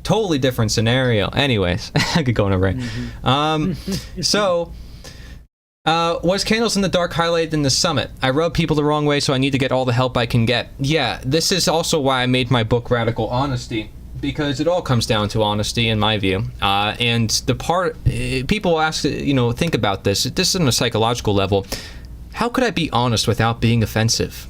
Totally different scenario. Anyways, I could go on a rant. So, was Candles in the Dark highlighted in the summit? I rub people the wrong way, so I need to get all the help I can get. Yeah, this is also why I made my book Radical Honesty, because it all comes down to honesty, in my view. And the part people ask, think about this. This is on a psychological level. How could I be honest without being offensive?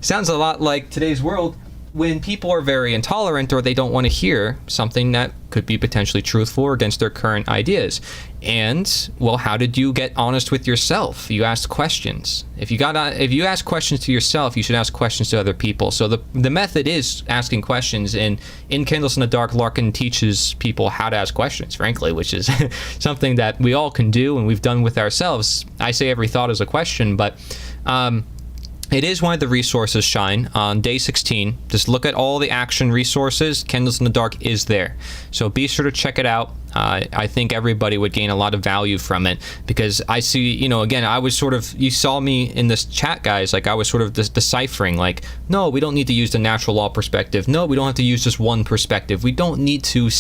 Sounds a lot like today's world, when people are very intolerant, or they don't want to hear something that could be potentially truthful or against their current ideas. And, well, how did you get honest with yourself? You asked questions. If you ask questions to yourself, you should ask questions to other people. So the method is asking questions, and in Candles in the Dark, Larkin teaches people how to ask questions, frankly, which is something that we all can do and we've done with ourselves. I say every thought is a question, but it is one of the resources, Shine. On day 16, just look at all the action resources. Candles in the Dark is there. So be sure to check it out. I think everybody would gain a lot of value from it, because I see, again, I was sort of, you saw me in this chat, guys, like I was sort of deciphering, like, no, we don't need to use the natural law perspective. No, we don't have to use just one perspective. We don't need to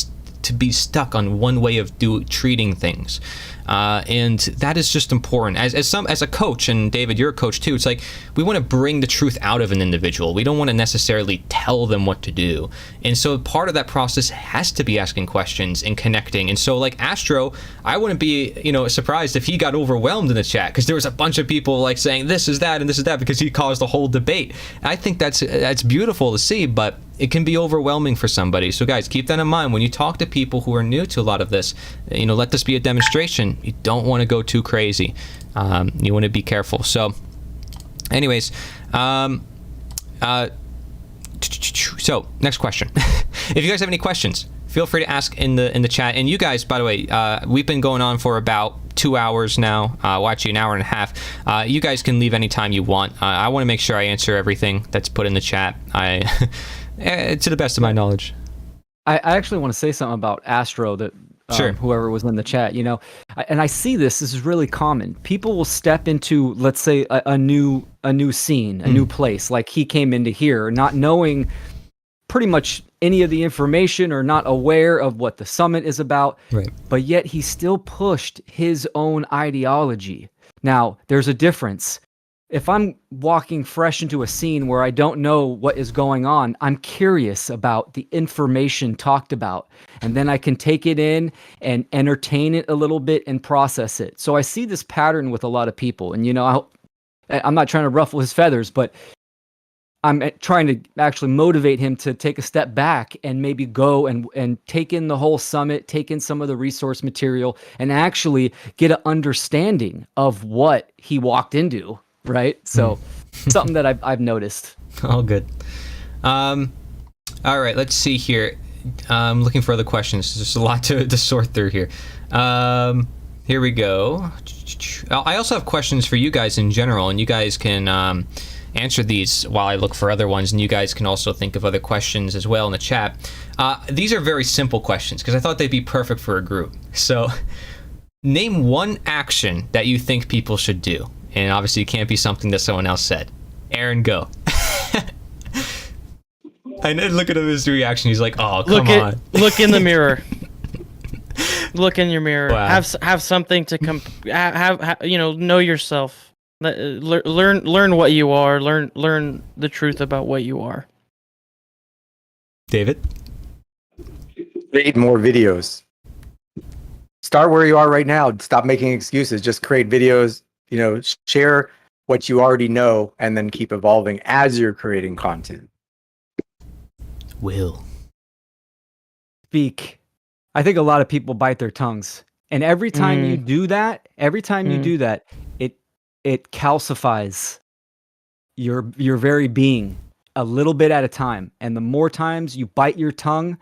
be stuck on one way of treating things. And that is just important. As a coach, and David, you're a coach too, it's like we want to bring the truth out of an individual. We don't want to necessarily tell them what to do. And so part of that process has to be asking questions and connecting. And so like Astro, I wouldn't be, surprised if he got overwhelmed in the chat, because there was a bunch of people like saying this is that and this is that, because he caused a whole debate. I think that's beautiful to see, but it can be overwhelming for somebody. So guys, keep that in mind when you talk to people who are new to a lot of this. Let this be a demonstration. You don't want to go too crazy. You want to be careful. So anyways, so next question. If you guys have any questions, feel free to ask in the chat. And you guys, by the way, we've been going on for about 2 hours now, well, actually an hour and a half. You guys can leave anytime you want. I want to make sure I answer everything that's put in the chat. To the best of my knowledge.
I actually want to say something about Astro that
Sure.
whoever was in the chat, and I see this is really common. People will step into, let's say, a new scene, a new place. Like he came into here not knowing pretty much any of the information or not aware of what the summit is about,
Right.
but yet he still pushed his own ideology. Now, there's a difference. If I'm walking fresh into a scene where I don't know what is going on, I'm curious about the information talked about, and then I can take it in and entertain it a little bit and process it. So I see this pattern with a lot of people, and I'm not trying to ruffle his feathers, but I'm trying to actually motivate him to take a step back and maybe go and take in the whole summit, take in some of the resource material, and actually get an understanding of what he walked into. Right, so something that I've noticed.
All good. All right, let's see here. I'm looking for other questions. There's a lot to sort through here. Here we go. I also have questions for you guys in general, and you guys can answer these while I look for other ones, and you guys can also think of other questions as well in the chat. These are very simple questions because I thought they'd be perfect for a group. So, name one action that you think people should do. And obviously, it can't be something that someone else said. Aaron, go. I know, look at his reaction. He's like, "Oh, come on."
Look in the mirror. Look in your mirror.
Wow.
Have something to know yourself. Learn what you are. Learn the truth about what you are.
David?
Create more videos. Start where you are right now. Stop making excuses. Just create videos. Share what you already know, and then keep evolving as you're creating content.
Will.
Speak. I think a lot of people bite their tongues, and every time you do that, it calcifies your very being a little bit at a time. And the more times you bite your tongue,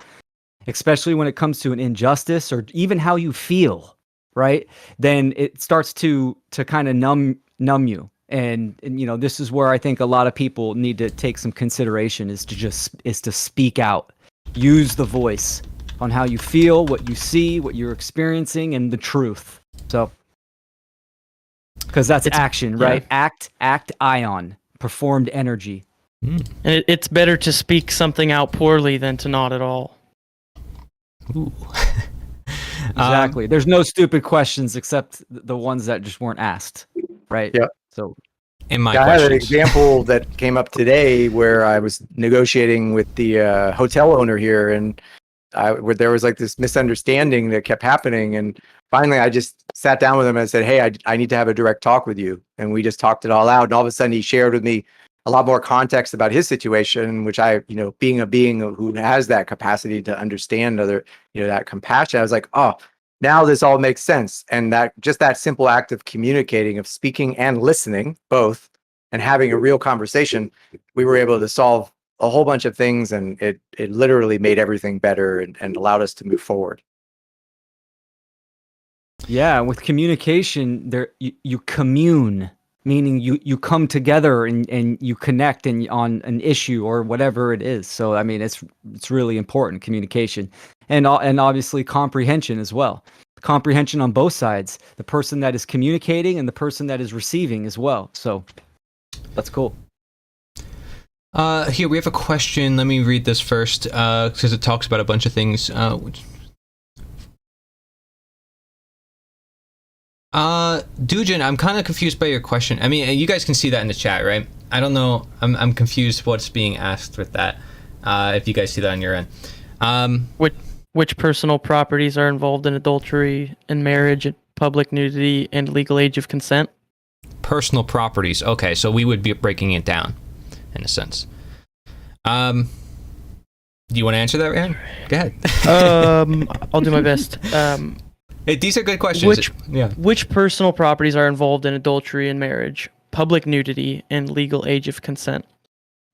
especially when it comes to an injustice or even how you feel, right, then it starts to kind of numb you. And this is where I think a lot of people need to take some consideration, is to speak out, use the voice on how you feel, what you see, what you're experiencing, and the truth. So, because that's action, right? Act ion, performed energy.
And it's better to speak something out poorly than to not at all.
Ooh.
Exactly. There's no stupid questions except the ones that just weren't asked, right?
Yeah.
So,
In my
I had an
questions.
example that came up today where I was negotiating with the hotel owner here, and where there was like this misunderstanding that kept happening. And finally, I just sat down with him and said, "Hey, I need to have a direct talk with you." And we just talked it all out. And all of a sudden, he shared with me a lot more context about his situation, which I, being a being who has that capacity to understand other, that compassion, I was like, oh, now this all makes sense. And that simple act of communicating, of speaking and listening both, and having a real conversation, we were able to solve a whole bunch of things, and it literally made everything better and allowed us to move forward.
yeah, with communication, you commune. meaning you come together and you connect on an issue or whatever it is. So I mean, it's really important, communication, and obviously comprehension as well. Comprehension on both sides, the person that is communicating and the person that is receiving as well. So that's cool.
Here we have a question. Let me read this first because it talks about a bunch of things. Dujin, I'm kind of confused by your question. I mean, you guys can see that in the chat, right? I don't know. I'm confused what's being asked with that. If you guys see that on your end.
Which personal properties are involved in adultery and marriage, public nudity, and legal age of consent?
Personal properties. Okay, so we would be breaking it down, in a sense. Do you want to answer that, Ryan? Go ahead.
I'll do my best.
These are good questions.
Which personal properties are involved in adultery and marriage, public nudity, and legal age of consent?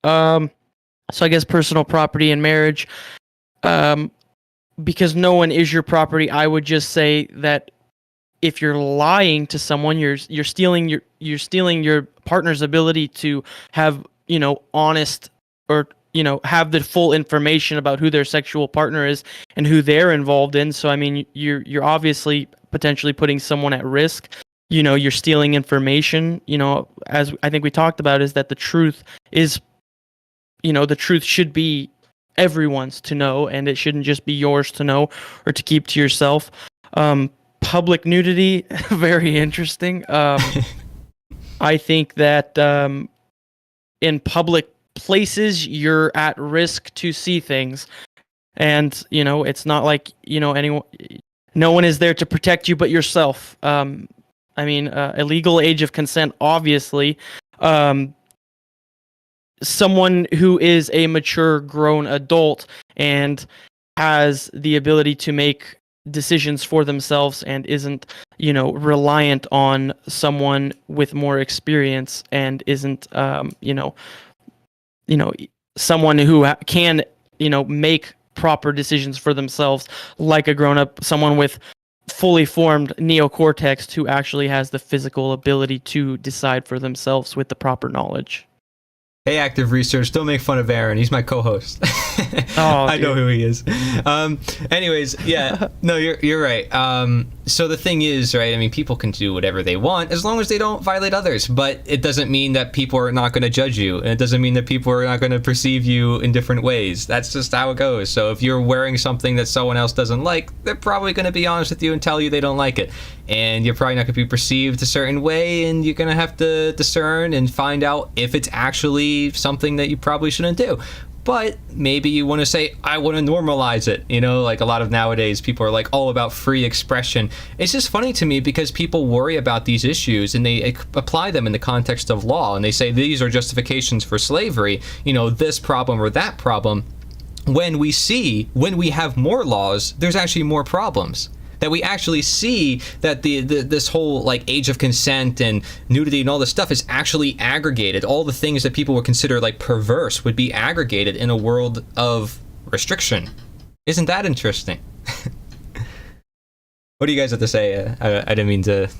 So I guess personal property and marriage. Because no one is your property, I would just say that if you're lying to someone, you're stealing your partner's ability to have, honest or, have the full information about who their sexual partner is and who they're involved in. So I mean, you're obviously potentially putting someone at risk. You're stealing information. As I think we talked about, is that the truth is, the truth should be everyone's to know, and it shouldn't just be yours to know or to keep to yourself. Public nudity, very interesting. I think that in public places you're at risk to see things, and it's not like anyone, no one is there to protect you but yourself. I mean, a legal age of consent, obviously. Someone who is a mature, grown adult and has the ability to make decisions for themselves and isn't, reliant on someone with more experience and isn't, someone who can, make proper decisions for themselves, like a grown-up, someone with fully formed neocortex who actually has the physical ability to decide for themselves with the proper knowledge.
Hey, Active Research, don't make fun of Aaron. He's my co-host. I know who he is. Anyways, yeah, no, you're right. So the thing is, right, I mean, people can do whatever they want as long as they don't violate others, but it doesn't mean that people are not going to judge you, and it doesn't mean that people are not going to perceive you in different ways. That's just how it goes. So if you're wearing something that someone else doesn't like, they're probably going to be honest with you and tell you they don't like it. And you're probably not going to be perceived a certain way, and you're going to have to discern and find out if it's actually something that you probably shouldn't do. But maybe you want to say, I want to normalize it. Like a lot of nowadays, people are like all about free expression. It's just funny to me because people worry about these issues and they apply them in the context of law. And they say these are justifications for slavery, this problem or that problem. When we have more laws, there's actually more problems. That we actually see that this whole like age of consent and nudity and all this stuff is actually aggregated. All the things that people would consider like perverse would be aggregated in a world of restriction. Isn't that interesting? What do you guys have to say? I didn't mean to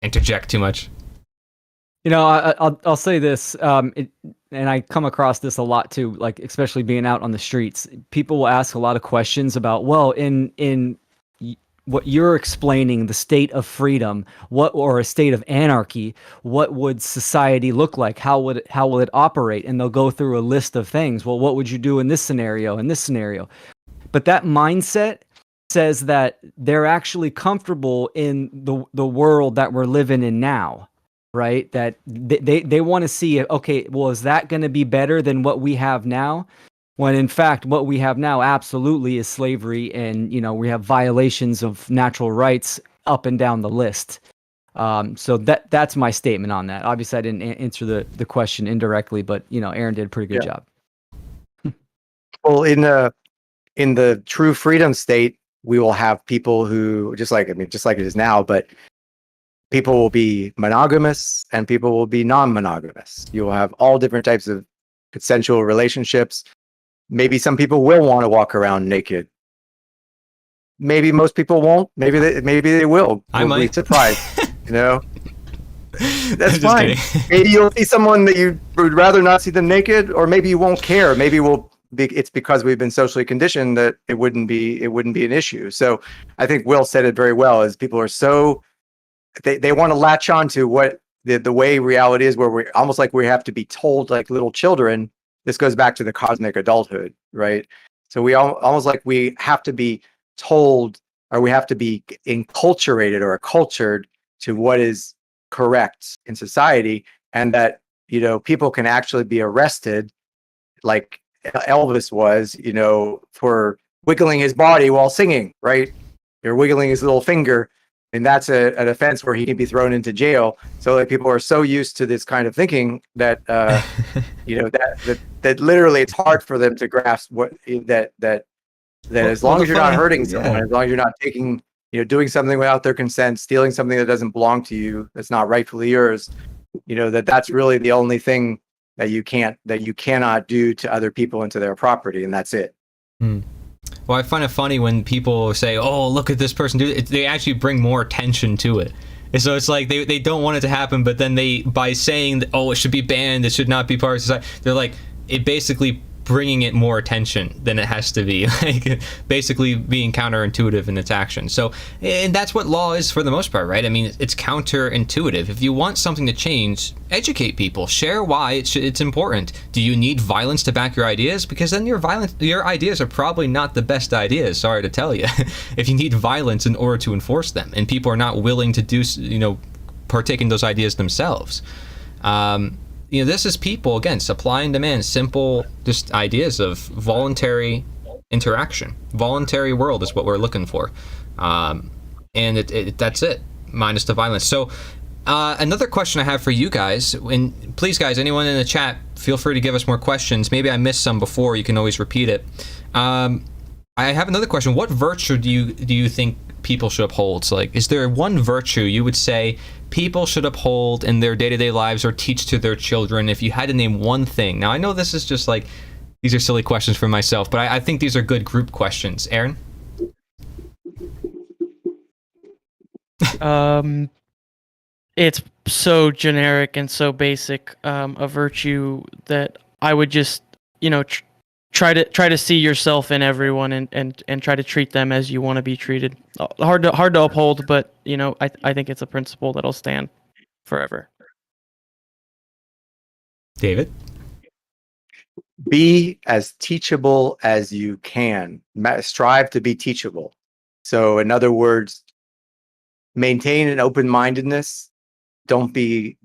interject too much.
I'll say this, and I come across this a lot too, like especially being out on the streets. People will ask a lot of questions about, well, in what you're explaining, the state of freedom, or a state of anarchy, what would society look like? How will it operate? And they'll go through a list of things. Well, what would you do in this scenario, in this scenario? But that mindset says that they're actually comfortable in the world that we're living in now, right? That they want to see, okay, well, is that going to be better than what we have now? When in fact, what we have now absolutely is slavery, and we have violations of natural rights up and down the list. So that's my statement on that. Obviously, I didn't answer the question indirectly, but Aaron did a pretty good job.
Well, in the true freedom state, we will have people who just like it is now, but people will be monogamous and people will be non-monogamous. You will have all different types of consensual relationships. Maybe some people will want to walk around naked. Maybe most people won't. Maybe they will.
I might
be surprised. That's
I'm just
fine.
kidding.
Maybe you'll see someone that you would rather not see them naked, or maybe you won't care. Maybe it's because we've been socially conditioned that it wouldn't be an issue. So I think Will said it very well, is people are so they want to latch on to what the way reality is, where we're almost like we have to be told like little children. This goes back to the cosmic adulthood, right? So we almost like we have to be told, or we have to be enculturated or cultured to what is correct in society, and that people can actually be arrested, like Elvis was, for wiggling his body while singing, right? Or wiggling his little finger, and that's an offense where he can be thrown into jail. So like people are so used to this kind of thinking that that literally it's hard for them to grasp that as long as you're not hurting someone, as long as you're not taking, doing something without their consent, stealing something that doesn't belong to you, that's not rightfully yours, that's really the only thing that you cannot do to other people and to their property, and that's it.
Well, I find it funny when people say, "Oh, look at this person do it." They actually bring more attention to it. And so it's like they don't want it to happen, but then by saying that, "Oh, it should be banned, it should not be part of society," they're like, it basically bringing it more attention than it has to be, like basically being counterintuitive in its action. So, and that's what law is for the most part, right? I mean, it's counterintuitive. If you want something to change, educate people, share why it's important. Do you need violence to back your ideas? Because then your ideas are probably not the best ideas. Sorry to tell you. If you need violence in order to enforce them, and people are not willing to do, partake in those ideas themselves. This is people, again, supply and demand, simple just ideas of voluntary interaction. Voluntary world is what we're looking for. And that's it, minus the violence. So another question I have for you guys, and please guys, anyone in the chat, feel free to give us more questions. Maybe I missed some before, you can always repeat it. I have another question. What virtue do you think people should uphold? So, like, is there one virtue you would say people should uphold in their day-to-day lives or teach to their children if you had to name one thing? Now, I know this is just like, these are silly questions for myself, but I think these are good group questions. Aaron?
It's so generic and so basic, a virtue that I would just, try to see yourself in everyone and try to treat them as you want to be treated. Hard to uphold, but I think it's a principle that'll stand forever.
David?
Be as teachable as you can. Strive to be teachable. So in other words, maintain an open-mindedness. Don't be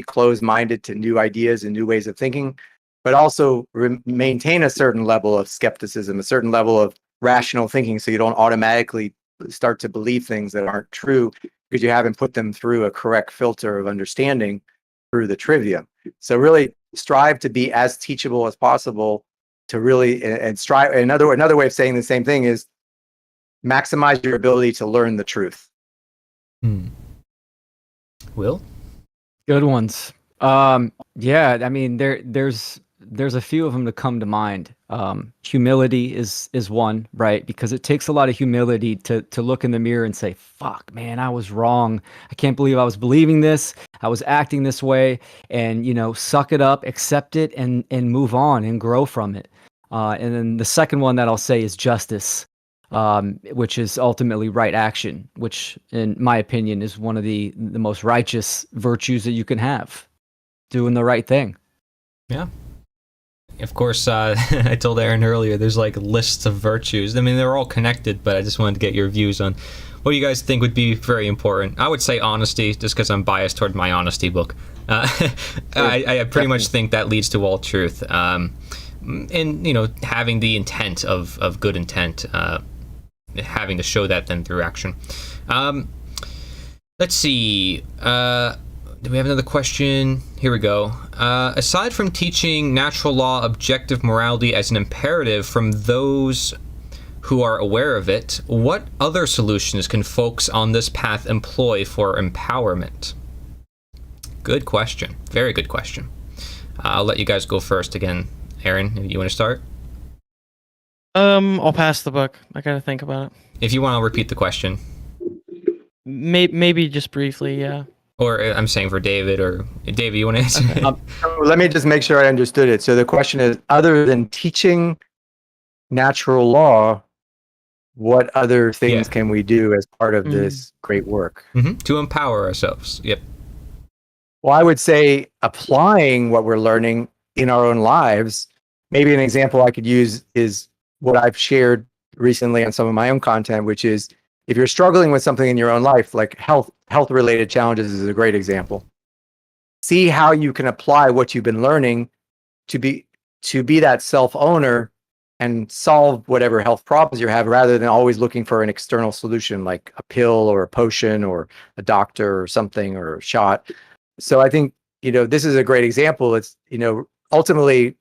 closed-minded to new ideas and new ways of thinking, but also maintain a certain level of skepticism, a certain level of rational thinking, so you don't automatically start to believe things that aren't true because you haven't put them through a correct filter of understanding through the trivia. So really strive to be as teachable as possible, to really, and strive. Another way of saying the same thing is maximize your ability to learn the truth.
Will?
Good ones. Yeah, I mean, there's a few of them to come to mind. Humility is one, right? Because it takes a lot of humility to look in the mirror and say, fuck, man, I was wrong. I can't believe I was believing this. I was acting this way, and, suck it up, accept it, and move on and grow from it. And then the second one that I'll say is justice, which is ultimately right action, which in my opinion is one of the most righteous virtues that you can have, doing the right thing.
Yeah. Of course, I told Aaron earlier, there's like lists of virtues. I mean, they're all connected, but I just wanted to get your views on what you guys think would be very important. I would say honesty, just because I'm biased toward my honesty book. I pretty much think that leads to all truth. And, having the intent of good intent, having to show that then through action. Let's see. Do we have another question? Here we go. Aside from teaching natural law objective morality as an imperative from those who are aware of it, what other solutions can folks on this path employ for empowerment? Good question. Very good question. I'll let you guys go first again. Aaron, you want to start?
I'll pass the book. I gotta think about it.
If you want, I'll repeat the question.
Maybe just briefly, yeah.
Or I'm saying for David, or David, you want to answer?
So let me just make sure I understood it. So the question is, other than teaching natural law, what other things
Yeah.
can we do as part of this great work?
To empower ourselves. Yep.
Well, I would say applying what we're learning in our own lives. Maybe an example I could use is what I've shared recently on some of my own content, which is if you're struggling with something in your own life, like health related challenges is a great example. See how you can apply what you've been learning to be that self owner and solve whatever health problems you have, rather than always looking for an external solution like a pill or a potion or a doctor or something or a shot. So I think, this is a great example. It's, ultimately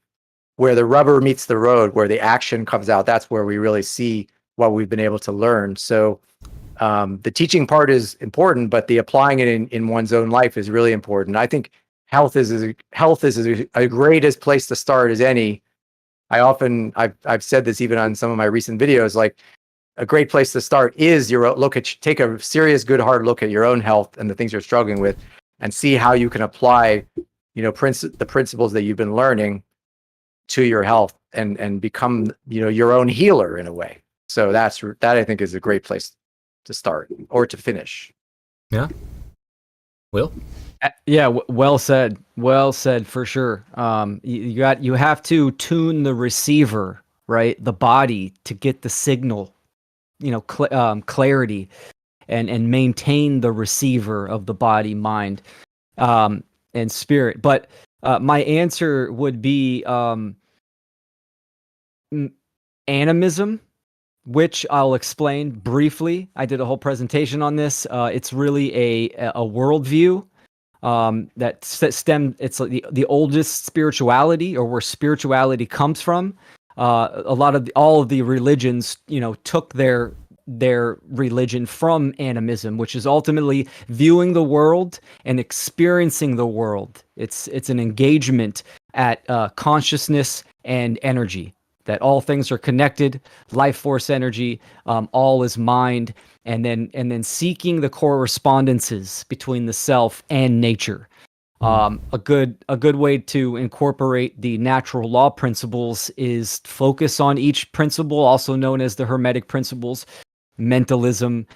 where the rubber meets the road, where the action comes out, that's where we really see what we've been able to learn. So the teaching part is important, but the applying it in one's own life is really important. I think health is a greatest place to start as any. I've said this even on some of my recent videos, like a great place to start is take a serious, good, hard look at your own health and the things you're struggling with, and see how you can apply, the principles that you've been learning to your health and become, your own healer in a way. So that I think is a great place to start or to finish.
Yeah. Will?
Yeah, well said. Well said for sure. You have to tune the receiver, right? The body to get the signal, clarity, and maintain the receiver of the body, mind, and spirit. But my answer would be animism, which I'll explain briefly. I did a whole presentation on this. It's really a worldview it's like the oldest spirituality, or where spirituality comes from. All of the religions, took their religion from animism, which is ultimately viewing the world and experiencing the world. It's an engagement at consciousness and energy, that all things are connected, life force energy, all is mind, and then seeking the correspondences between the self and nature. A good way to incorporate the natural law principles is focus on each principle, also known as the Hermetic principles: mentalism,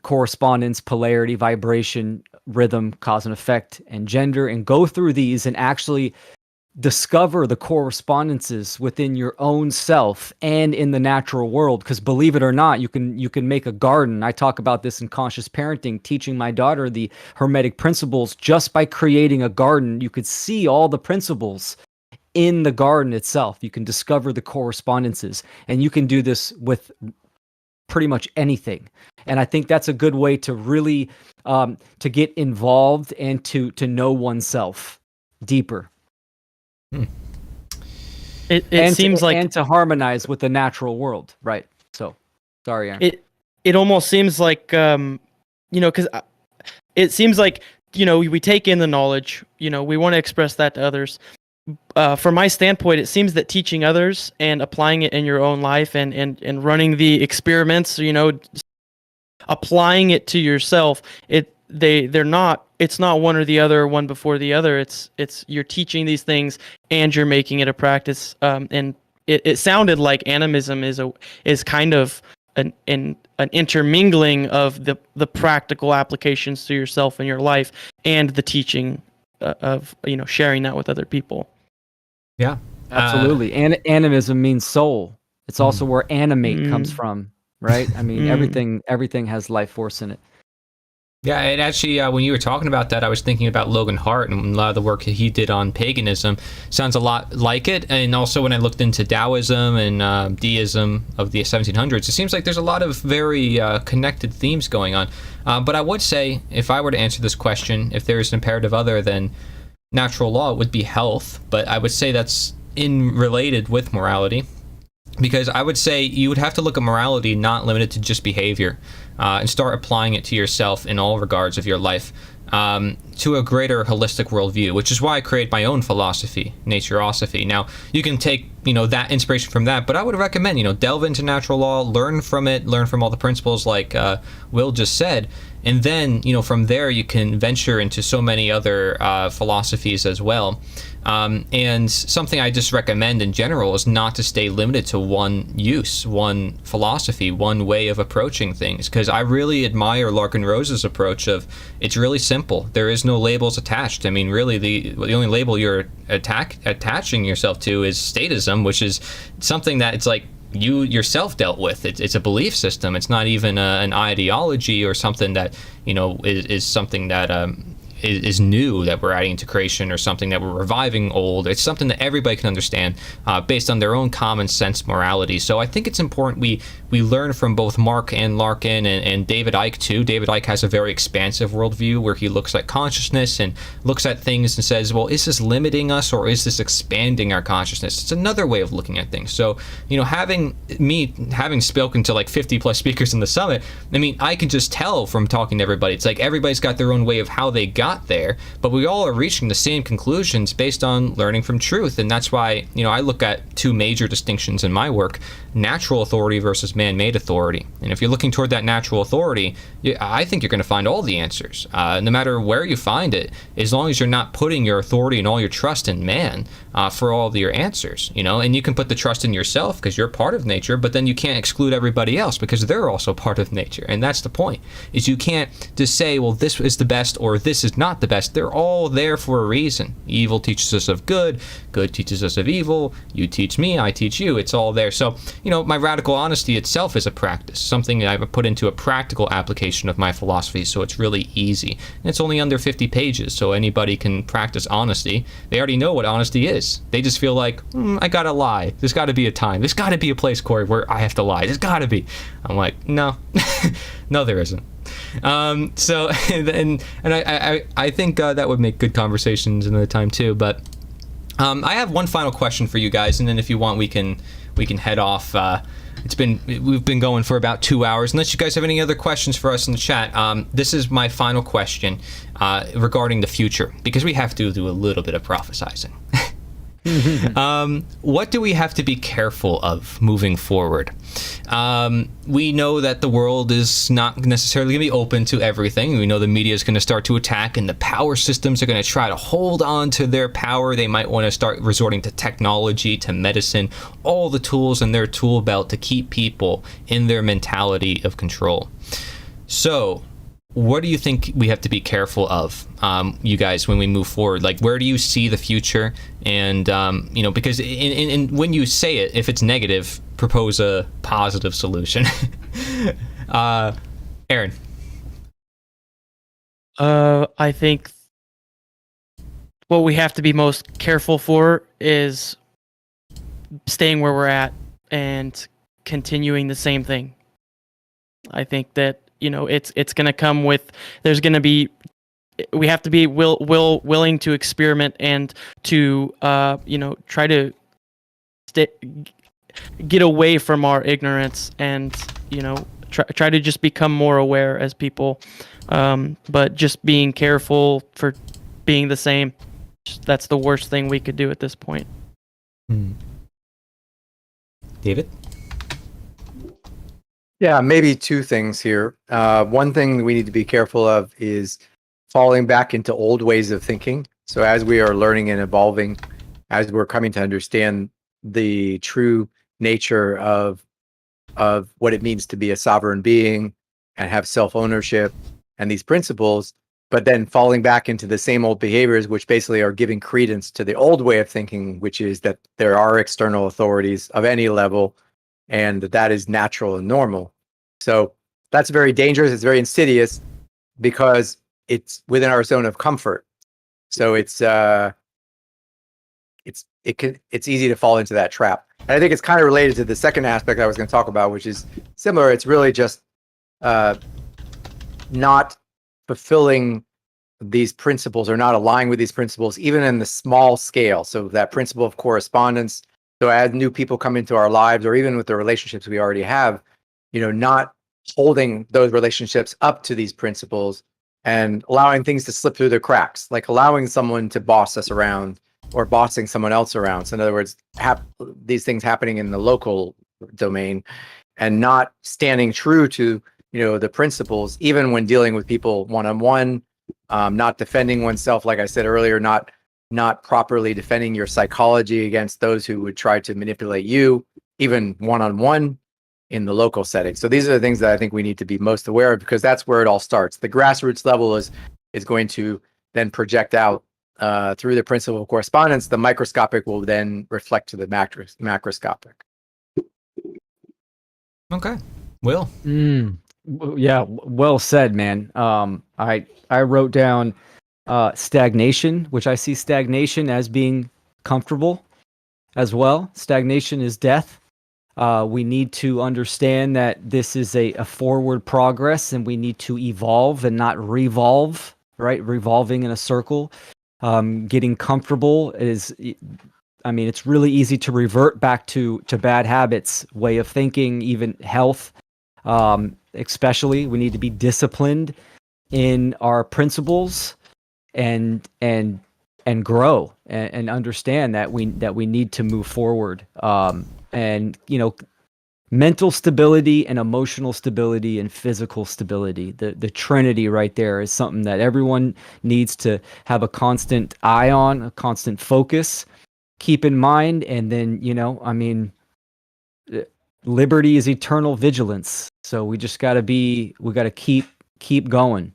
correspondence, polarity, vibration, rhythm, cause and effect, and gender, and go through these and actually discover the correspondences within your own self and in the natural world. Because believe it or not, you can make a garden. I talk about this in Conscious Parenting, teaching my daughter the Hermetic principles. Just by creating a garden, you could see all the principles in the garden itself. You can discover the correspondences, and you can do this with pretty much anything. And I think that's a good way to really to get involved and to know oneself deeper.
It seems like,
and to harmonize with the natural world, right? So, sorry, Aaron.
It almost seems like because it seems like we take in the knowledge, we want to express that to others. From my standpoint, it seems that teaching others and applying it in your own life and running the experiments, applying it to yourself, it's not one or the other, one before the other. It's you're teaching these things and you're making it a practice. And it sounded like animism is kind of an intermingling of the practical applications to yourself and your life, and the teaching of sharing that with other people.
Yeah,
absolutely. Animism means soul. It's also where animate comes from, right? I mean, everything has life force in it.
Yeah, and actually, when you were talking about that, I was thinking about Logan Hart, and a lot of the work that he did on paganism sounds a lot like it. And also, when I looked into Taoism and deism of the 1700s, it seems like there's a lot of very connected themes going on. But I would say, if I were to answer this question, if there is an imperative other than natural law, it would be health. But I would say that's related with morality, because I would say you would have to look at morality not limited to just behavior, and start applying it to yourself in all regards of your life. to a greater holistic worldview, which is why I create my own philosophy, Natureosophy. Now, you can take, that inspiration from that, but I would recommend, delve into natural law, learn from it, learn from all the principles like Will just said, and then, from there you can venture into so many other philosophies as well. And something I just recommend in general is not to stay limited to one use, one philosophy, one way of approaching things. Because I really admire Larkin Rose's approach of it's really simple. There is no labels attached. I mean, really, the only label you're attaching yourself to is statism, which is something that it's like you yourself dealt with. It's a belief system. It's not even an ideology or something that is something that is new that we're adding into creation, or something that we're reviving old. It's something that everybody can understand based on their own common sense morality. So I think it's important we learn from both Mark and Larkin and David Icke too. David Icke has a very expansive worldview where he looks at consciousness and looks at things and says, well, is this limiting us or is this expanding our consciousness? It's another way of looking at things. So, having spoken to like 50 plus speakers in the summit, I mean, I can just tell from talking to everybody, it's like everybody's got their own way of how they got there, but we all are reaching the same conclusions based on learning from truth. And that's why, I look at two major distinctions in my work: natural authority versus man-made authority. And if you're looking toward that natural authority, I think you're going to find all the answers, no matter where you find it, as long as you're not putting your authority and all your trust in man for all of your answers, and you can put the trust in yourself because you're part of nature, but then you can't exclude everybody else because they're also part of nature. And that's the point, is you can't just say, well, this is the best or this is not the best. They're all there for a reason. Evil teaches us of good, good teaches us of evil, you teach me, I teach you. It's all there. So, my radical honesty itself is a practice, something that I've put into a practical application of my philosophy, so it's really easy. And it's only under 50 pages, so anybody can practice honesty. They already know what honesty is. They just feel like, I gotta lie. There's gotta be a time. There's gotta be a place, Corey, where I have to lie. There's gotta be. I'm like, no. No, there isn't. So, and I think that would make good conversations another time too. But I have one final question for you guys, and then if you want, we can head off. We've been going for about 2 hours. Unless you guys have any other questions for us in the chat, this is my final question regarding the future, because we have to do a little bit of prophesizing. What do we have to be careful of moving forward? We know that the world is not necessarily going to be open to everything. We know the media is going to start to attack, and the power systems are going to try to hold on to their power. They might want to start resorting to technology, to medicine, all the tools in their tool belt to keep people in their mentality of control. So, what do you think we have to be careful of, you guys, when we move forward? Like, where do you see the future? And, because when you say it, if it's negative, propose a positive solution. Aaron.
I think what we have to be most careful for is staying where we're at and continuing the same thing. I think that it's going to come with, we have to be willing to experiment and to try to get away from our ignorance and try to just become more aware as people, but just being careful for being the same. That's the worst thing we could do at this point.
David?
Yeah, maybe two things here. One thing we need to be careful of is falling back into old ways of thinking. So as we are learning and evolving, as we're coming to understand the true nature of what it means to be a sovereign being and have self-ownership and these principles, but then falling back into the same old behaviors, which basically are giving credence to the old way of thinking, which is that there are external authorities of any level, and that is natural and normal. So that's very dangerous. It's very insidious because it's within our zone of comfort. So it's easy to fall into that trap. And I think it's kind of related to the second aspect I was going to talk about, which is similar. It's really just not fulfilling these principles or not aligning with these principles, even in the small scale. So that principle of correspondence. So as new people come into our lives, or even with the relationships we already have, not holding those relationships up to these principles and allowing things to slip through the cracks, like allowing someone to boss us around or bossing someone else around. So in other words, these things happening in the local domain and not standing true to, the principles, even when dealing with people one-on-one, not defending oneself, like I said earlier, not properly defending your psychology against those who would try to manipulate you, even one-on-one in the local setting. So these are the things that I think we need to be most aware of, because that's where it all starts. The grassroots level is going to then project out through the principle of correspondence. The microscopic will then reflect to the macroscopic.
Okay. Will?
Yeah, well said, man. I wrote down stagnation, which I see stagnation as being comfortable as well. Stagnation is death. We need to understand that this is a forward progress, and we need to evolve and not revolve, right? Revolving in a circle. Getting comfortable is, it's really easy to revert back to bad habits, way of thinking, even health. Especially, we need to be disciplined in our principles and grow and understand that we need to move forward. And mental stability and emotional stability and physical stability, the trinity right there, is something that everyone needs to have a constant eye on, a constant focus, keep in mind. And then, liberty is eternal vigilance. So we just got to keep going.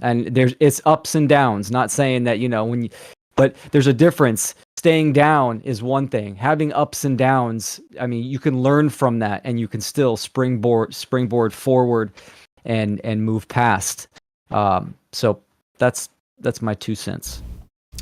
And it's ups and downs, not saying that, but there's a difference. Staying down is one thing. Having ups and downs, you can learn from that, and you can still springboard forward and move past. So that's my 2 cents.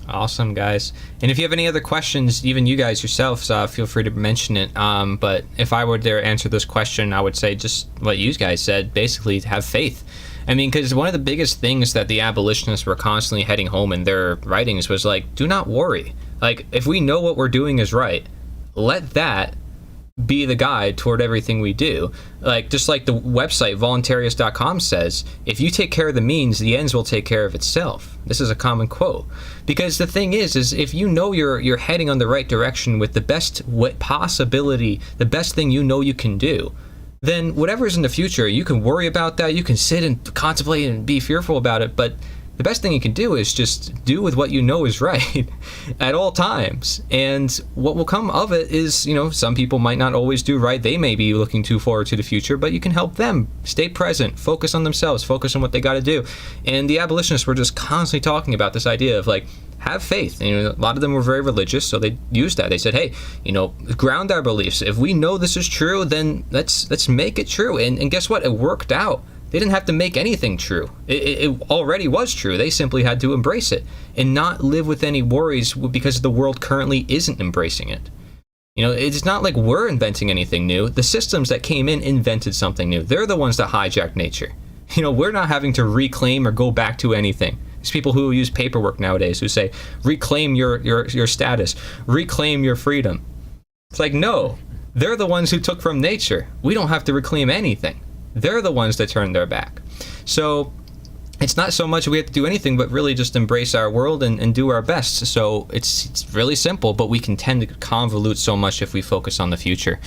Awesome, guys. And if you have any other questions, even you guys yourselves, feel free to mention it. But if I were to answer this question, I would say just what you guys said, basically have faith. Because one of the biggest things that the abolitionists were constantly heading home in their writings was like, do not worry. Like, if we know what we're doing is right, let that be the guide toward everything we do. Like, just like the website voluntarius.com says, if you take care of the means, the ends will take care of itself. This is a common quote. Because the thing is if you know you're heading on the right direction with the best possibility, the best thing you can do, then whatever's in the future, you can worry about that, you can sit and contemplate and be fearful about it, but the best thing you can do is just do with what you know is right at all times. And what will come of it is, some people might not always do right. They may be looking too forward to the future, but you can help them stay present, focus on themselves, focus on what they got to do. And the abolitionists were just constantly talking about this idea of like, have faith. A lot of them were very religious, so they used that. They said, hey, ground our beliefs. If we know this is true, then let's make it true. And guess what? It worked out. They didn't have to make anything true. It already was true. They simply had to embrace it and not live with any worries because the world currently isn't embracing it. It's not like we're inventing anything new. The systems that came in invented something new. They're the ones that hijacked nature. We're not having to reclaim or go back to anything. There's people who use paperwork nowadays who say, reclaim your status, reclaim your freedom. It's like, no, they're the ones who took from nature. We don't have to reclaim anything. They're the ones that turned their back. So it's not so much we have to do anything, but really just embrace our world and do our best. So it's really simple, but we can tend to convolute so much if we focus on the future.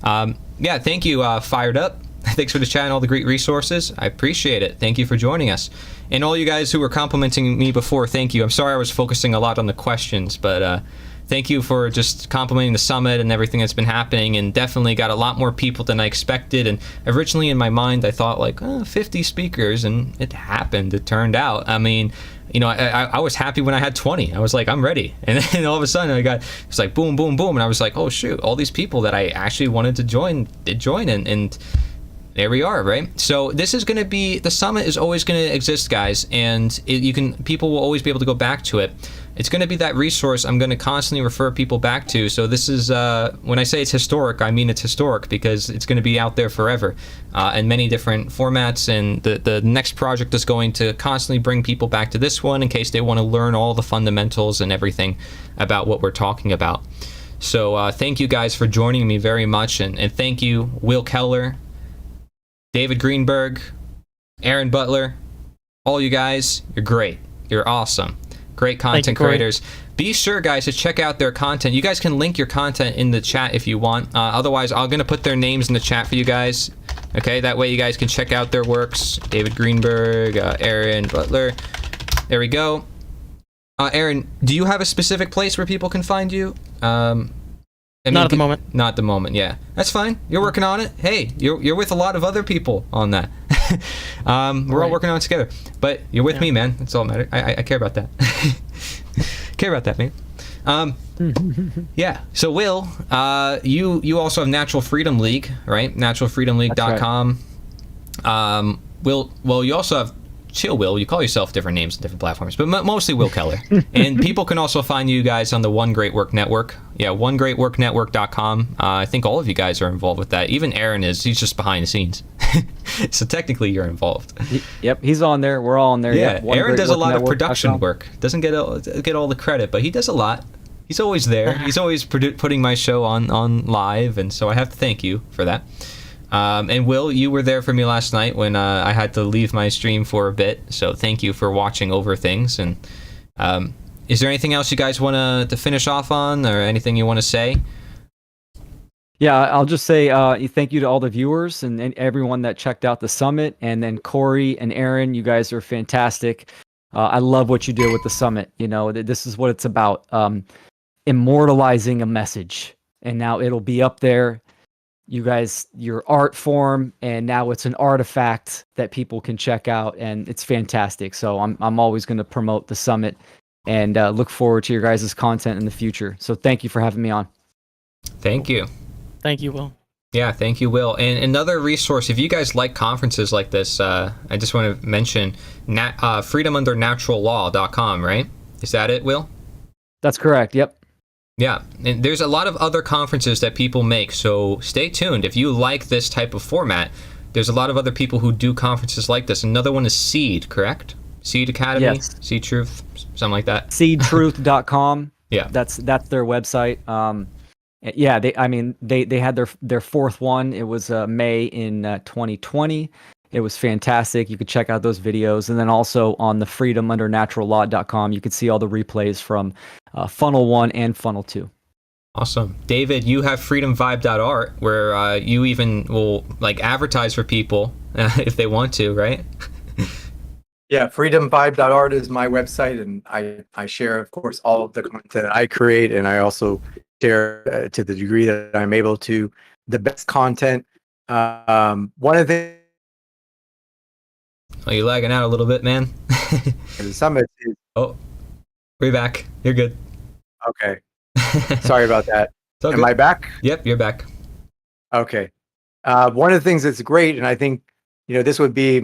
Thank you, Fired Up. Thanks for the chat and all the great resources. I appreciate it. Thank you for joining us. And all you guys who were complimenting me before, thank you. I'm sorry I was focusing a lot on the questions, but thank you for just complimenting the summit and everything that's been happening, and definitely got a lot more people than I expected. And originally in my mind, I thought like 50 speakers, and it happened. It turned out. I was happy when I had 20. I was like, I'm ready. And then all of a sudden it's like boom, boom, boom. And I was like, oh shoot, all these people that I actually wanted to join did join, and there we are, right? So this is going to be, the summit is always going to exist, guys, and people will always be able to go back to it. It's going to be that resource I'm going to constantly refer people back to. So this is, when I say it's historic, I mean it's historic because it's going to be out there forever in many different formats. And the next project is going to constantly bring people back to this one in case they want to learn all the fundamentals and everything about what we're talking about. So thank you guys for joining me very much. And thank you, Will Keller, David Greenberg, Aaron Butler, all you guys, you're great. You're awesome. Great content
Corey.
creators. Be sure, guys, to check out their content. You guys can link your content in the chat if you want. Otherwise, I'm going to put their names in the chat for you guys. Okay, that way you guys can check out their works. David Greenberg, Aaron Butler. There we go. Aaron, do you have a specific place where people can find you?
Not at the moment.
Not at the moment, yeah. That's fine. You're working on it. Hey, you're with a lot of other people on that. We're all working on it together. But you're with me, man. That's all that matters. I care about that. Care about that, man. Yeah. So, Will, you also have Natural Freedom League, right? NaturalFreedomLeague.com.
Right.
Well, you also have Chill Will. You call yourself different names on different platforms, but mostly Will Keller. And people can also find you guys on the One Great Work Network. Yeah, OneGreatWorkNetwork.com. I think all of you guys are involved with that. Even Aaron is. He's just behind the scenes. So technically, you're involved.
Yep, he's on there. We're all on there.
Yeah,
One
Aaron
Great
does a
Work
lot of
Network.
production work. Doesn't get all the credit, but he does a lot. He's always there. He's always putting my show on live, and so I have to thank you for that. And Will, you were there for me last night when I had to leave my stream for a bit, so thank you for watching over things. And is there anything else you guys want to finish off on, or anything you want to say?
Yeah, I'll just say thank you to all the viewers and everyone that checked out the summit. And then Corey and Aaron, you guys are fantastic. I love what you did with the summit. You know, this is what it's about, immortalizing a message. And now it'll be up there. You guys, your art form, and now it's an artifact that people can check out, and it's fantastic. So I'm always going to promote the summit and look forward to your guys' content in the future. So thank you for having me on.
Thank you.
Thank you, Will.
Yeah, thank you, Will. And another resource, if you guys like conferences like this, I just want to mention freedomundernaturalllaw.com, right? Is that it, Will?
That's correct. Yep.
Yeah, and there's a lot of other conferences that people make, so stay tuned. If you like this type of format, there's a lot of other people who do conferences like this. Another one is Seed, correct? Seed Academy?
Yes.
Seed Truth? Something like that?
Seedtruth.com.
Yeah.
That's their website. Yeah, they had their fourth one. It was May in 2020. It was fantastic. You could check out those videos. And then also on the freedomundernaturalllaw.com, you could see all the replays from Funnel 1 and Funnel 2.
Awesome. David, you have freedomvibe.art, where you even will advertise for people if they want to, right?
Yeah, freedomvibe.art is my website, and I share, of course, all of the content I create, and I also share to the degree that I'm able to the best content. One of the
Oh, you're lagging out a little bit, man.
the summit is
Oh, we're back. You're good.
okay. Sorry about that.
It's all
Am
good.
I back?
Yep, you're back.
Okay. One of the things that's great, and I think this would be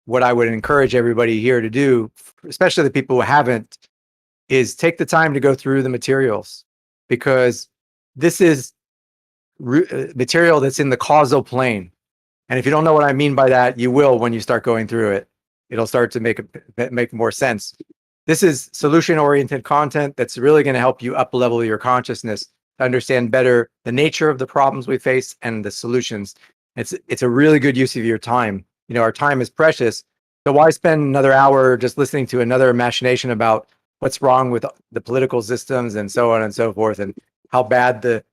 what I would encourage everybody here to do, especially the people who haven't, is take the time to go through the materials, because this is material that's in the causal plane. And if you don't know what I mean by that, you will when you start going through it. It'll start to make more sense. This is solution-oriented content that's really going to help you up-level your consciousness to understand better the nature of the problems we face and the solutions. It's a really good use of your time. Our time is precious. So why spend another hour just listening to another machination about what's wrong with the political systems and so on and so forth, and how bad the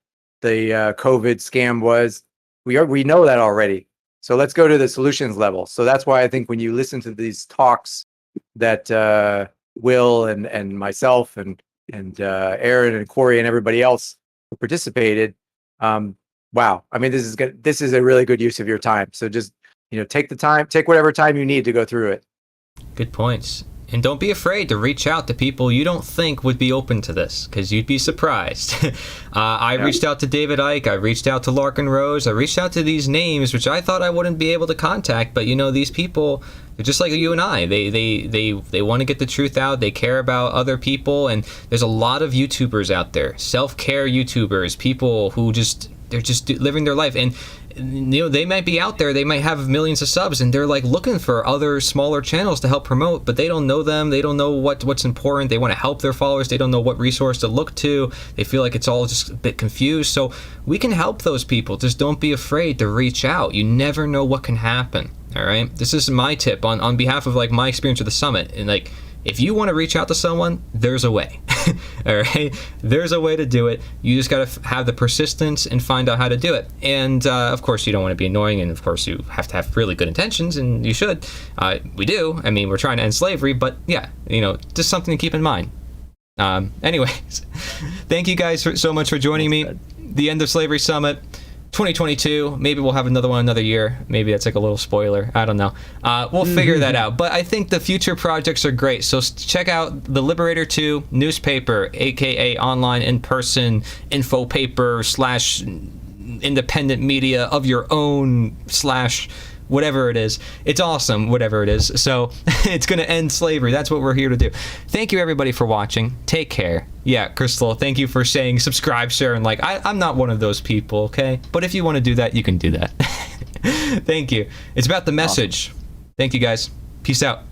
COVID scam was? We know that already. So let's go to the solutions level. So that's why I think when you listen to these talks that Will and myself and Aaron and Corey and everybody else who participated, wow. I mean, this is a really good use of your time. So just take the time, take whatever time you need to go through it.
Good points. And don't be afraid to reach out to people you don't think would be open to this, because you'd be surprised. I reached out to David Icke. I reached out to Larkin Rose. I reached out to these names, which I thought I wouldn't be able to contact. But these people, they're just like you and I. They want to get the truth out. They care about other people. And there's a lot of YouTubers out there, self-care YouTubers, people who just they're just living their life, and you know, they might be out there, they might have millions of subs, and they're like looking for other smaller channels to help promote, but they don't know them, they don't know what's important, they want to help their followers, they don't know what resource to look to, they feel like it's all just a bit confused. So we can help those people. Just don't be afraid to reach out. You never know what can happen. All right, this is my tip on behalf of like my experience with the summit. And like, if you want to reach out to someone, there's a way. All right, there's a way to do it. You just got to have the persistence and find out how to do it. And of course, you don't want to be annoying, and of course, you have to have really good intentions, and you should. We do. I mean, we're trying to end slavery, but yeah, you know, just something to keep in mind. Anyways, thank you guys so much for joining me. The End of Slavery Summit 2022. Maybe we'll have another one another year. Maybe that's like a little spoiler. I don't know. We'll figure that out. But I think the future projects are great. So check out the Liberator 2 newspaper, aka online in-person info paper / independent media of your own / whatever it is. It's awesome, whatever it is. So it's going to end slavery. That's what we're here to do. Thank you, everybody, for watching. Take care. Yeah, Crystal, thank you for saying subscribe, share, and like. I'm not one of those people, okay? But if you want to do that, you can do that. Thank you. It's about the message. Thank you, guys. Peace out.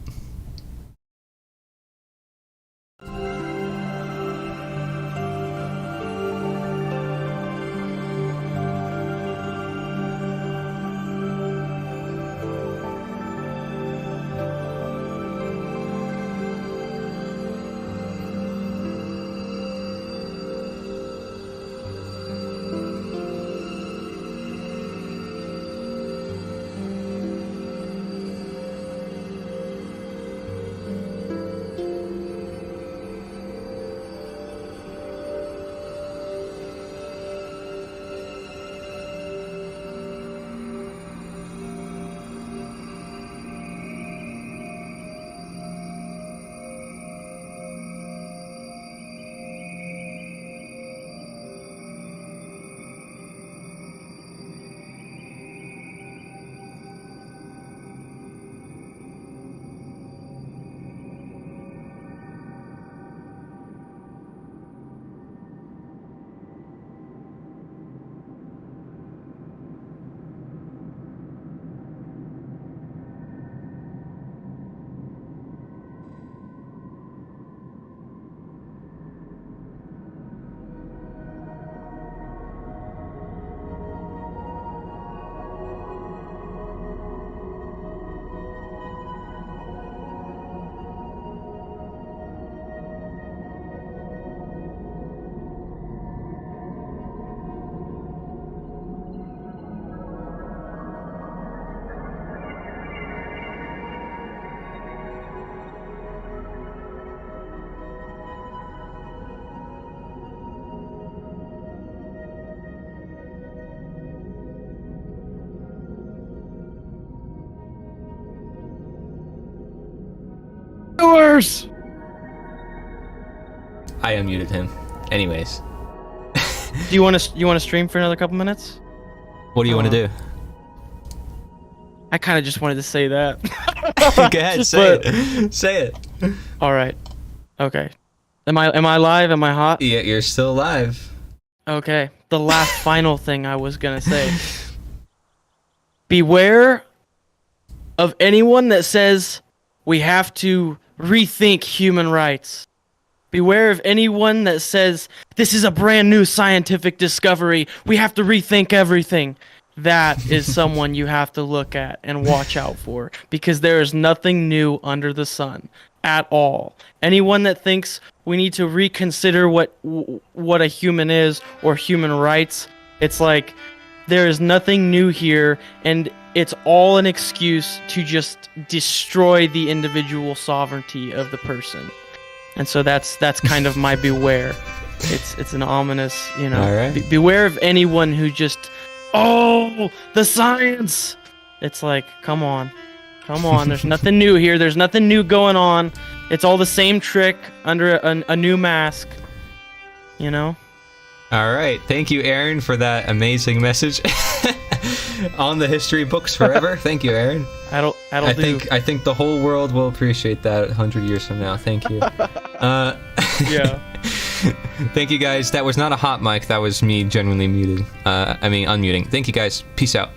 Viewers!
I unmuted him. Anyways,
Do you want to stream for another couple minutes?
what do you want to do?
I kind of just wanted to say that.
Go ahead,
Just
say
put-
it. Say it.
All right. Okay. Am I live? Am I hot?
Yeah, you're still alive.
Okay. The last final thing I was gonna say. Beware of anyone that says we have to rethink human rights. Beware of anyone that says this is a brand new scientific discovery. We have to rethink everything. That is someone you have to look at and watch out for, because there is nothing new under the sun at all. Anyone that thinks we need to reconsider what a human is or human rights, it's like there is nothing new here, and it's all an excuse to just destroy the individual sovereignty of the person. And so that's kind of my beware. It's an ominous, you know.
All right.
Beware of anyone who just, oh, the science. It's like, come on. There's nothing new here. There's nothing new going on. It's all the same trick under a new mask. You know.
All right. Thank you, Aaron, for that amazing message. On the history books forever. Thank you, Aaron.
I
think the whole world will appreciate that 100 years from now. Thank you.
Yeah.
Thank you guys. That was not a hot mic. That was me genuinely muted. Unmuting. Thank you guys. Peace out.